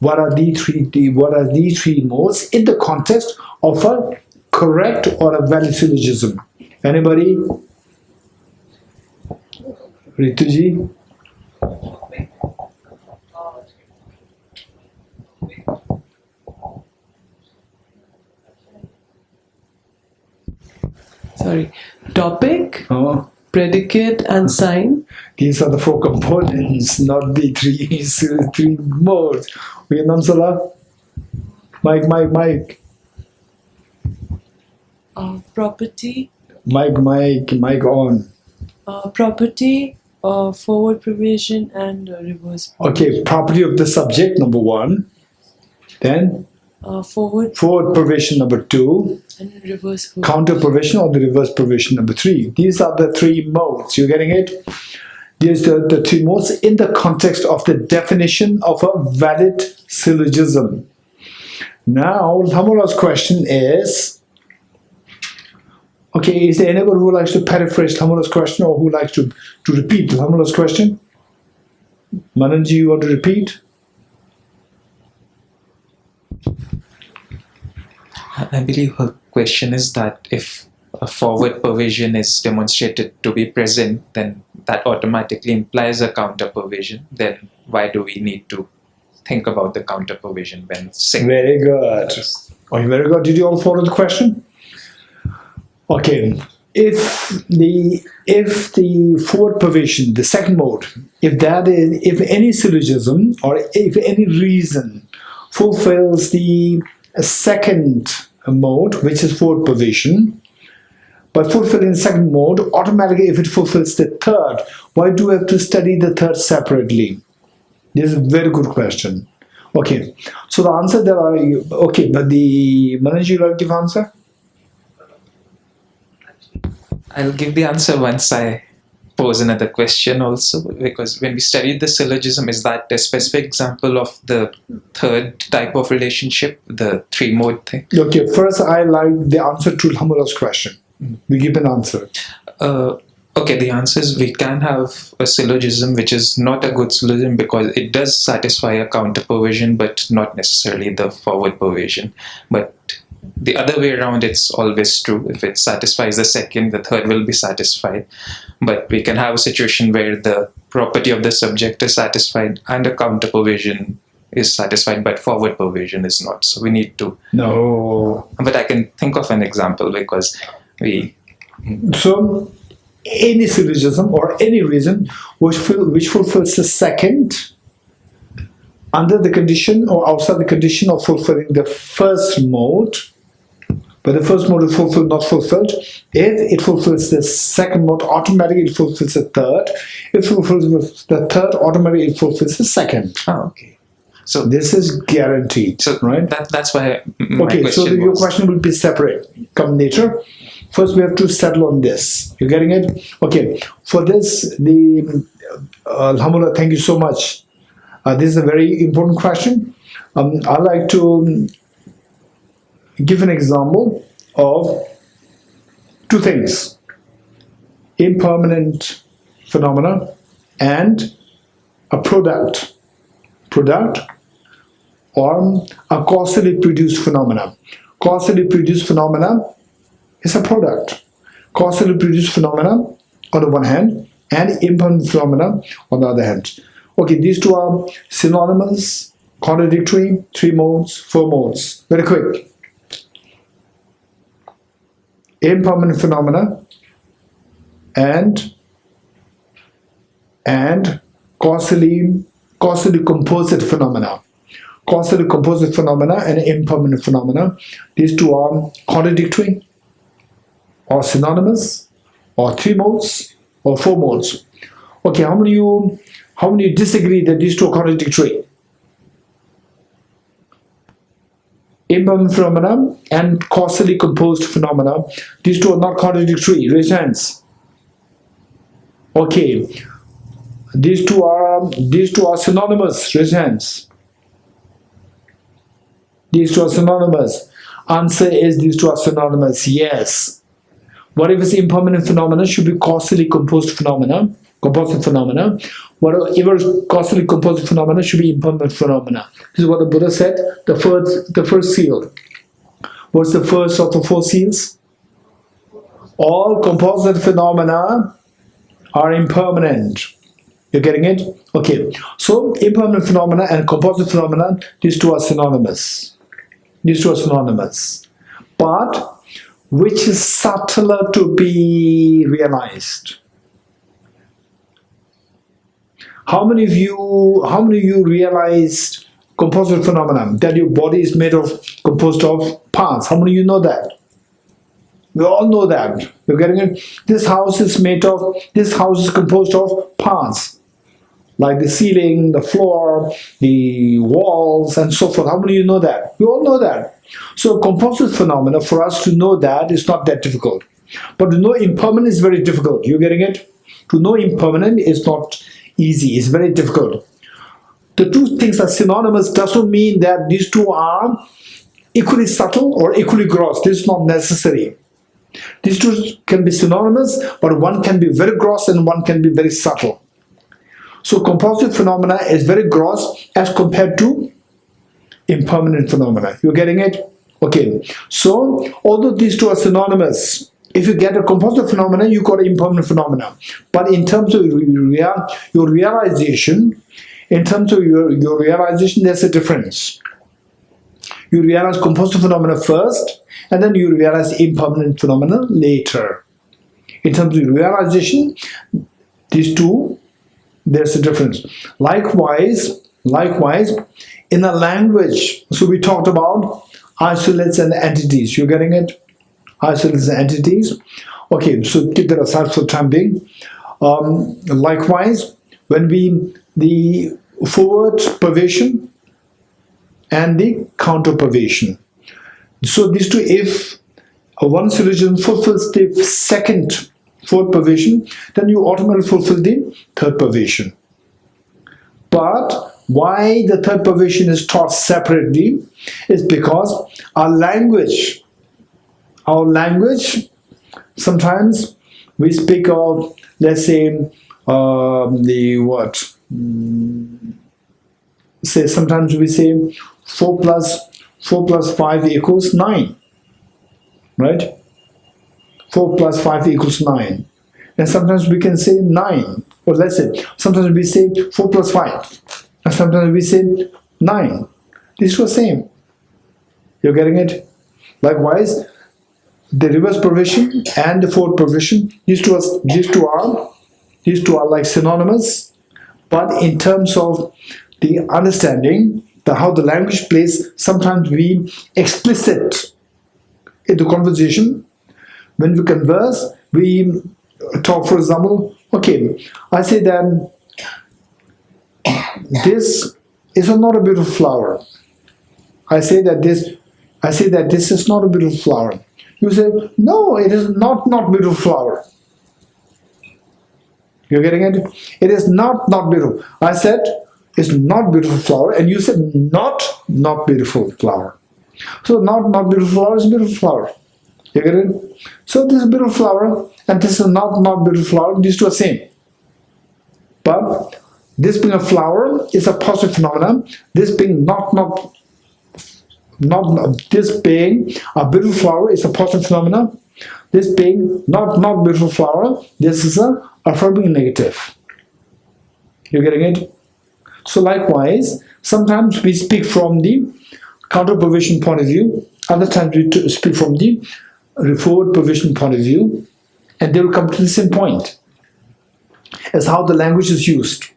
What are these three modes in the context of a correct or a valid syllogism? Anybody? Rituji? Sorry. Topic, predicate, and sign. These are the 4 components, not the three modes. Namsala? Mike. Property. Mike on. Property, forward provision, and reverse provision. Okay, property of the subject, number 1. Then? Forward provision, number 2. and reverse provision. Counter provision or the reverse provision, number 3. These are the 3 modes. You getting it? These are the 3 modes in the context of the definition of a valid syllogism. Now, Thamula's question is, okay, is there anyone who likes to paraphrase Thamula's question or who likes to repeat Thamula's question? Mananji, you want to repeat? I believe her question is that if a forward provision is demonstrated to be present, then that automatically implies a counter provision. Then why do we need to think about the counter provision when saying? Very good. Okay, very good. Did you all follow the question? Okay. If the forward provision, the second mode, if any syllogism or if any reason fulfills the second mode, which is forward provision, but fulfilling the second mode, automatically if it fulfills the third, why do we have to study the third separately? This is a very good question. Okay, so the answer there are, okay, but the Mananji, will give answer? I'll give the answer once I pose another question also, because when we studied the syllogism, is that a specific example of the third type of relationship, the 3 mode thing? Okay, first I like the answer to Hamula's question. We give an answer. Okay, the answer is we can have a syllogism which is not a good syllogism because it does satisfy a counter provision but not necessarily the forward provision. But the other way around, it's always true. If it satisfies the second, the third will be satisfied. But we can have a situation where the property of the subject is satisfied and a counter provision is satisfied, but forward provision is not. So we need to... No. But I can think of an example because we... So, any syllogism or any reason which fulfills the second under the condition or outside the condition of fulfilling the first mode, but the first mode is fulfilled, not fulfilled. If it fulfills the second mode, automatically it fulfills the third. If it fulfills the third, automatically it fulfills the second. Oh, okay. So this is guaranteed, so right? That's why my okay, question so your question will be separate. Come later. First, we have to settle on this. You getting it? Okay. For this, Alhamdulillah, thank you so much. This is a very important question. I'd like to give an example of 2 things: impermanent phenomena and a product or a causally produced phenomena. Causally produced phenomena is a product. Causally produced phenomena on the one hand and impermanent phenomena on the other hand. Okay, these 2 are synonymous, contradictory, 3 modes, 4 modes. Very quick. Impermanent phenomena and and causally composite phenomena. Causally composite phenomena and impermanent phenomena. These two are contradictory or synonymous or three modes or four modes. Okay, how many you disagree that these two are contradictory? Impermanent phenomena and causally composed phenomena. These two are not contradictory. Raise hands. Okay. These two are synonymous. Raise hands. These two are synonymous. Answer is these two are synonymous. Yes. Whatever is impermanent phenomena should be causally composed phenomena, composite phenomena. Whatever is causally composite phenomena should be impermanent phenomena. This is what the Buddha said. The first seal. What's the first of the four seals? All composite phenomena are impermanent. You're getting it? Okay. So impermanent phenomena and composite phenomena, these two are synonymous. These two are synonymous. But which is subtler to be realized? How many of you realized composite phenomena, that your body is composed of parts? How many of you know that? We all know that. You're getting it? This house is composed of parts, like the ceiling, the floor, the walls, and so forth. How many of you know that? We all know that. So composite phenomena, for us to know that is not that difficult. But to know impermanent is very difficult. You're getting it? To know impermanent is not easy. It's very difficult. The two things are synonymous doesn't mean that these two are equally subtle or equally gross. This is not necessary. These two can be synonymous, but one can be very gross and one can be very subtle. So composite phenomena is very gross as compared to impermanent phenomena. You're getting it? Okay. So although these two are synonymous, if you get a composite phenomena, you got an impermanent phenomena. But in terms of your realization, there's a difference. You realize composite phenomena first, and then you realize impermanent phenomena later. In terms of realization, these two, there's a difference. Likewise, in a language, so we talked about isolates and entities. You're getting it? Isolates and entities. Okay, so keep that aside for the time being. Likewise, when the forward pervasion and the counter pervasion. So these two, if one syllogism fulfills the second forward pervasion, then you automatically fulfill the third pervasion. But why the third pervasion is taught separately is because our language, sometimes we speak of, let's say, sometimes we say 4 plus 5 equals 9, right? 4 plus 5 equals 9. And sometimes we can say 9, or let's say, sometimes we say 4 plus 5, and sometimes we say 9. These are the same. You're getting it? Likewise, the reverse pervasion and the forward pervasion, these two are like synonymous, but in terms of the understanding, how the language plays, sometimes we explicit in the conversation. When we converse, we talk, for example, okay, I say that this is not a beautiful flower. I say that this is not a beautiful flower. You say, no, it is not beautiful flower. You're getting it? It is not beautiful. I said, it's not beautiful flower, and you said not beautiful flower. So not beautiful flower is beautiful flower. You get it? So this is beautiful flower, and this is not beautiful flower. These two are same. But this being a flower is a positive phenomenon. This being this being a beautiful flower is a positive phenomenon. This being not beautiful flower, this is a affirming negative. You're getting it? So likewise, sometimes we speak from the counter pervasion point of view, other times we speak from the forward pervasion point of view, and they will come to the same point. is how the language is used.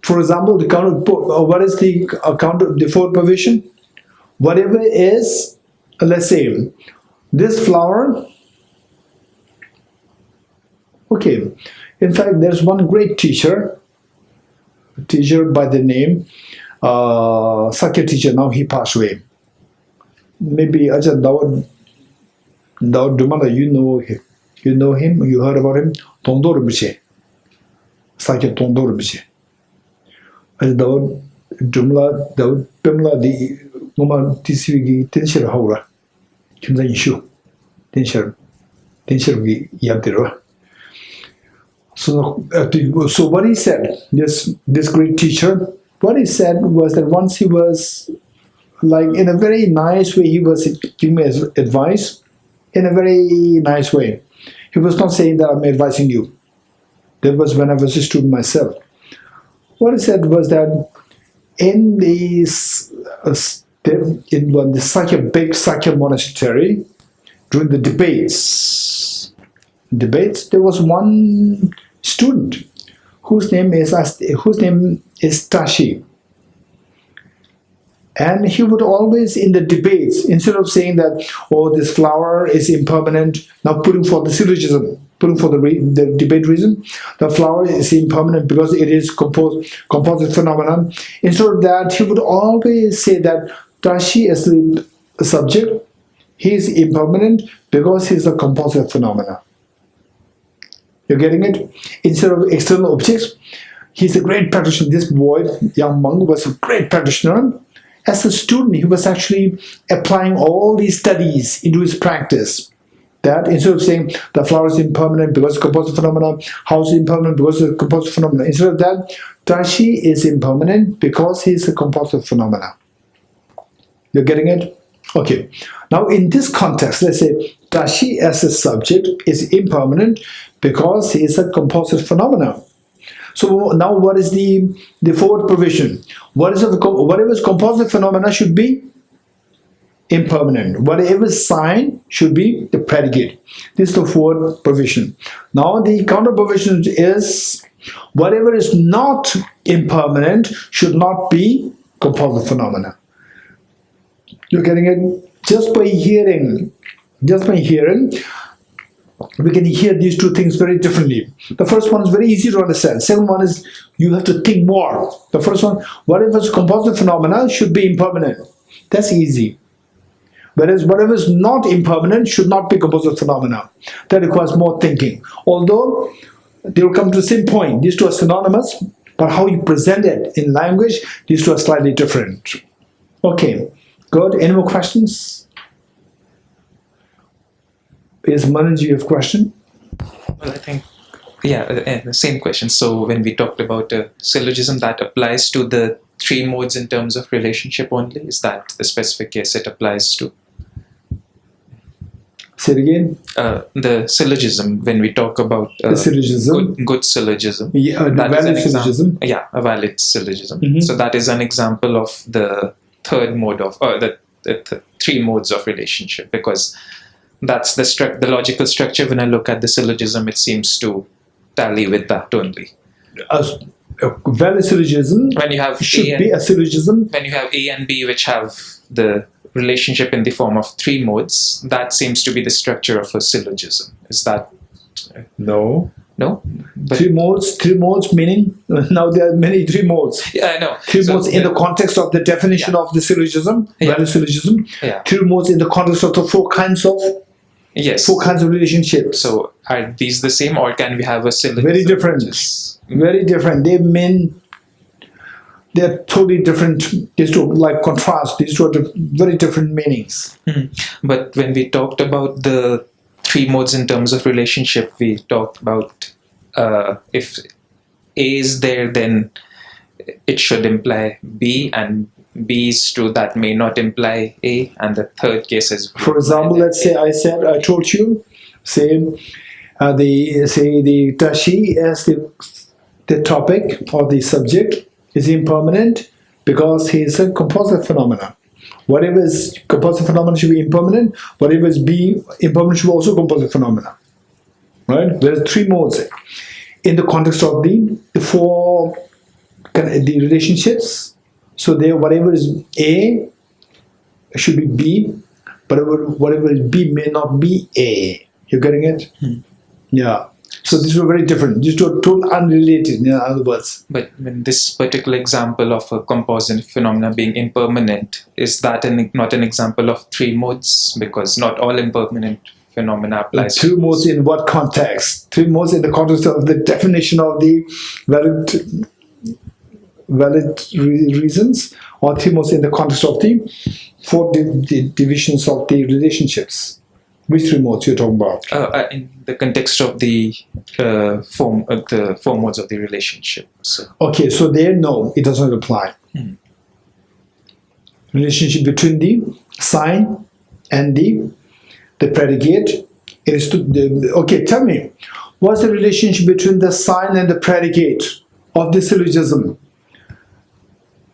For example, what is the forward provision? Whatever is, let's say, this flower. Okay, in fact, there's one great teacher by the name Sakya teacher. Now he passed away. Maybe Ajahn Dawud Dumala, you know him. You heard about him. Tondor Biche. Sakya Tondor Biche. Ajahn Dawud Dumala Dawud Pimla di Muma Tisigi Tenshir Haura. Kimza Yishu. Tenshir Yabdira. So what he said, this great teacher, what he said was that once he was, like, in a very nice way, he was giving me advice in a very nice way. He was not saying that I'm advising you. That was when I was a student myself. What he said was that in the Sakya, big Sakya monastery, during the debates, there was one student whose name is Tashi, and he would always, in the debates, instead of saying that, oh, this flower is impermanent, now putting for the syllogism, putting for the debate reason, the flower is impermanent because it is composite phenomenon. Instead of that, he would always say that Tashi is the subject, he is impermanent because he is a composite phenomenon. You're getting it? Instead of external objects, he's a great practitioner. This boy, young monk, was a great practitioner. As a student, he was actually applying all these studies into his practice. That instead of saying the flower is impermanent because of composite phenomena, house is impermanent because of composite phenomena, instead of that, Tashi is impermanent because he is a composite phenomena. You're getting it? Okay. Now, in this context, let's say Tashi as a subject is impermanent because he is a composite phenomenon. So now what is the forward provision? Whatever is composite phenomena should be impermanent. Whatever sign should be the predicate. This is the forward provision. Now the counter provision is whatever is not impermanent should not be composite phenomena. You're getting it? Just by hearing, we can hear these two things very differently. The first one is very easy to understand. Second one is you have to think more. The first one, whatever is composite phenomena should be impermanent. That's easy. Whereas whatever is not impermanent should not be composite phenomena. That requires more thinking. Although they will come to the same point. These two are synonymous, but how you present it in language, these two are slightly different. Okay, good. Any more questions? Is Manoj, you have a question? Well, I think, yeah, the same question. So when we talked about a syllogism, that applies to the three modes in terms of relationship only? Is that the specific case it applies to? Say it again. The syllogism, when we talk about the syllogism, good syllogism, yeah, that valid syllogism. Yeah, a valid syllogism. Mm-hmm. So that is an example of the third mode of, the three modes of relationship, because that's the logical structure. When I look at the syllogism, it seems to tally with that only. A valid syllogism when you have should be a syllogism. When you have A and B, which have the relationship in the form of three modes, that seems to be the structure of a syllogism. Is that no? But three modes meaning now there are many three modes. Yeah, I know. Three modes in the context of the definition of the syllogism, valid syllogism. Yeah. Three modes in the context of the four kinds of relationships. So are these the same, or can we have a syllogism? Very different. Very different. They're totally different. These two, like contrast, these two are very different meanings. Mm-hmm. But when we talked about the three modes in terms of relationship, we talked about if A is there, then it should imply B, and B is true, that may not imply A, and the third case is B. For example, let's say I told you, the Tashi as the topic or the subject is impermanent because he is a composite phenomenon. Whatever is composite phenomenon should be impermanent. Whatever is B impermanent should be also composite phenomena. Right? There are three modes. in the context of the four the relationships. So there, whatever is A should be B, but whatever is B may not be A. You're getting it? Yeah. So these were very different. These two are totally unrelated, in other words. But when this particular example of a composite phenomena being impermanent, is that not an example of three modes? Because not all impermanent phenomena applies. Three modes in what context? Three modes in the context of the definition of the valid reasons, or three modes in the context of the four divisions of the relationships. Which three modes you're talking about? In the context of the four modes of the relationship. So. Okay, so there, no, it doesn't apply. Relationship between the sign and the predicate is to the. Okay, tell me, what's the relationship between the sign and the predicate of the syllogism?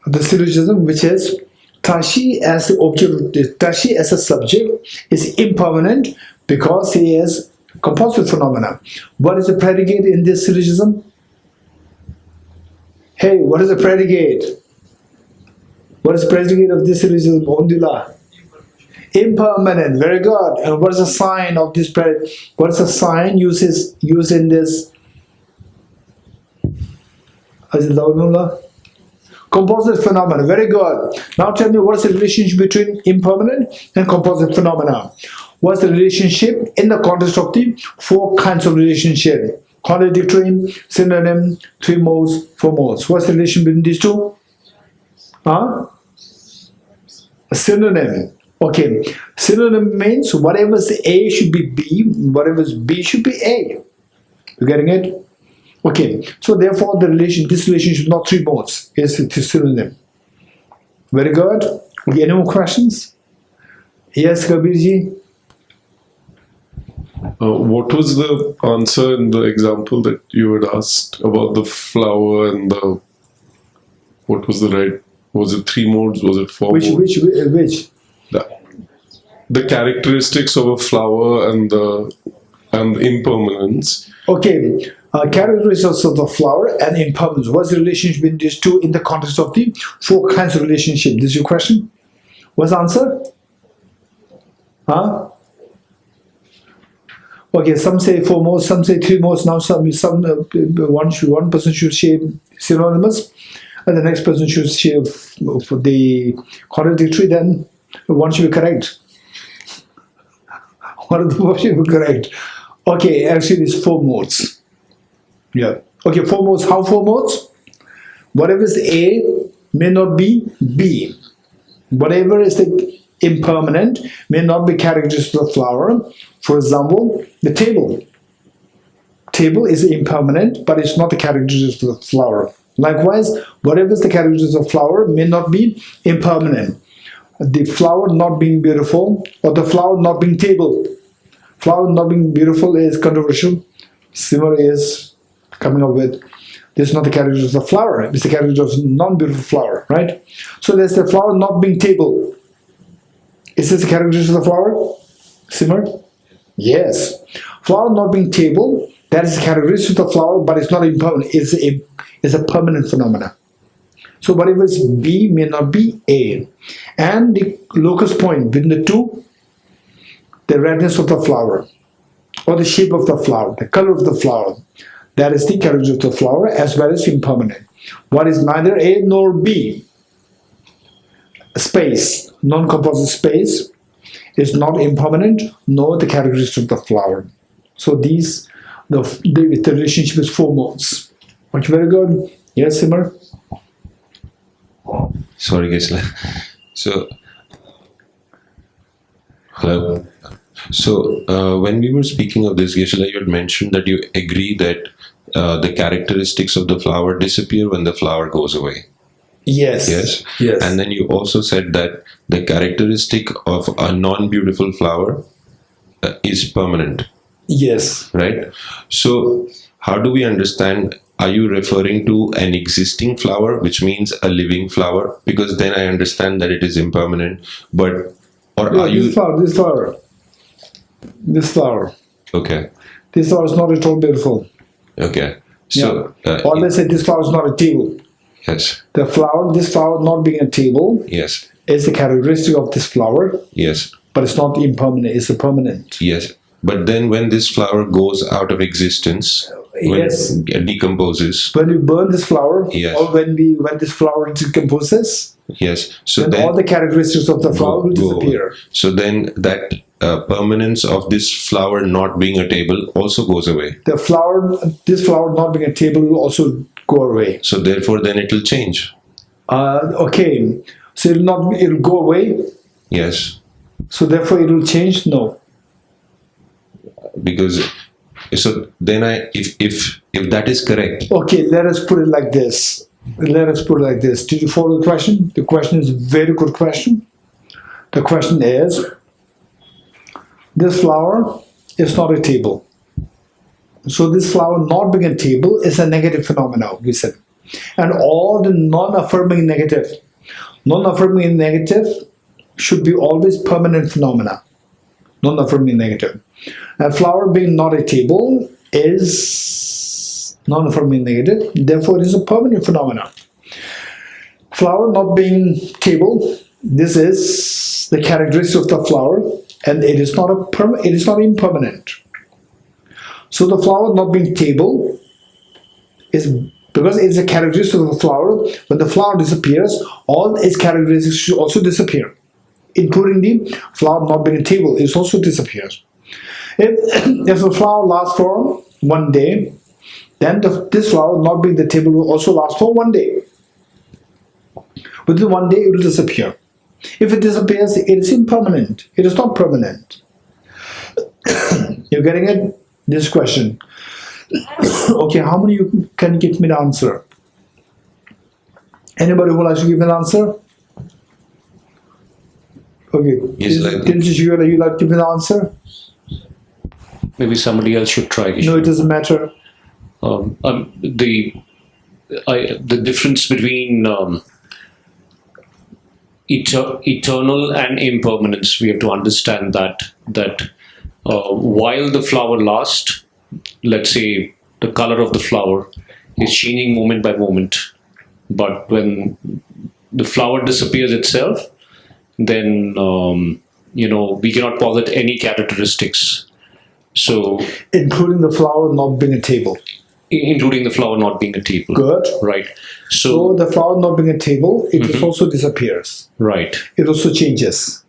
The syllogism, which is Tashi as the object, Tashi as a subject is impermanent because he is composite phenomena. What is the predicate in this syllogism? Hey, what is the predicate? What is the predicate of this syllogism? Ondila. Impermanent. Very good. And what is the sign of this predicate? What is the sign used in this? Is it Launula? Composite phenomena. Very good. Now tell me, what is the relationship between impermanent and composite phenomena? What's the relationship in the context of the four kinds of relationship? Contradictory, synonym, three modes, four modes. What's the relation between these two? A synonym. Okay. Synonym means whatever is A should be B, whatever is B should be A. You getting it? Okay, so therefore this relationship is not three modes, it's a synonym. Very good. Okay, any more questions? Yes, Kabirji? What was the answer in the example that you had asked about the flower and the, what was the right, was it three modes, was it four modes? Which? The characteristics of a flower and the impermanence. Okay. Characteristics of the flower and impermanence. What's the relationship between these two in the context of the four kinds of relationship? This is your question? What's the answer? Okay, some say four modes, some say three modes. Now one person should say synonymous, and the next person should say for the contradictory. Then one should be correct. One of the four should be correct. Okay, actually, it's four modes. Yeah. Okay, four modes. How four modes? Whatever is A may not be B. Whatever is the impermanent may not be characteristic of the flower. For example, the table. Table is impermanent, but it's not the characteristic of the flower. Likewise, whatever is the characteristic of the flower may not be impermanent. The flower not being beautiful or the flower not being table. Flower not being beautiful is controversial. Simmer is coming up with, this is not the character of the flower, it's the character of non-beautiful flower, right? So there's the flower not being table. Is this the character of the flower? Simmer? Yes. Flower not being table, that is the characteristic of the flower, but it's not impermanent, it's a permanent phenomena. So whatever is B may not be A. And the locus point between the two, the redness of the flower, or the shape of the flower, the color of the flower, that is the character of the flower as well as impermanent. What is neither A nor B? Space, non-composite space, is not impermanent nor the characteristic of the flower. So these, the relationship is four modes. Okay, very good. Yes, Simmer? Sorry, Gisela. So, hello. So, when we were speaking of this, Gisela, you had mentioned that you agree that the characteristics of the flower disappear when the flower goes away. Yes. Yes. Yes. And then you also said that the characteristic of a non-beautiful flower is permanent. Yes. Right? So, how do we understand? Are you referring to an existing flower, which means a living flower? Because then I understand that it is impermanent. But, or no, are you... This flower. Okay. This flower is not at all beautiful. Okay. So, or let's say this flower is not a table. yes, This flower not being a table, yes, is the characteristic of this flower, yes, but it's not impermanent, it's a permanent. yes. But then when this flower goes out of existence, when Yes. it decomposes, When we burn this flower, Yes. or when this flower decomposes, yes, so then then all the characteristics of the flower will disappear. So then that permanence of this flower not being a table also goes away. This flower not being a table will also go away. So therefore then it will change. Okay, so it'll go away. Yes, So therefore it will change. No. because so then if that is correct. Okay, let us put it like this. Did you follow the question? The question is a very good question. The question is, this flower is not a table. So this flower not being a table is a negative phenomenon, we said. And all the non-affirming negative should be always permanent phenomena. Non-affirming negative. A flower being not a table is non-affirming negative, therefore it is a permanent phenomenon. Flower not being table, this is the characteristic of the flower, and it is not impermanent. So the flower not being table is because it is a characteristic of the flower. When the flower disappears, all its characteristics should also disappear, including the flower not being a table. It also disappears. If the flower lasts for 1 day, then this flower not being the table will also last for 1 day. Within 1 day, it will disappear. If it disappears, it is impermanent. It is not permanent. You're getting it? This question. Okay, how many of you can give me the answer? Anybody would like to give me an answer? Okay. Yes, you like to give me the answer? Maybe somebody else should try. No, it doesn't matter. The difference between eternal and impermanence, we have to understand that while the flower lasts, let's say the color of the flower is changing moment by moment, but when the flower disappears itself, then we cannot posit any characteristics. So, including the flower not being a table. Including the flower not being a table. Good. Right. So the flower not being a table, it also disappears. Right. It also changes.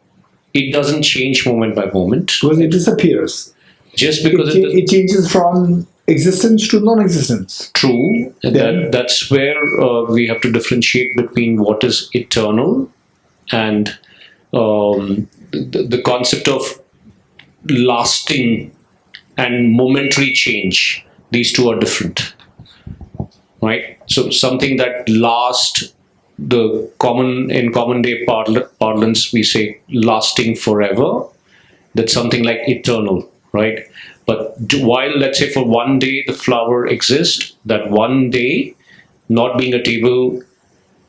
It doesn't change moment by moment. Because it disappears. Just because it changes from existence to non-existence. True. That's where we have to differentiate between what is eternal and the concept of lasting and momentary change. These two are different, right? So something that lasts, in common day parlance, we say lasting forever. That's something like eternal, right? But while, let's say, for 1 day the flower exists, that 1 day not being a table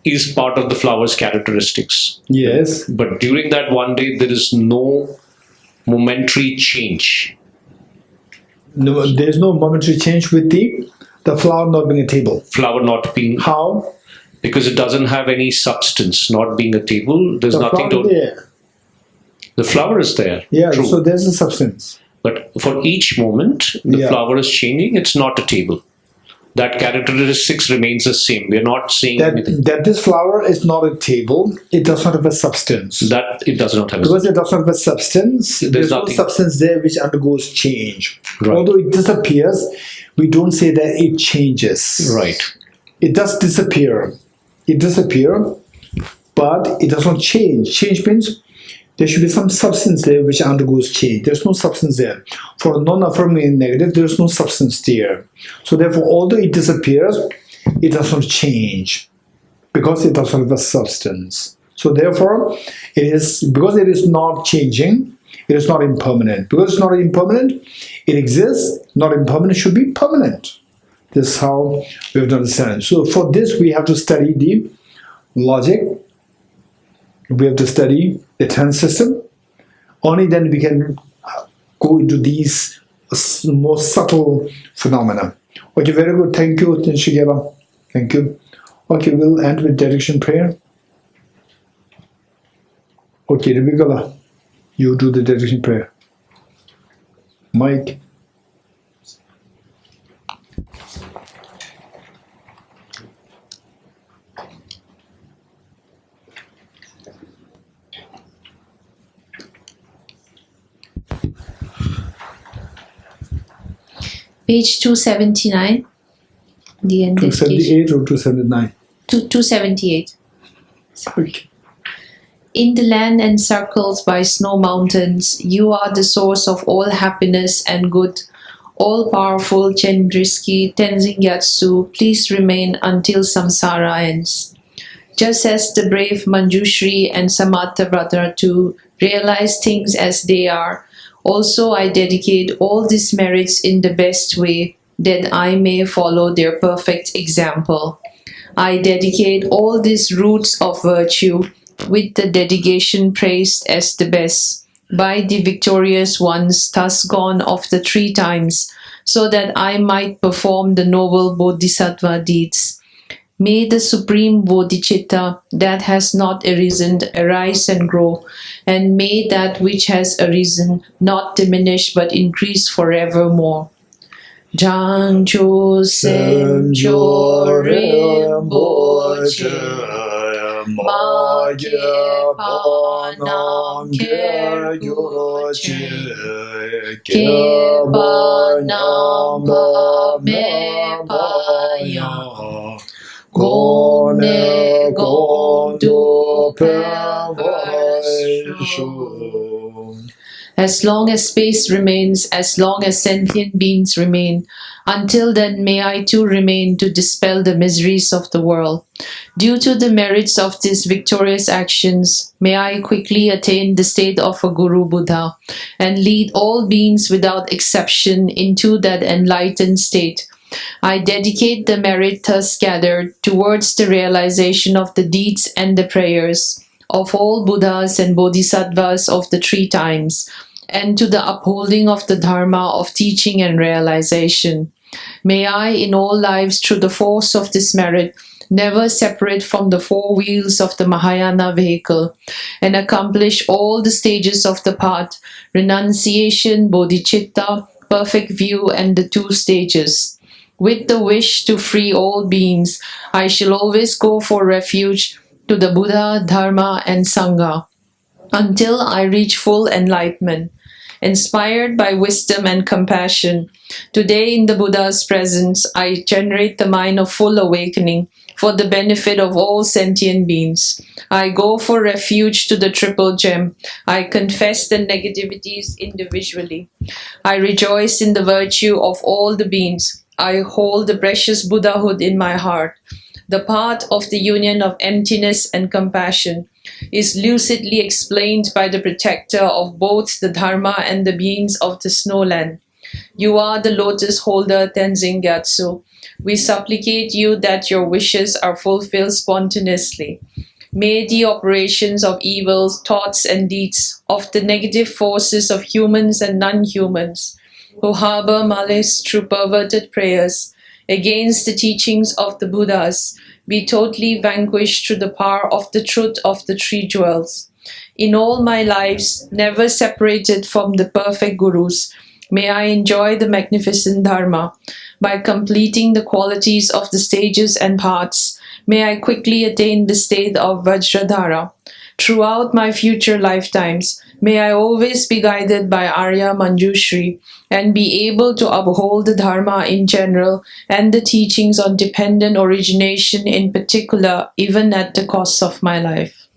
is part of the flower's characteristics. Yes. But during that 1 day, there is no momentary change. No, there's no momentary change with the flower not being a table. Flower not being... How? Because it doesn't have any substance. Not being a table, there's nothing to... There. The flower is there. Yeah, true. so there's a substance. But for each moment, the flower is changing. It's not a table. That characteristics remains the same. We're not saying that this flower is not a table. It does not have a substance. That it does not have. Because it does not have a substance. There's no substance there which undergoes change. Right. Although it disappears, we don't say that it changes. Right. It does disappear. It disappears, but it does not change. Change means there should be some substance there which undergoes change. There's no substance there. For a non-affirming negative, there's no substance there. So therefore, although it disappears, it does not change because it does not have a substance. So therefore, because it is not changing, it is not impermanent. Because it's not impermanent, it exists. Not impermanent should be permanent. This is how we have to understand. So for this, we have to study the logic. We have to study the tense system. Only then we can go into these more subtle phenomena. Okay, very good. Thank you, Shigeba. Thank you. Okay, we'll end with dedication prayer. Okay, Rebecca, you do the dedication prayer. Mike. Page 279. The end. 278 or 279? 278. Okay. In the land encircled by snow mountains, you are the source of all happiness and good. All-powerful Chandriski Tenzin Gyatso, please remain until samsara ends. Just as the brave Manjushri and Samatha brother too realize things as they are, also I dedicate all these merits in the best way, that I may follow their perfect example. I dedicate all these roots of virtue with the dedication praised as the best by the victorious ones thus gone of the 3 times, so that I might perform the noble bodhisattva deeds. May the supreme bodhicitta that has not arisen arise and grow, and may that which has arisen not diminish but increase forevermore. Jancho sencho rinpoche magye panam ker guroche keba nama me paya gone gondo perversion. As long as space remains, as long as sentient beings remain, until then may I too remain to dispel the miseries of the world. Due to the merits of these victorious actions, may I quickly attain the state of a Guru Buddha and lead all beings without exception into that enlightened state. I dedicate the merit thus gathered towards the realization of the deeds and the prayers of all Buddhas and Bodhisattvas of the 3 times, and to the upholding of the Dharma of teaching and realization. May I, in all lives, through the force of this merit, never separate from the 4 wheels of the Mahayana vehicle, and accomplish all the stages of the path, renunciation, bodhicitta, perfect view, and the 2 stages. With the wish to free all beings, I shall always go for refuge to the Buddha, Dharma, and Sangha, until I reach full enlightenment. Inspired by wisdom and compassion, today in the Buddha's presence, I generate the mind of full awakening for the benefit of all sentient beings. I go for refuge to the triple gem. I confess the negativities individually. I rejoice in the virtue of all the beings. I hold the precious Buddhahood in my heart. The path of the union of emptiness and compassion is lucidly explained by the protector of both the Dharma and the beings of the snowland. You are the lotus holder Tenzin Gyatso. We supplicate you that your wishes are fulfilled spontaneously. May the operations of evil thoughts and deeds, of the negative forces of humans and non-humans, who harbor malice through perverted prayers against the teachings of the Buddhas, be totally vanquished through the power of the truth of the 3 jewels. In all my lives, never separated from the perfect Gurus, may I enjoy the magnificent Dharma. By completing the qualities of the stages and paths, may I quickly attain the state of Vajradhara. Throughout my future lifetimes, may I always be guided by Arya Manjushri and be able to uphold the Dharma in general and the teachings on dependent origination in particular, even at the cost of my life.